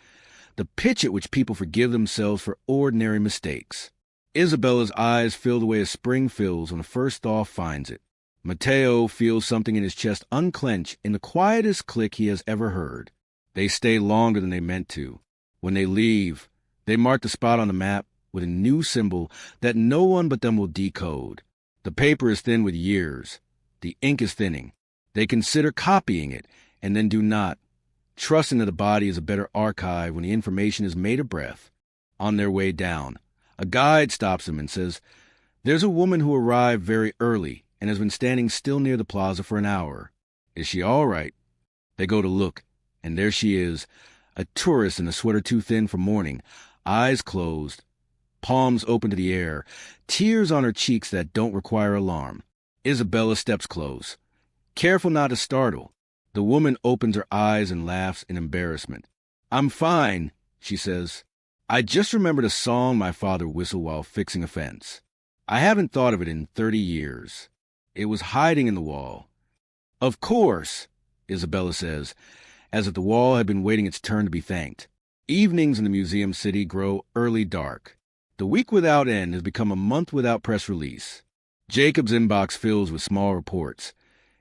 the pitch at which people forgive themselves for ordinary mistakes. Isabella's eyes fill the way a spring fills when a first thaw finds it. Mateo feels something in his chest unclench in the quietest click he has ever heard. They stay longer than they meant to. When they leave, they mark the spot on the map with a new symbol that no one but them will decode. The paper is thin with years. The ink is thinning. They consider copying it and then do not, trusting that the body is a better archive when the information is made a breath. On their way down, a guide stops them and says, "There's a woman who arrived very early and has been standing still near the plaza for an hour. Is she all right?" They go to look, and there she is, a tourist in a sweater too thin for mourning, eyes closed, palms open to the air, tears on her cheeks that don't require alarm. Isabella steps close, careful not to startle. The woman opens her eyes and laughs in embarrassment. "I'm fine," she says. "I just remembered a song my father whistled while fixing a fence. I haven't thought of it in 30 years. It was hiding in the wall." "Of course," Isabella says, as if the wall had been waiting its turn to be thanked. Evenings in the museum city grow early dark. The week without end has become a month without press release. Jacob's inbox fills with small reports.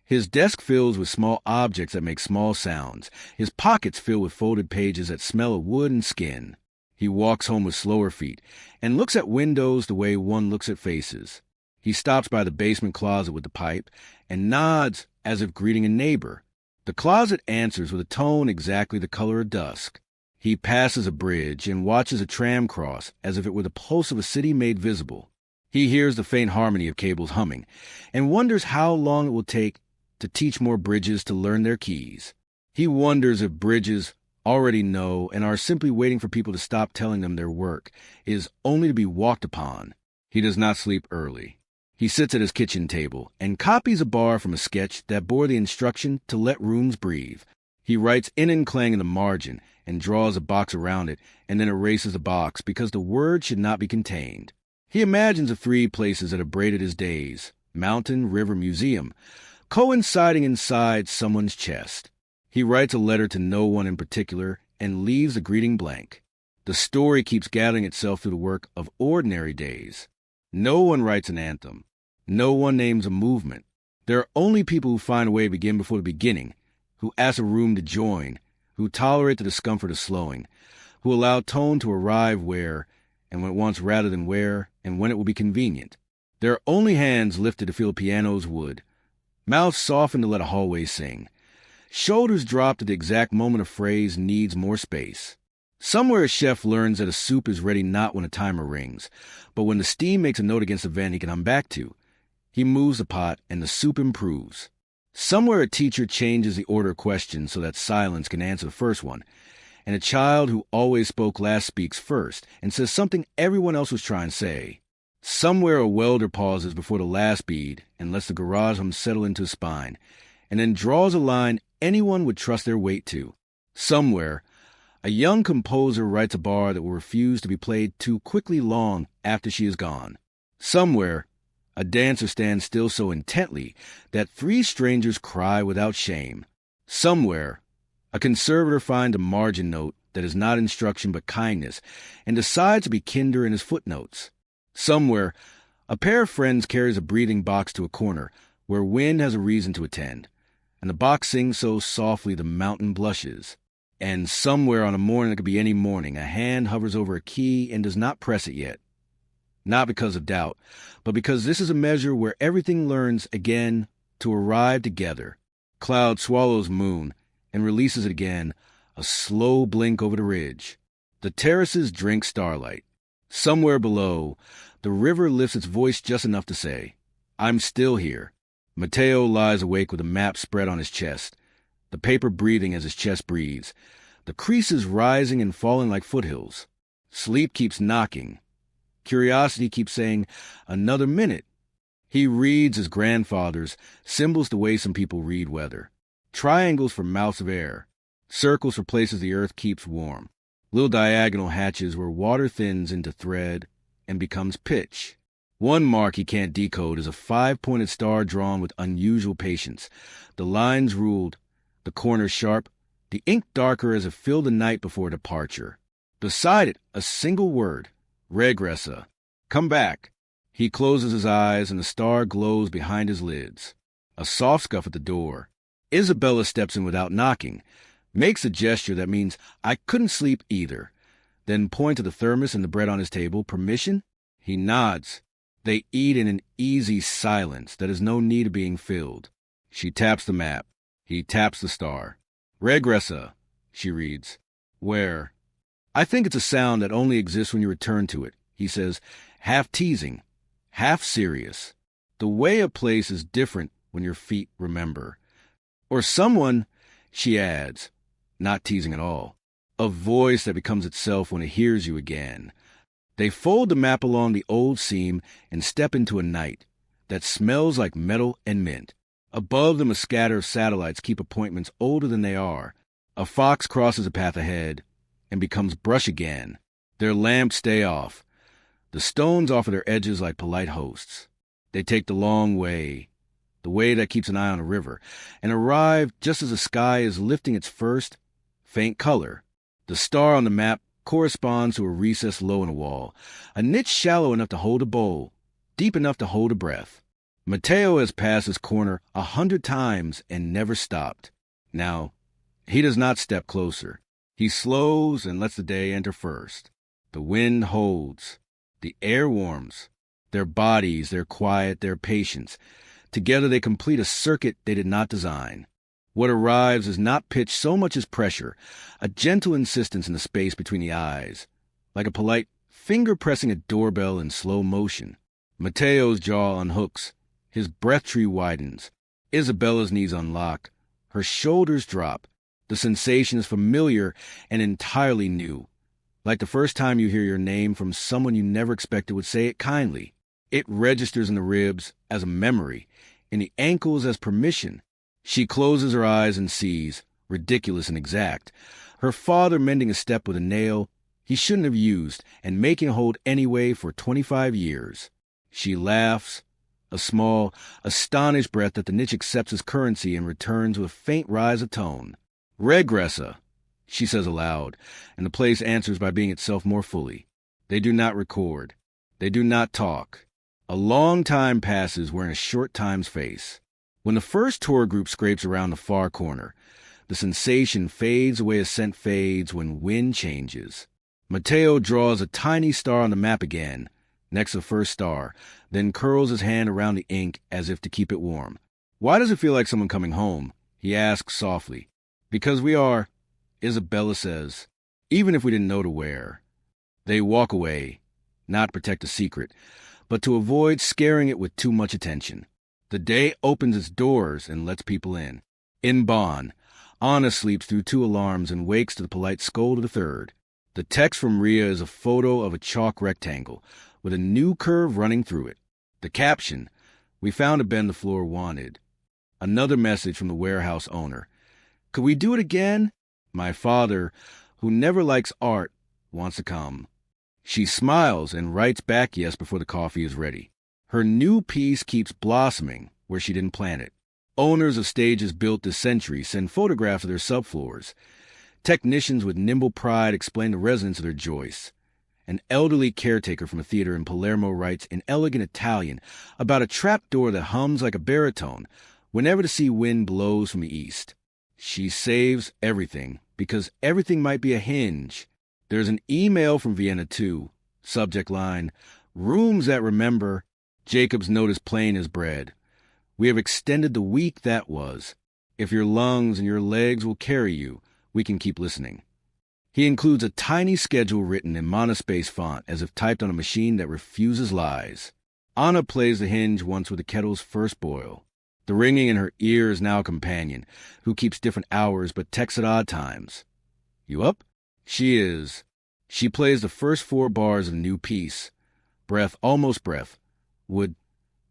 His desk fills with small objects that make small sounds. His pockets fill with folded pages that smell of wood and skin. He walks home with slower feet and looks at windows the way one looks at faces. He stops by the basement closet with the pipe and nods as if greeting a neighbor. The closet answers with a tone exactly the color of dusk. He passes a bridge and watches a tram cross as if it were the pulse of a city made visible. He hears the faint harmony of cables humming and wonders how long it will take to teach more bridges to learn their keys. He wonders if bridges already know and are simply waiting for people to stop telling them their work is only to be walked upon. He does not sleep early. He sits at his kitchen table and copies a bar from a sketch that bore the instruction to let rooms breathe. He writes in and clang in the margin and draws a box around it and then erases the box because the word should not be contained. He imagines the 3 places that have braided his days, mountain, river, museum, coinciding inside someone's chest. He writes a letter to no one in particular and leaves the greeting blank. The story keeps gathering itself through the work of ordinary days. No one writes an anthem. No one names a movement. There are only people who find a way to begin before the beginning, who ask a room to join, who tolerate the discomfort of slowing, who allow tone to arrive where, and when it wants rather than where, and when it will be convenient. There are only hands lifted to feel piano's wood, mouths softened to let a hallway sing, shoulders dropped at the exact moment a phrase needs more space. Somewhere a chef learns that a soup is ready not when a timer rings, but when the steam makes a note against a vent he can hum back to. He moves the pot, and the soup improves. Somewhere a teacher changes the order of questions so that silence can answer the first one, and a child who always spoke last speaks first and says something everyone else was trying to say. Somewhere a welder pauses before the last bead and lets the garage hum settle into his spine, and then draws a line anyone would trust their weight to. Somewhere, a young composer writes a bar that will refuse to be played too quickly long after she is gone. Somewhere, a dancer stands still so intently that 3 strangers cry without shame. Somewhere, a conservator finds a margin note that is not instruction but kindness and decides to be kinder in his footnotes. Somewhere, a pair of friends carries a breathing box to a corner where wind has a reason to attend, and the box sings so softly the mountain blushes. And somewhere on a morning that could be any morning, a hand hovers over a key and does not press it yet. Not because of doubt, but because this is a measure where everything learns again to arrive together. Cloud swallows moon and releases it again, a slow blink over the ridge. The terraces drink starlight. Somewhere below, the river lifts its voice just enough to say, "I'm still here." Mateo lies awake with a map spread on his chest, the paper breathing as his chest breathes, the creases rising and falling like foothills. Sleep keeps knocking. Curiosity keeps saying, "Another minute." He reads his grandfather's, symbols the way some people read weather. Triangles for mouths of air, circles for places the earth keeps warm, little diagonal hatches where water thins into thread and becomes pitch. One mark he can't decode is a 5-pointed star drawn with unusual patience, the lines ruled, the corners sharp, the ink darker as if filled the night before departure. Beside it, a single word, regressa, come back. He closes his eyes and the star glows behind his lids. A soft scuff at the door. Isabella steps in without knocking, makes a gesture that means I couldn't sleep either, then points to the thermos and the bread on his table. Permission? He nods. They eat in an easy silence that has no need of being filled. She taps the map. He taps the star. Regressa, she reads. Where? I think it's a sound that only exists when you return to it, he says, half teasing, half serious. The way a place is different when your feet remember. Or someone, she adds, not teasing at all, a voice that becomes itself when it hears you again. They fold the map along the old seam and step into a night that smells like metal and mint. Above them a scatter of satellites keep appointments older than they are. A fox crosses a path ahead and becomes brush again. Their lamps stay off. The stones offer their edges like polite hosts. They take the long way, the way that keeps an eye on a river, and arrive just as the sky is lifting its first faint color. The star on the map corresponds to a recess low in a wall, a niche shallow enough to hold a bowl, deep enough to hold a breath. Mateo has passed his corner 100 times and never stopped. Now, he does not step closer. He slows and lets the day enter first. The wind holds. The air warms. Their bodies, their quiet, their patience. Together they complete a circuit they did not design. What arrives is not pitch so much as pressure, a gentle insistence in the space between the eyes, like a polite finger pressing a doorbell in slow motion. Mateo's jaw unhooks. His breath tree widens. Isabella's knees unlock. Her shoulders drop. The sensation is familiar and entirely new, like the first time you hear your name from someone you never expected would say it kindly. It registers in the ribs as a memory, in the ankles as permission. She closes her eyes and sees, ridiculous and exact, her father mending a step with a nail he shouldn't have used and making a hold anyway for 25 years. She laughs, a small, astonished breath that the niche accepts as currency and returns with a faint rise of tone. Regressa, she says aloud, and the place answers by being itself more fully. They do not record. They do not talk. A long time passes wherein a short time's face. When the first tour group scrapes around the far corner, the sensation fades away as scent fades when wind changes. Mateo draws a tiny star on the map again, next to the first star, then curls his hand around the ink as if to keep it warm. Why does it feel like someone coming home? He asks softly. Because we are, Isabella says. even if we didn't know to where. They walk away, not to protect a secret, but to avoid scaring it with too much attention. The day opens its doors and lets people in. In Bonn, Anna sleeps through 2 alarms and wakes to the polite scold of the third. The text from Ria is a photo of a chalk rectangle with a new curve running through it. The caption, "We found a bend the floor wanted." Another message from the warehouse owner. "Could we do it again? My father, who never likes art, wants to come." She smiles and writes back yes before the coffee is ready. Her new piece keeps blossoming where she didn't plant it. Owners of stages built this century send photographs of their subfloors. Technicians with nimble pride explain the resonance of their joists. An elderly caretaker from a theater in Palermo writes in elegant Italian about a trapdoor that hums like a baritone whenever the sea wind blows from the east. She saves everything, because everything might be a hinge. There's an email from Vienna, too. Subject line, "Rooms that remember." Jacob's note is plain as bread. "We have extended the week that was. If your lungs and your legs will carry you, we can keep listening." He includes a tiny schedule written in monospace font as if typed on a machine that refuses lies. Anna plays the hinge once with the kettle's first boil. The ringing in her ear is now a companion, who keeps different hours but texts at odd times. "You up?" She is. She plays the first 4 bars of the new piece. Breath, almost breath. Would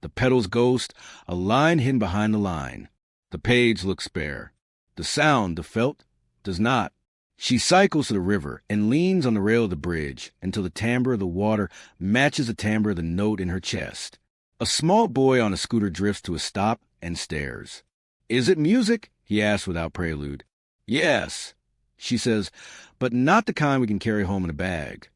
the pedal's ghost, a line hidden behind the line. The page looks spare. The sound, the felt, does not. She cycles to the river and leans on the rail of the bridge until the timbre of the water matches the timbre of the note in her chest. A small boy on a scooter drifts to a stop and stares. "Is it music?" he asks without prelude. "Yes," she says, "but not the kind we can carry home in a bag."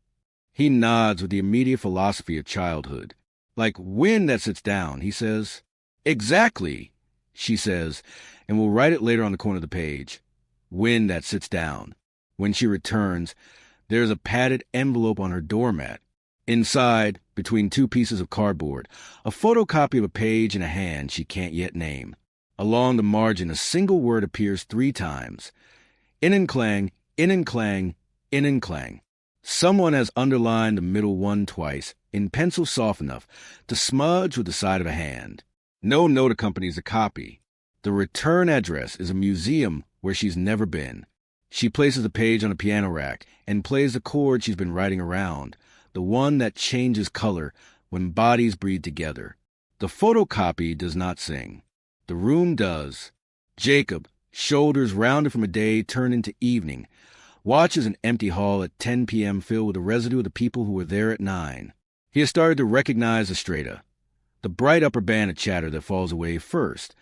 He nods with the immediate philosophy of childhood. "Like wind that sits down," he says. "Exactly," she says, and we'll write it later on the corner of the page. Wind that sits down. When she returns, there's a padded envelope on her doormat. Inside, between 2 pieces of cardboard, a photocopy of a page in a hand she can't yet name. Along the margin, a single word appears 3 times. Innenklang, innenklang, innenklang. Someone has underlined the middle one twice, in pencil soft enough to smudge with the side of a hand. No note accompanies the copy. The return address is a museum where she's never been. She places the page on a piano rack and plays the chord she's been writing around, the one that changes color when bodies breathe together. The photocopy does not sing. The room does. Jacob, shoulders rounded from a day turned into evening, watches an empty hall at 10 p.m. filled with the residue of the people who were there at 9. He has started to recognize the strata, the bright upper band of chatter that falls away first,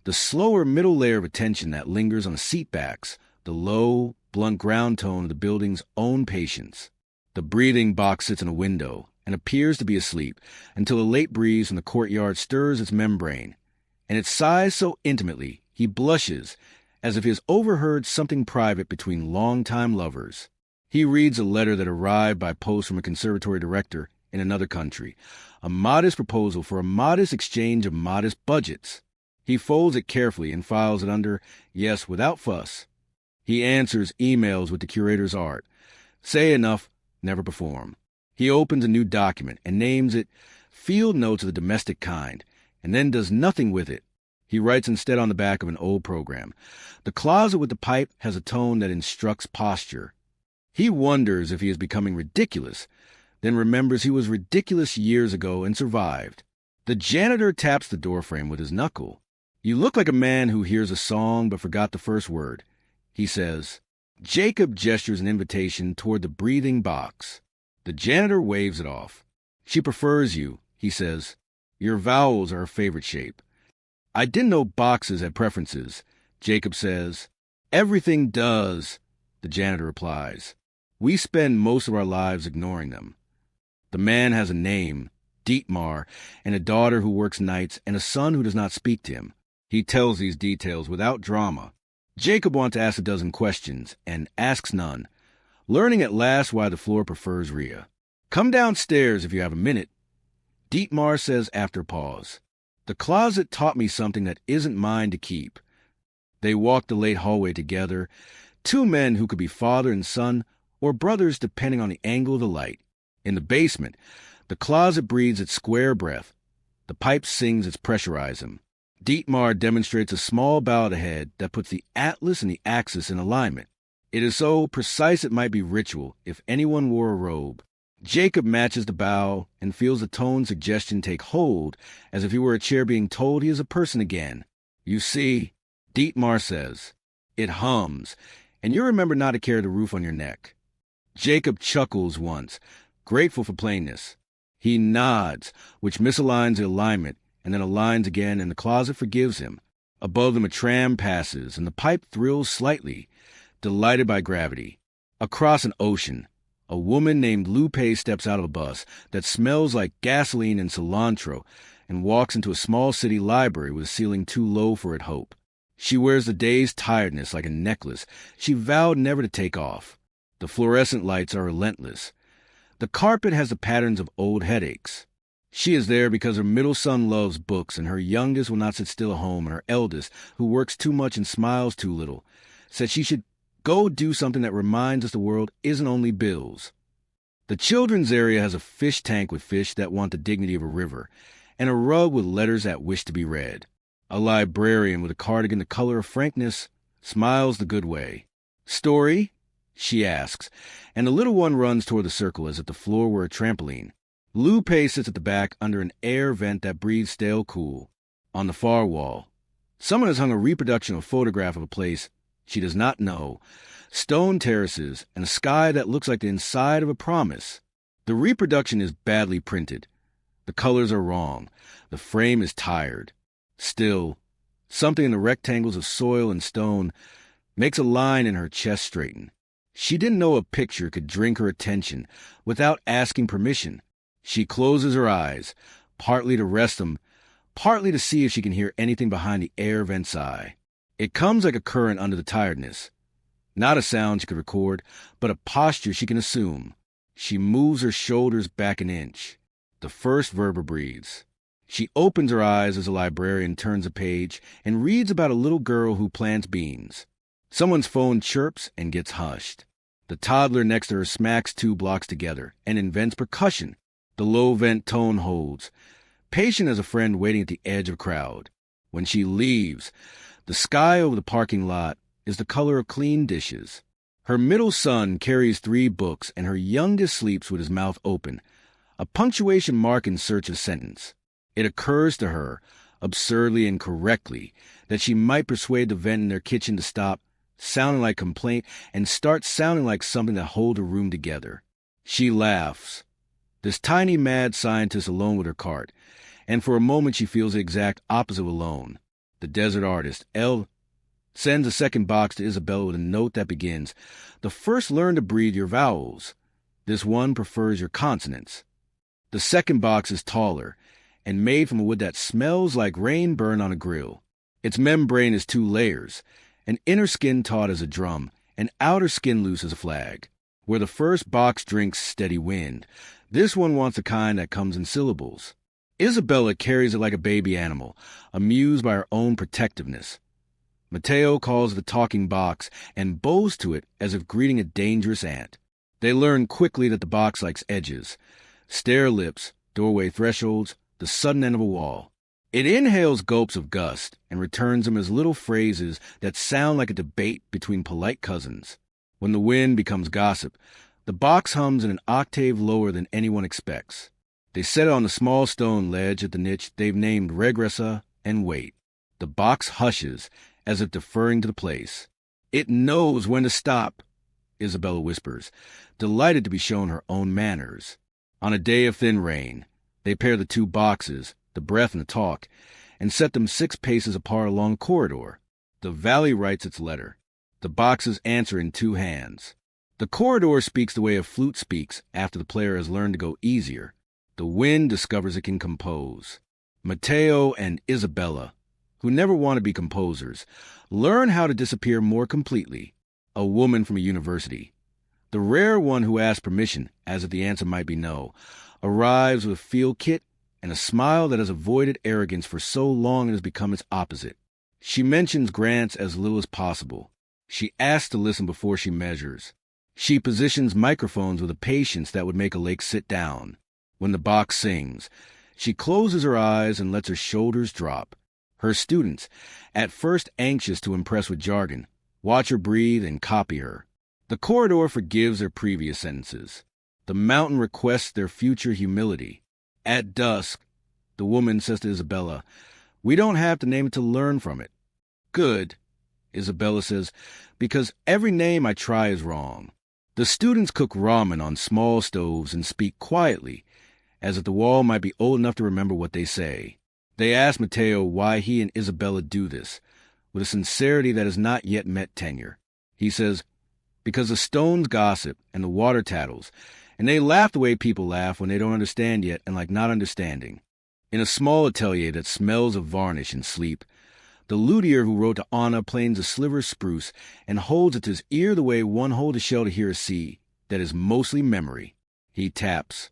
the slower middle layer of attention that lingers on the seat backs, the low, blunt ground tone of the building's own patience. The breathing box sits in a window and appears to be asleep until a late breeze from the courtyard stirs its membrane, and it sighs so intimately he blushes as if he has overheard something private between long-time lovers. He reads a letter that arrived by post from a conservatory director in another country, a modest proposal for a modest exchange of modest budgets. He folds it carefully and files it under, "Yes, without fuss." He answers emails with the curator's art. Say enough, never perform. He opens a new document and names it Field Notes of the Domestic Kind, and then does nothing with it. He writes instead on the back of an old program. The closet with the pipe has a tone that instructs posture. He wonders if he is becoming ridiculous, then remembers he was ridiculous years ago and survived. The janitor taps the doorframe with his knuckle. "You look like a man who hears a song but forgot the first word," he says. Jacob gestures an invitation toward the breathing box. The janitor waves it off. "She prefers you," he says. "Your vowels are her favorite shape." "I didn't know boxes had preferences," Jacob says. "Everything does," the janitor replies. "We spend most of our lives ignoring them." The man has a name, Dietmar, and a daughter who works nights and a son who does not speak to him. He tells these details without drama. Jacob wants to ask a dozen questions and asks none, learning at last why the floor prefers Ria. "Come downstairs if you have a minute," Dietmar says after a pause. "The closet taught me something that isn't mine to keep." They walk the late hallway together, 2 men who could be father and son or brothers depending on the angle of the light. In the basement, the closet breathes its square breath. The pipe sings its pressurism. Dietmar demonstrates a small bow of the head that puts the atlas and the axis in alignment. It is so precise it might be ritual if anyone wore a robe. Jacob matches the bow and feels the tone suggestion take hold as if he were a chair being told he is a person again. You see, Dietmar says, it hums, and you remember not to carry the roof on your neck. Jacob chuckles once, grateful for plainness. He nods, which misaligns the alignment, and then aligns again, and the closet forgives him. Above them a tram passes, and the pipe thrills slightly, delighted by gravity. Across an ocean, a woman named Lupe steps out of a bus that smells like gasoline and cilantro and walks into a small city library with a ceiling too low for it hope. She wears the day's tiredness like a necklace she vowed never to take off. The fluorescent lights are relentless. The carpet has the patterns of old headaches. She is there because her middle son loves books and her youngest will not sit still at home, and her eldest, who works too much and smiles too little, said she should go do something that reminds us the world isn't only bills. The children's area has a fish tank with fish that want the dignity of a river, and a rug with letters that wish to be read. A librarian with a cardigan the color of frankness smiles the good way. Story? She asks, and the little one runs toward the circle as if the floor were a trampoline. Lupe sits at the back under an air vent that breathes stale cool. On the far wall, someone has hung a reproduction of a photograph of a place she does not know, stone terraces, and a sky that looks like the inside of a promise. The reproduction is badly printed. The colors are wrong. The frame is tired. Still, something in the rectangles of soil and stone makes a line in her chest straighten. She didn't know a picture could drink her attention without asking permission. She closes her eyes, partly to rest them, partly to see if she can hear anything behind the air vent sigh. It comes like a current under the tiredness. Not a sound she could record, but a posture she can assume. She moves her shoulders back an inch. The first verb breathes. She opens her eyes as a librarian turns a page and reads about a little girl who plants beans. Someone's phone chirps and gets hushed. The toddler next to her smacks two blocks together and invents percussion. The low vent tone holds, patient as a friend waiting at the edge of a crowd. When she leaves, the sky over the parking lot is the color of clean dishes. Her middle son carries 3 books, and her youngest sleeps with his mouth open, a punctuation mark in search of sentence. It occurs to her, absurdly and correctly, that she might persuade the vent in their kitchen to stop sounding like complaint and start sounding like something that holds a room together. She laughs. This tiny mad scientist alone with her cart, and for a moment she feels the exact opposite of alone. The desert artist, L, sends a second box to Isabella with a note that begins, "The first learn to breathe your vowels. This one prefers your consonants." The second box is taller and made from a wood that smells like rain burned on a grill. Its membrane is 2 layers, an inner skin taut as a drum, and outer skin loose as a flag. Where the first box drinks steady wind, this one wants the kind that comes in syllables. Isabella carries it like a baby animal, amused by her own protectiveness. Mateo calls it the talking box and bows to it as if greeting a dangerous ant. They learn quickly that the box likes edges, stair lips, doorway thresholds, the sudden end of a wall. It inhales gulps of gust and returns them as little phrases that sound like a debate between polite cousins. When the wind becomes gossip, the box hums in an octave lower than anyone expects. They set it on the small stone ledge at the niche they've named Regressa and wait. The box hushes, as if deferring to the place. "It knows when to stop," Isabella whispers, delighted to be shown her own manners. On a day of thin rain, they pair the 2 boxes, the breath and the talk, and set them 6 paces apart along a corridor. The valley writes its letter. The boxes answer in 2 hands. The corridor speaks the way a flute speaks after the player has learned to go easier. The wind discovers it can compose. Mateo and Isabella, who never want to be composers, learn how to disappear more completely. A woman from a university, the rare one who asks permission, as if the answer might be no, arrives with a field kit and a smile that has avoided arrogance for so long it has become its opposite. She mentions grants as little as possible. She asks to listen before she measures. She positions microphones with a patience that would make a lake sit down. When the box sings, she closes her eyes and lets her shoulders drop. Her students, at first anxious to impress with jargon, watch her breathe and copy her. The corridor forgives their previous sentences. The mountain requests their future humility. At dusk, the woman says to Isabella, "We don't have to name it to learn from it." "Good," Isabella says, "because every name I try is wrong." The students cook ramen on small stoves and speak quietly, as if the wall might be old enough to remember what they say. They ask Mateo why he and Isabella do this, with a sincerity that has not yet met tenure. He says, "Because the stones gossip and the water tattles, and they laugh the way people laugh when they don't understand yet and like not understanding." In a small atelier that smells of varnish and sleep, the luthier who wrote to Anna planes a sliver of spruce and holds it to his ear the way one holds a shell to hear a sea that is mostly memory. He taps.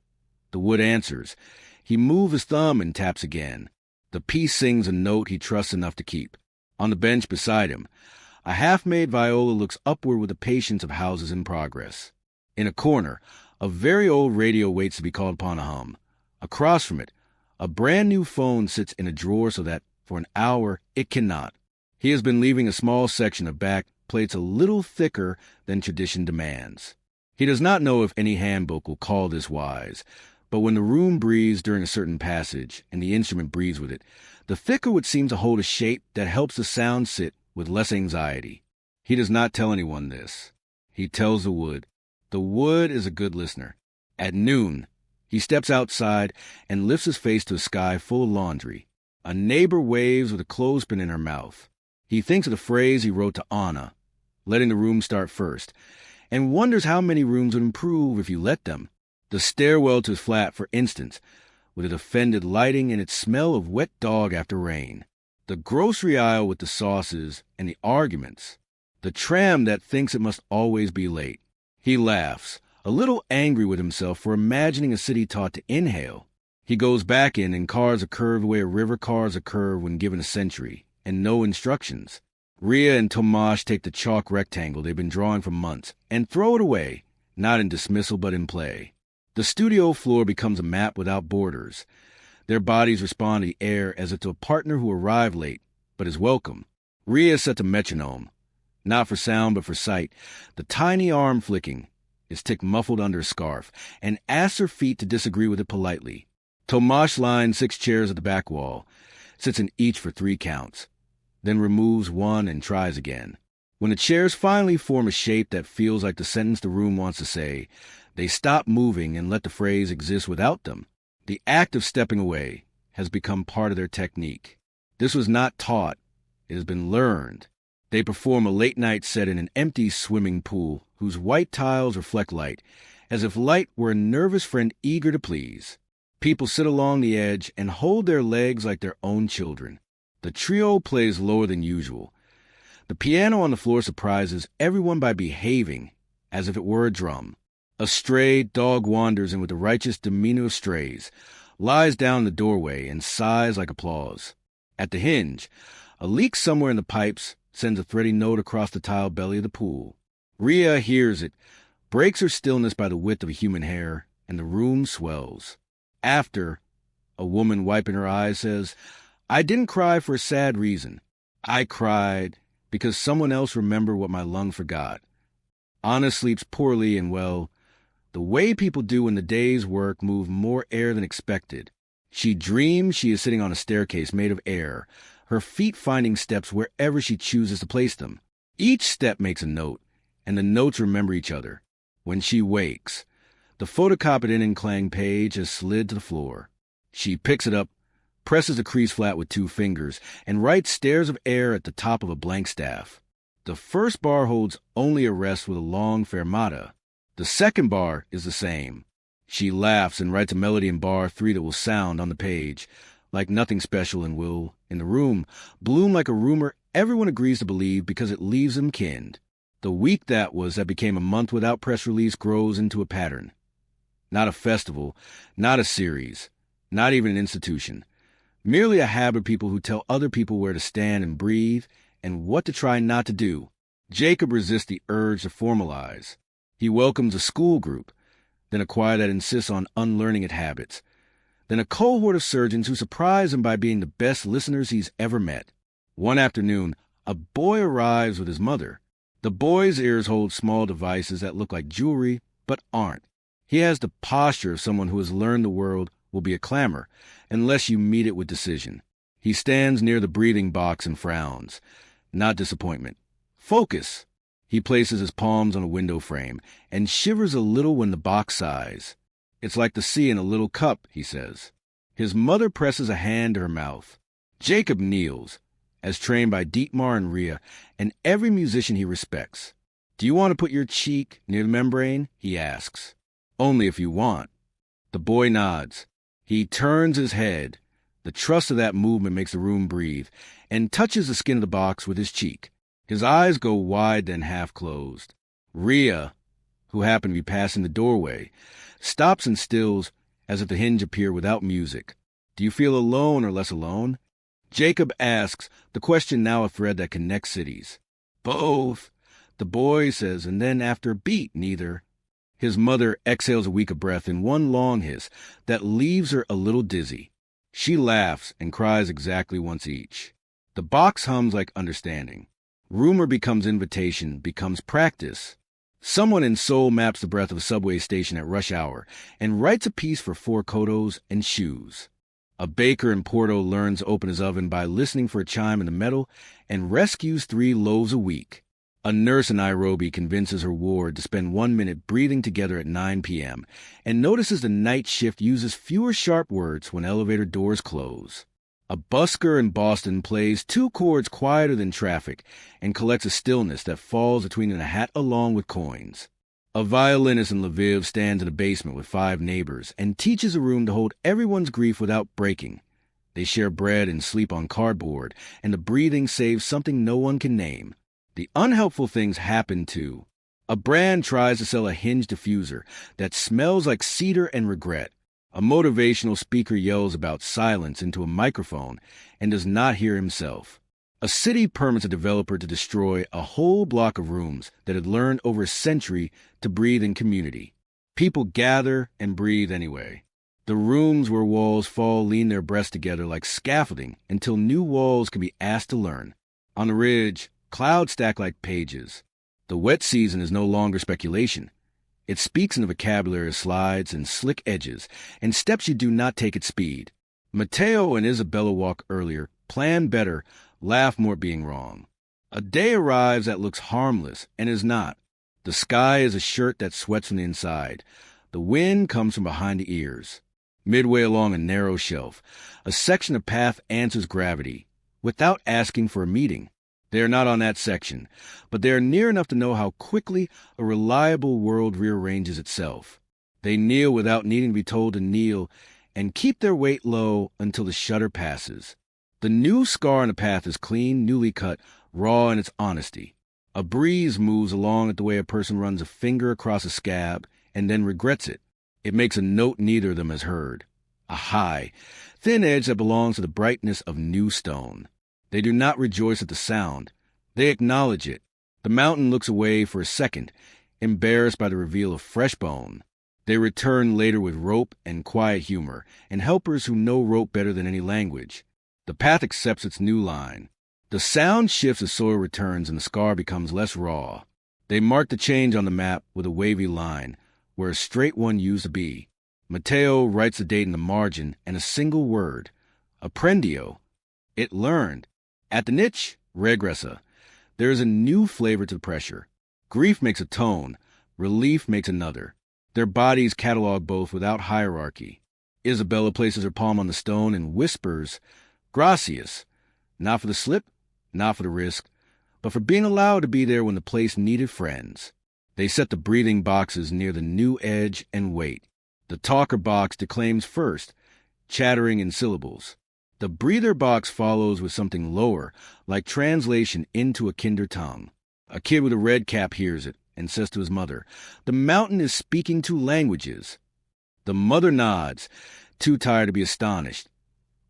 The wood answers. He moves his thumb and taps again. The piece sings a note he trusts enough to keep. On the bench beside him, a half-made viola looks upward with the patience of houses in progress. In a corner, a very old radio waits to be called upon to hum. Across from it, a brand-new phone sits in a drawer so that, for an hour, it cannot. He has been leaving a small section of back plates a little thicker than tradition demands. He does not know if any handbook will call this wise, but when the room breathes during a certain passage, and the instrument breathes with it, the thicker would seem to hold a shape that helps the sound sit with less anxiety. He does not tell anyone this. He tells the wood. The wood is a good listener. At noon, he steps outside and lifts his face to a sky full of laundry. A neighbor waves with a clothespin in her mouth. He thinks of the phrase he wrote to Anna, letting the room start first, and wonders how many rooms would improve if you let them. The stairwell to his flat, for instance, with its offended lighting and its smell of wet dog after rain. The grocery aisle with the sauces and the arguments. The tram that thinks it must always be late. He laughs, a little angry with himself for imagining a city taught to inhale. He goes back in and cars a curve the way a river cars a curve when given a century, and no instructions. Ria and Tomasz take the chalk rectangle they've been drawing for months and throw it away, not in dismissal but in play. The studio floor becomes a map without borders. Their bodies respond to the air as if to a partner who arrived late, but is welcome. Ria sets a metronome, not for sound but for sight. The tiny arm flicking is ticked muffled under a scarf, and asks her feet to disagree with it politely. Tomasz lines 6 chairs at the back wall, sits in each for 3 counts, then removes one and tries again. When the chairs finally form a shape that feels like the sentence the room wants to say, they stop moving and let the phrase exist without them. The act of stepping away has become part of their technique. This was not taught. It has been learned. They perform a late-night set in an empty swimming pool whose white tiles reflect light, as if light were a nervous friend eager to please. People sit along the edge and hold their legs like their own children. The trio plays lower than usual. The piano on the floor surprises everyone by behaving as if it were a drum. A stray dog wanders in with the righteous demeanor of strays, lies down in the doorway, and sighs like applause. At the hinge, a leak somewhere in the pipes sends a thready note across the tile belly of the pool. Ria hears it, breaks her stillness by the width of a human hair, and the room swells. After, a woman wiping her eyes says, "I didn't cry for a sad reason. I cried because someone else remembered what my lung forgot." Anna sleeps poorly and, well, the way people do when the day's work moved more air than expected. She dreams she is sitting on a staircase made of air, her feet finding steps wherever she chooses to place them. Each step makes a note, and the notes remember each other. When she wakes, the photocopied in-and-clang page has slid to the floor. She picks it up, presses the crease flat with 2 fingers, and writes stairs of air at the top of a blank staff. The first bar holds only a rest with a long fermata. The second bar is the same. She laughs and writes a melody in bar 3 that will sound on the page like nothing special and will, in the room, bloom like a rumor everyone agrees to believe because it leaves them kinned. The week that became a month without press release grows into a pattern. Not a festival, not a series, not even an institution. Merely a habit of people who tell other people where to stand and breathe and what to try not to do. Jacob resists the urge to formalize. He welcomes a school group, then a choir that insists on unlearning its habits, then a cohort of surgeons who surprise him by being the best listeners he's ever met. One afternoon, a boy arrives with his mother. The boy's ears hold small devices that look like jewelry, but aren't. He has the posture of someone who has learned the world will be a clamor, unless you meet it with decision. He stands near the breathing box and frowns. Not disappointment. Focus. He places his palms on a window frame and shivers a little when the box sighs. It's like the sea in a little cup, he says. His mother presses a hand to her mouth. Jacob kneels, as trained by Dietmar and Rhea and every musician he respects. Do you want to put your cheek near the membrane? He asks. Only if you want. The boy nods. He turns his head. The trust of that movement makes the room breathe, and touches the skin of the box with his cheek. His eyes go wide, then half closed. Rhea, who happened to be passing the doorway, stops and stills as if the hinge appeared without music. Do you feel alone or less alone? Jacob asks, the question now a thread that connects cities. Both, the boy says, and then after a beat, neither. His mother exhales a weaker breath in one long hiss that leaves her a little dizzy. She laughs and cries exactly once each. The box hums like understanding. Rumor becomes invitation, becomes practice. Someone in Seoul maps the breadth of a subway station at rush hour and writes a piece for 4 kodos and shoes. A baker in Porto learns to open his oven by listening for a chime in the metal and rescues 3 loaves a week. A nurse in Nairobi convinces her ward to spend 1 minute breathing together at 9 p.m. and notices the night shift uses fewer sharp words when elevator doors close. A busker in Boston plays 2 chords quieter than traffic and collects a stillness that falls between a hat along with coins. A violinist in Lviv stands in a basement with 5 neighbors and teaches a room to hold everyone's grief without breaking. They share bread and sleep on cardboard, and the breathing saves something no one can name. The unhelpful things happen too. A brand tries to sell a hinge diffuser that smells like cedar and regret. A motivational speaker yells about silence into a microphone and does not hear himself. A city permits a developer to destroy a whole block of rooms that had learned over a century to breathe in community. People gather and breathe anyway. The rooms where walls fall lean their breasts together like scaffolding until new walls can be asked to learn. On the ridge, clouds stack like pages. The wet season is no longer speculation. It speaks in a vocabulary of slides and slick edges, and steps you do not take at speed. Mateo and Isabella walk earlier, plan better, laugh more at being wrong. A day arrives that looks harmless and is not. The sky is a shirt that sweats from the inside. The wind comes from behind the ears. Midway along a narrow shelf, a section of path answers gravity, without asking for a meeting. They are not on that section, but they are near enough to know how quickly a reliable world rearranges itself. They kneel without needing to be told to kneel, and keep their weight low until the shudder passes. The new scar on the path is clean, newly cut, raw in its honesty. A breeze moves along it the way a person runs a finger across a scab and then regrets it. It makes a note neither of them has heard. A high, thin edge that belongs to the brightness of new stone. They do not rejoice at the sound. They acknowledge it. The mountain looks away for a second, embarrassed by the reveal of fresh bone. They return later with rope and quiet humor, and helpers who know rope better than any language. The path accepts its new line. The sound shifts as soil returns and the scar becomes less raw. They mark the change on the map with a wavy line, where a straight one used to be. Mateo writes the date in the margin and a single word, Aprendio. It learned. At the niche, regressa. There is a new flavor to the pressure. Grief makes a tone. Relief makes another. Their bodies catalog both without hierarchy. Isabella places her palm on the stone and whispers, Gracias. Not for the slip, not for the risk, but for being allowed to be there when the place needed friends. They set the breathing boxes near the new edge and wait. The talker box declaims first, chattering in syllables. The breather box follows with something lower, like translation into a kinder tongue. A kid with a red cap hears it and says to his mother, The mountain is speaking 2 languages. The mother nods, too tired to be astonished.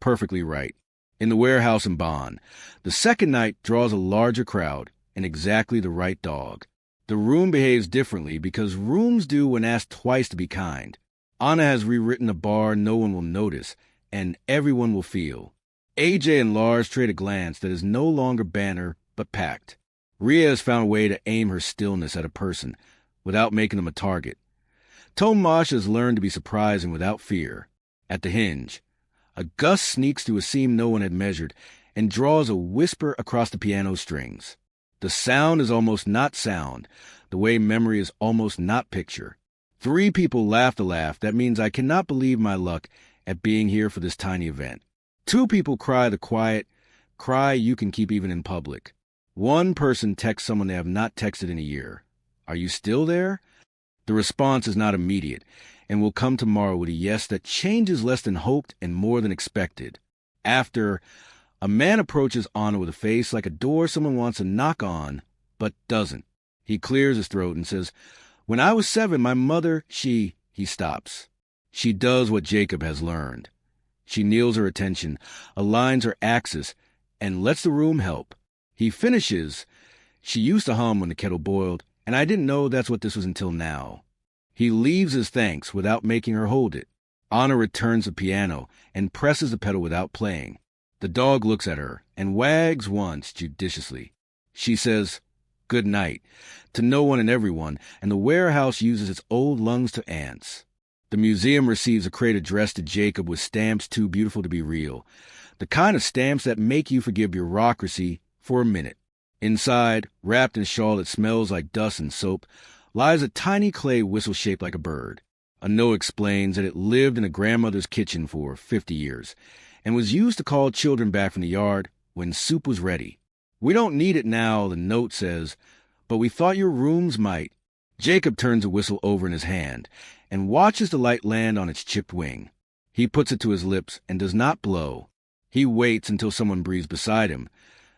Perfectly right. In the warehouse in Bonn, the second night draws a larger crowd and exactly the right dog. The room behaves differently because rooms do when asked twice to be kind. Anna has rewritten a bar no one will notice, and everyone will feel. AJ and Lars trade a glance that is no longer banter, but packed. Rhea has found a way to aim her stillness at a person, without making them a target. Tomash has learned to be surprising without fear. At the hinge, a gust sneaks through a seam no one had measured, and draws a whisper across the piano strings. The sound is almost not sound, the way memory is almost not picture. 3 people laughed a laugh that means I cannot believe my luck at being here for this tiny event. 2 people cry the quiet cry you can keep even in public. 1 person texts someone they have not texted in a year. Are you still there? The response is not immediate, and will come tomorrow with a yes that changes less than hoped and more than expected. After, a man approaches Anna with a face like a door someone wants to knock on, but doesn't. He clears his throat and says, "When I was 7, my mother, He stops. She does what Jacob has learned. She kneels her attention, aligns her axis, and lets the room help. He finishes, "She used to hum when the kettle boiled, and I didn't know that's what this was until now." He leaves his thanks without making her hold it. Anna returns the piano and presses the pedal without playing. The dog looks at her and wags once judiciously. She says, "Good night," to no one and everyone, and the warehouse uses its old lungs to ants. The museum receives a crate addressed to Jacob with stamps too beautiful to be real, the kind of stamps that make you forgive bureaucracy for a minute. Inside, wrapped in a shawl that smells like dust and soap, lies a tiny clay whistle shaped like a bird. A note explains that it lived in a grandmother's kitchen for 50 years and was used to call children back from the yard when soup was ready. "We don't need it now," the note says, "but we thought your rooms might." Jacob turns the whistle over in his hand and watches the light land on its chipped wing. He puts it to his lips and does not blow. He waits until someone breathes beside him,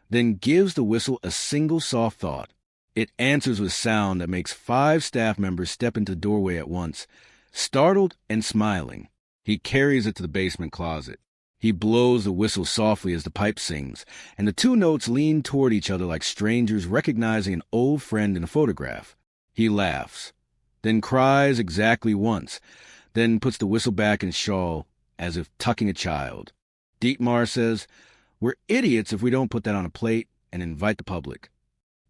then gives the whistle a single soft thought. It answers with sound that makes 5 staff members step into the doorway at once, startled and smiling. He carries it to the basement closet. He blows the whistle softly as the pipe sings, and the 2 notes lean toward each other like strangers recognizing an old friend in a photograph. He laughs, then cries exactly once, then puts the whistle back in his shawl as if tucking a child. Dietmar says, "We're idiots if we don't put that on a plate and invite the public."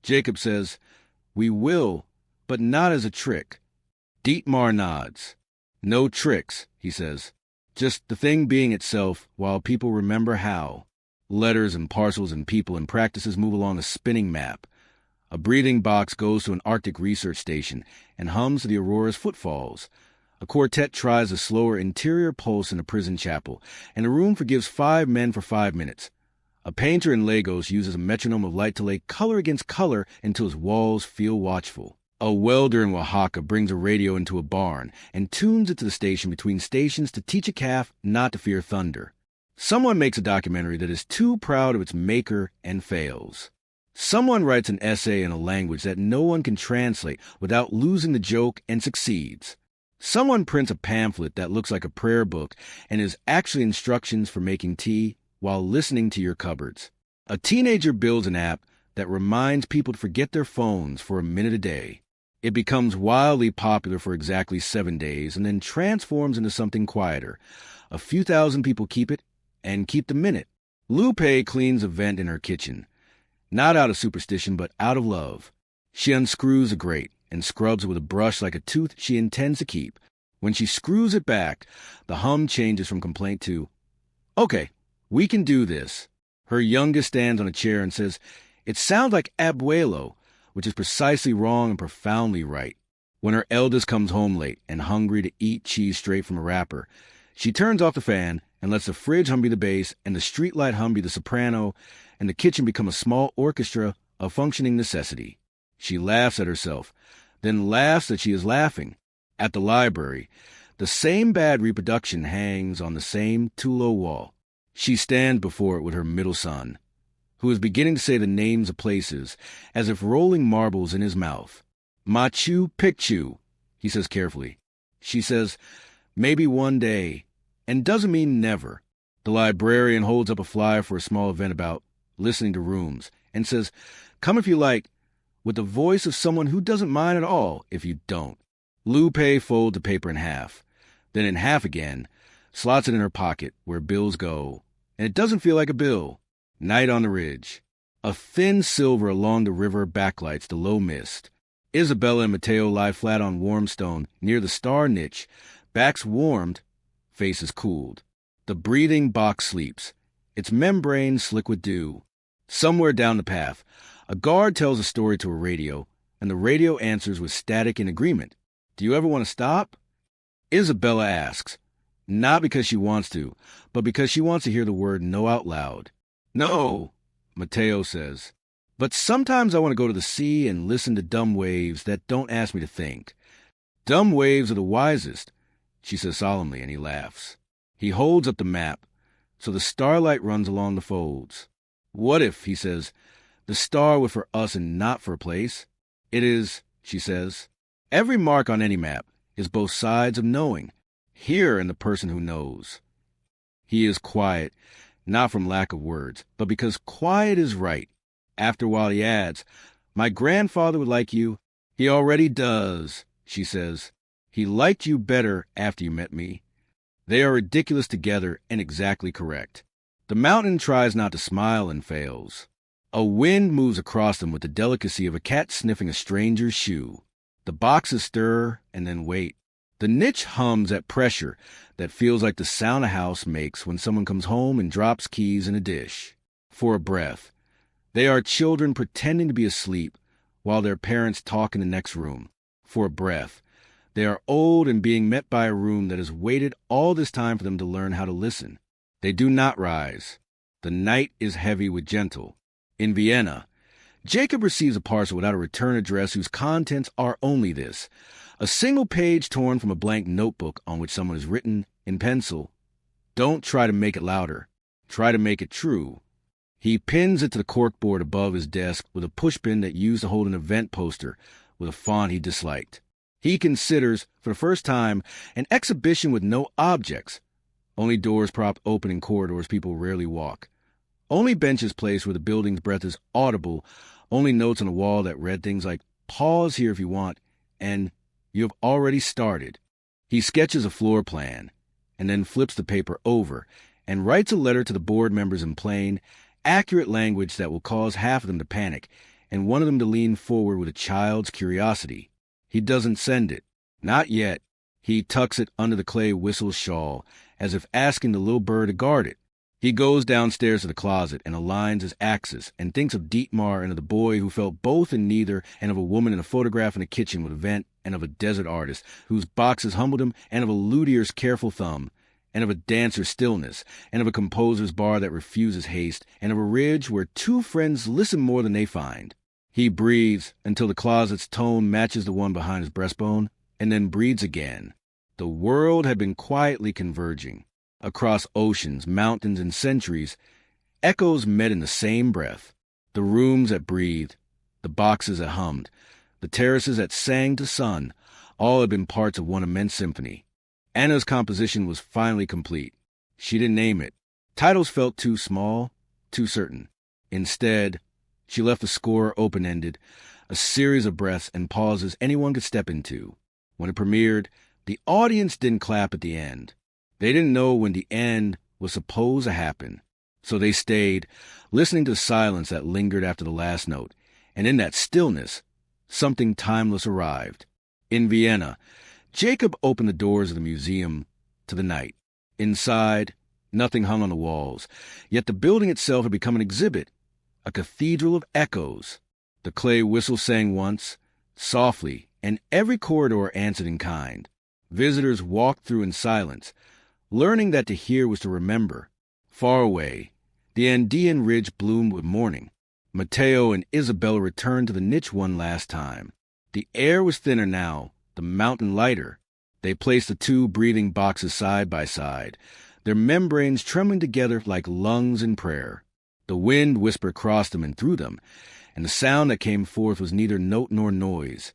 Jacob says, "We will, but not as a trick." Dietmar nods. "No tricks," he says. "Just the thing being itself while people remember how." Letters and parcels and people and practices move along a spinning map. A breathing box goes to an Arctic research station and hums to the Aurora's footfalls. A quartet tries a slower interior pulse in a prison chapel, and the room forgives 5 men for 5 minutes. A painter in Lagos uses a metronome of light to lay color against color until his walls feel watchful. A welder in Oaxaca brings a radio into a barn and tunes it to the station between stations to teach a calf not to fear thunder. Someone makes a documentary that is too proud of its maker and fails. Someone writes an essay in a language that no one can translate without losing the joke and succeeds. Someone prints a pamphlet that looks like a prayer book and is actually instructions for making tea while listening to your cupboards. A teenager builds an app that reminds people to forget their phones for a minute a day. It becomes wildly popular for exactly 7 days and then transforms into something quieter. A few thousand people keep it and keep the minute. Lupe cleans a vent in her kitchen, not out of superstition but out of love. She unscrews a grate and scrubs it with a brush like a tooth she intends to keep. When she screws it back, the hum changes from complaint to, "Okay, we can do this." Her youngest stands on a chair and says, "It sounds like abuelo," which is precisely wrong and profoundly right. When her eldest comes home late and hungry to eat cheese straight from a wrapper, she turns off the fan and lets the fridge hum be the bass and the streetlight hum be the soprano, and the kitchen become a small orchestra of functioning necessity. She laughs at herself, then laughs that she is laughing. At the library, the same bad reproduction hangs on the same too-low wall. She stands before it with her middle son, who is beginning to say the names of places as if rolling marbles in his mouth. "Machu Picchu," he says carefully. She says, "Maybe one day," and doesn't mean never. The librarian holds up a flyer for a small event about listening to rooms and says, "Come if you like. with the voice of someone who doesn't mind at all if you don't. Lupe folds the paper in half, then in half again, slots it in her pocket where bills go, and it doesn't feel like a bill. Night on the ridge. A thin silver along the river backlights the low mist. Isabella and Mateo lie flat on warm stone near the star niche, backs warmed, faces cooled. The breathing box sleeps, its membrane slick with dew. Somewhere down the path, a guard tells a story to a radio, and the radio answers with static in agreement. Do you ever want to stop? Isabella asks, not because she wants to, but because she wants to hear the word no out loud. No, Mateo says. But sometimes I want to go to the sea and listen to dumb waves that don't ask me to think. Dumb waves are the wisest, she says solemnly, and he laughs. He holds up the map, so the starlight runs along the folds. What if, he says, the star were for us and not for a place? It is, she says. Every mark on any map is both sides of knowing, here in the person who knows. He is quiet, not from lack of words, but because quiet is right. After a while he adds, my grandfather would like you. He already does, she says. He liked you better after you met me. They are ridiculous together and exactly correct. The mountain tries not to smile and fails. A wind moves across them with the delicacy of a cat sniffing a stranger's shoe. The boxes stir and then wait. The niche hums at pressure that feels like the sound a house makes when someone comes home and drops keys in a dish. For a breath. They are children pretending to be asleep while their parents talk in the next room. For a breath. They are old and being met by a room that has waited all this time for them to learn how to listen. They do not rise. The night is heavy with gentle. In Vienna, Jacob receives a parcel without a return address whose contents are only this: a single page torn from a blank notebook on which someone has written in pencil, "Don't try to make it louder. Try to make it true." He pins it to the corkboard above his desk with a pushpin that used to hold an event poster with a font he disliked. He considers, for the first time, an exhibition with no objects. Only doors propped open in corridors people rarely walk. Only benches placed where the building's breath is audible. Only notes on the wall that read things like, "Pause here if you want," and "You have already started." He sketches a floor plan, and then flips the paper over, and writes a letter to the board members in plain, accurate language that will cause half of them to panic, and one of them to lean forward with a child's curiosity. He doesn't send it. Not yet. He tucks it under the clay whistle's shawl, as if asking the little bird to guard it. He goes downstairs to the closet and aligns his axes and thinks of Dietmar and of the boy who felt both and neither, and of a woman in a photograph in a kitchen with a vent, and of a desert artist whose boxes humbled him, and of a luthier's careful thumb, and of a dancer's stillness, and of a composer's bar that refuses haste, and of a ridge where two friends listen more than they find. He breathes until the closet's tone matches the one behind his breastbone, and then breathes again. The world had been quietly converging. Across oceans, mountains, and centuries, echoes met in the same breath. The rooms that breathed, the boxes that hummed, the terraces that sang to sun, all had been parts of one immense symphony. Anna's composition was finally complete. She didn't name it. Titles felt too small, too certain. Instead, she left the score open-ended, a series of breaths and pauses anyone could step into. When it premiered, the audience didn't clap at the end. They didn't know when the end was supposed to happen. So they stayed, listening to the silence that lingered after the last note. And in that stillness, something timeless arrived. In Vienna, Jacob opened the doors of the museum to the night. Inside, nothing hung on the walls, yet the building itself had become an exhibit, a cathedral of echoes. The clay whistle sang once, softly, and every corridor answered in kind. Visitors walked through in silence, learning that to hear was to remember. Far away, the Andean ridge bloomed with morning. Mateo and Isabella returned to the niche one last time. The air was thinner now, the mountain lighter. They placed the two breathing boxes side by side, their membranes trembling together like lungs in prayer. The wind whispered across them and through them, and the sound that came forth was neither note nor noise.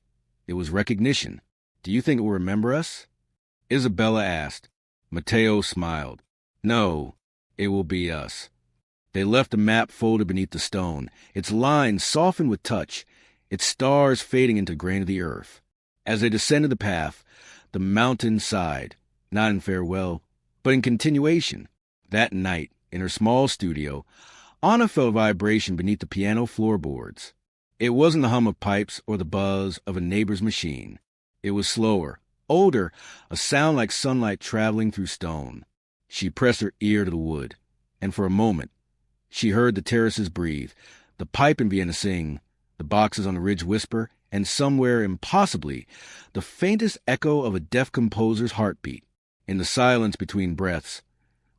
It was recognition. "Do you think it will remember us?" Isabella asked. Mateo smiled. "No, it will be us." They left the map folded beneath the stone, its lines softened with touch, its stars fading into grain of the earth. As they descended the path, the mountain sighed, not in farewell, but in continuation. That night, in her small studio, Anna felt a vibration beneath the piano floorboards. It wasn't the hum of pipes or the buzz of a neighbor's machine. It was slower, older, a sound like sunlight traveling through stone. She pressed her ear to the wood, and for a moment, she heard the terraces breathe, the pipe in Vienna sing, the boxes on the ridge whisper, and somewhere, impossibly, the faintest echo of a deaf composer's heartbeat. In the silence between breaths,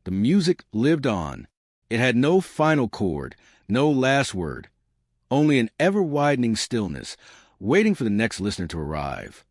the music lived on. It had no final chord, no last word, only an ever-widening stillness, waiting for the next listener to arrive.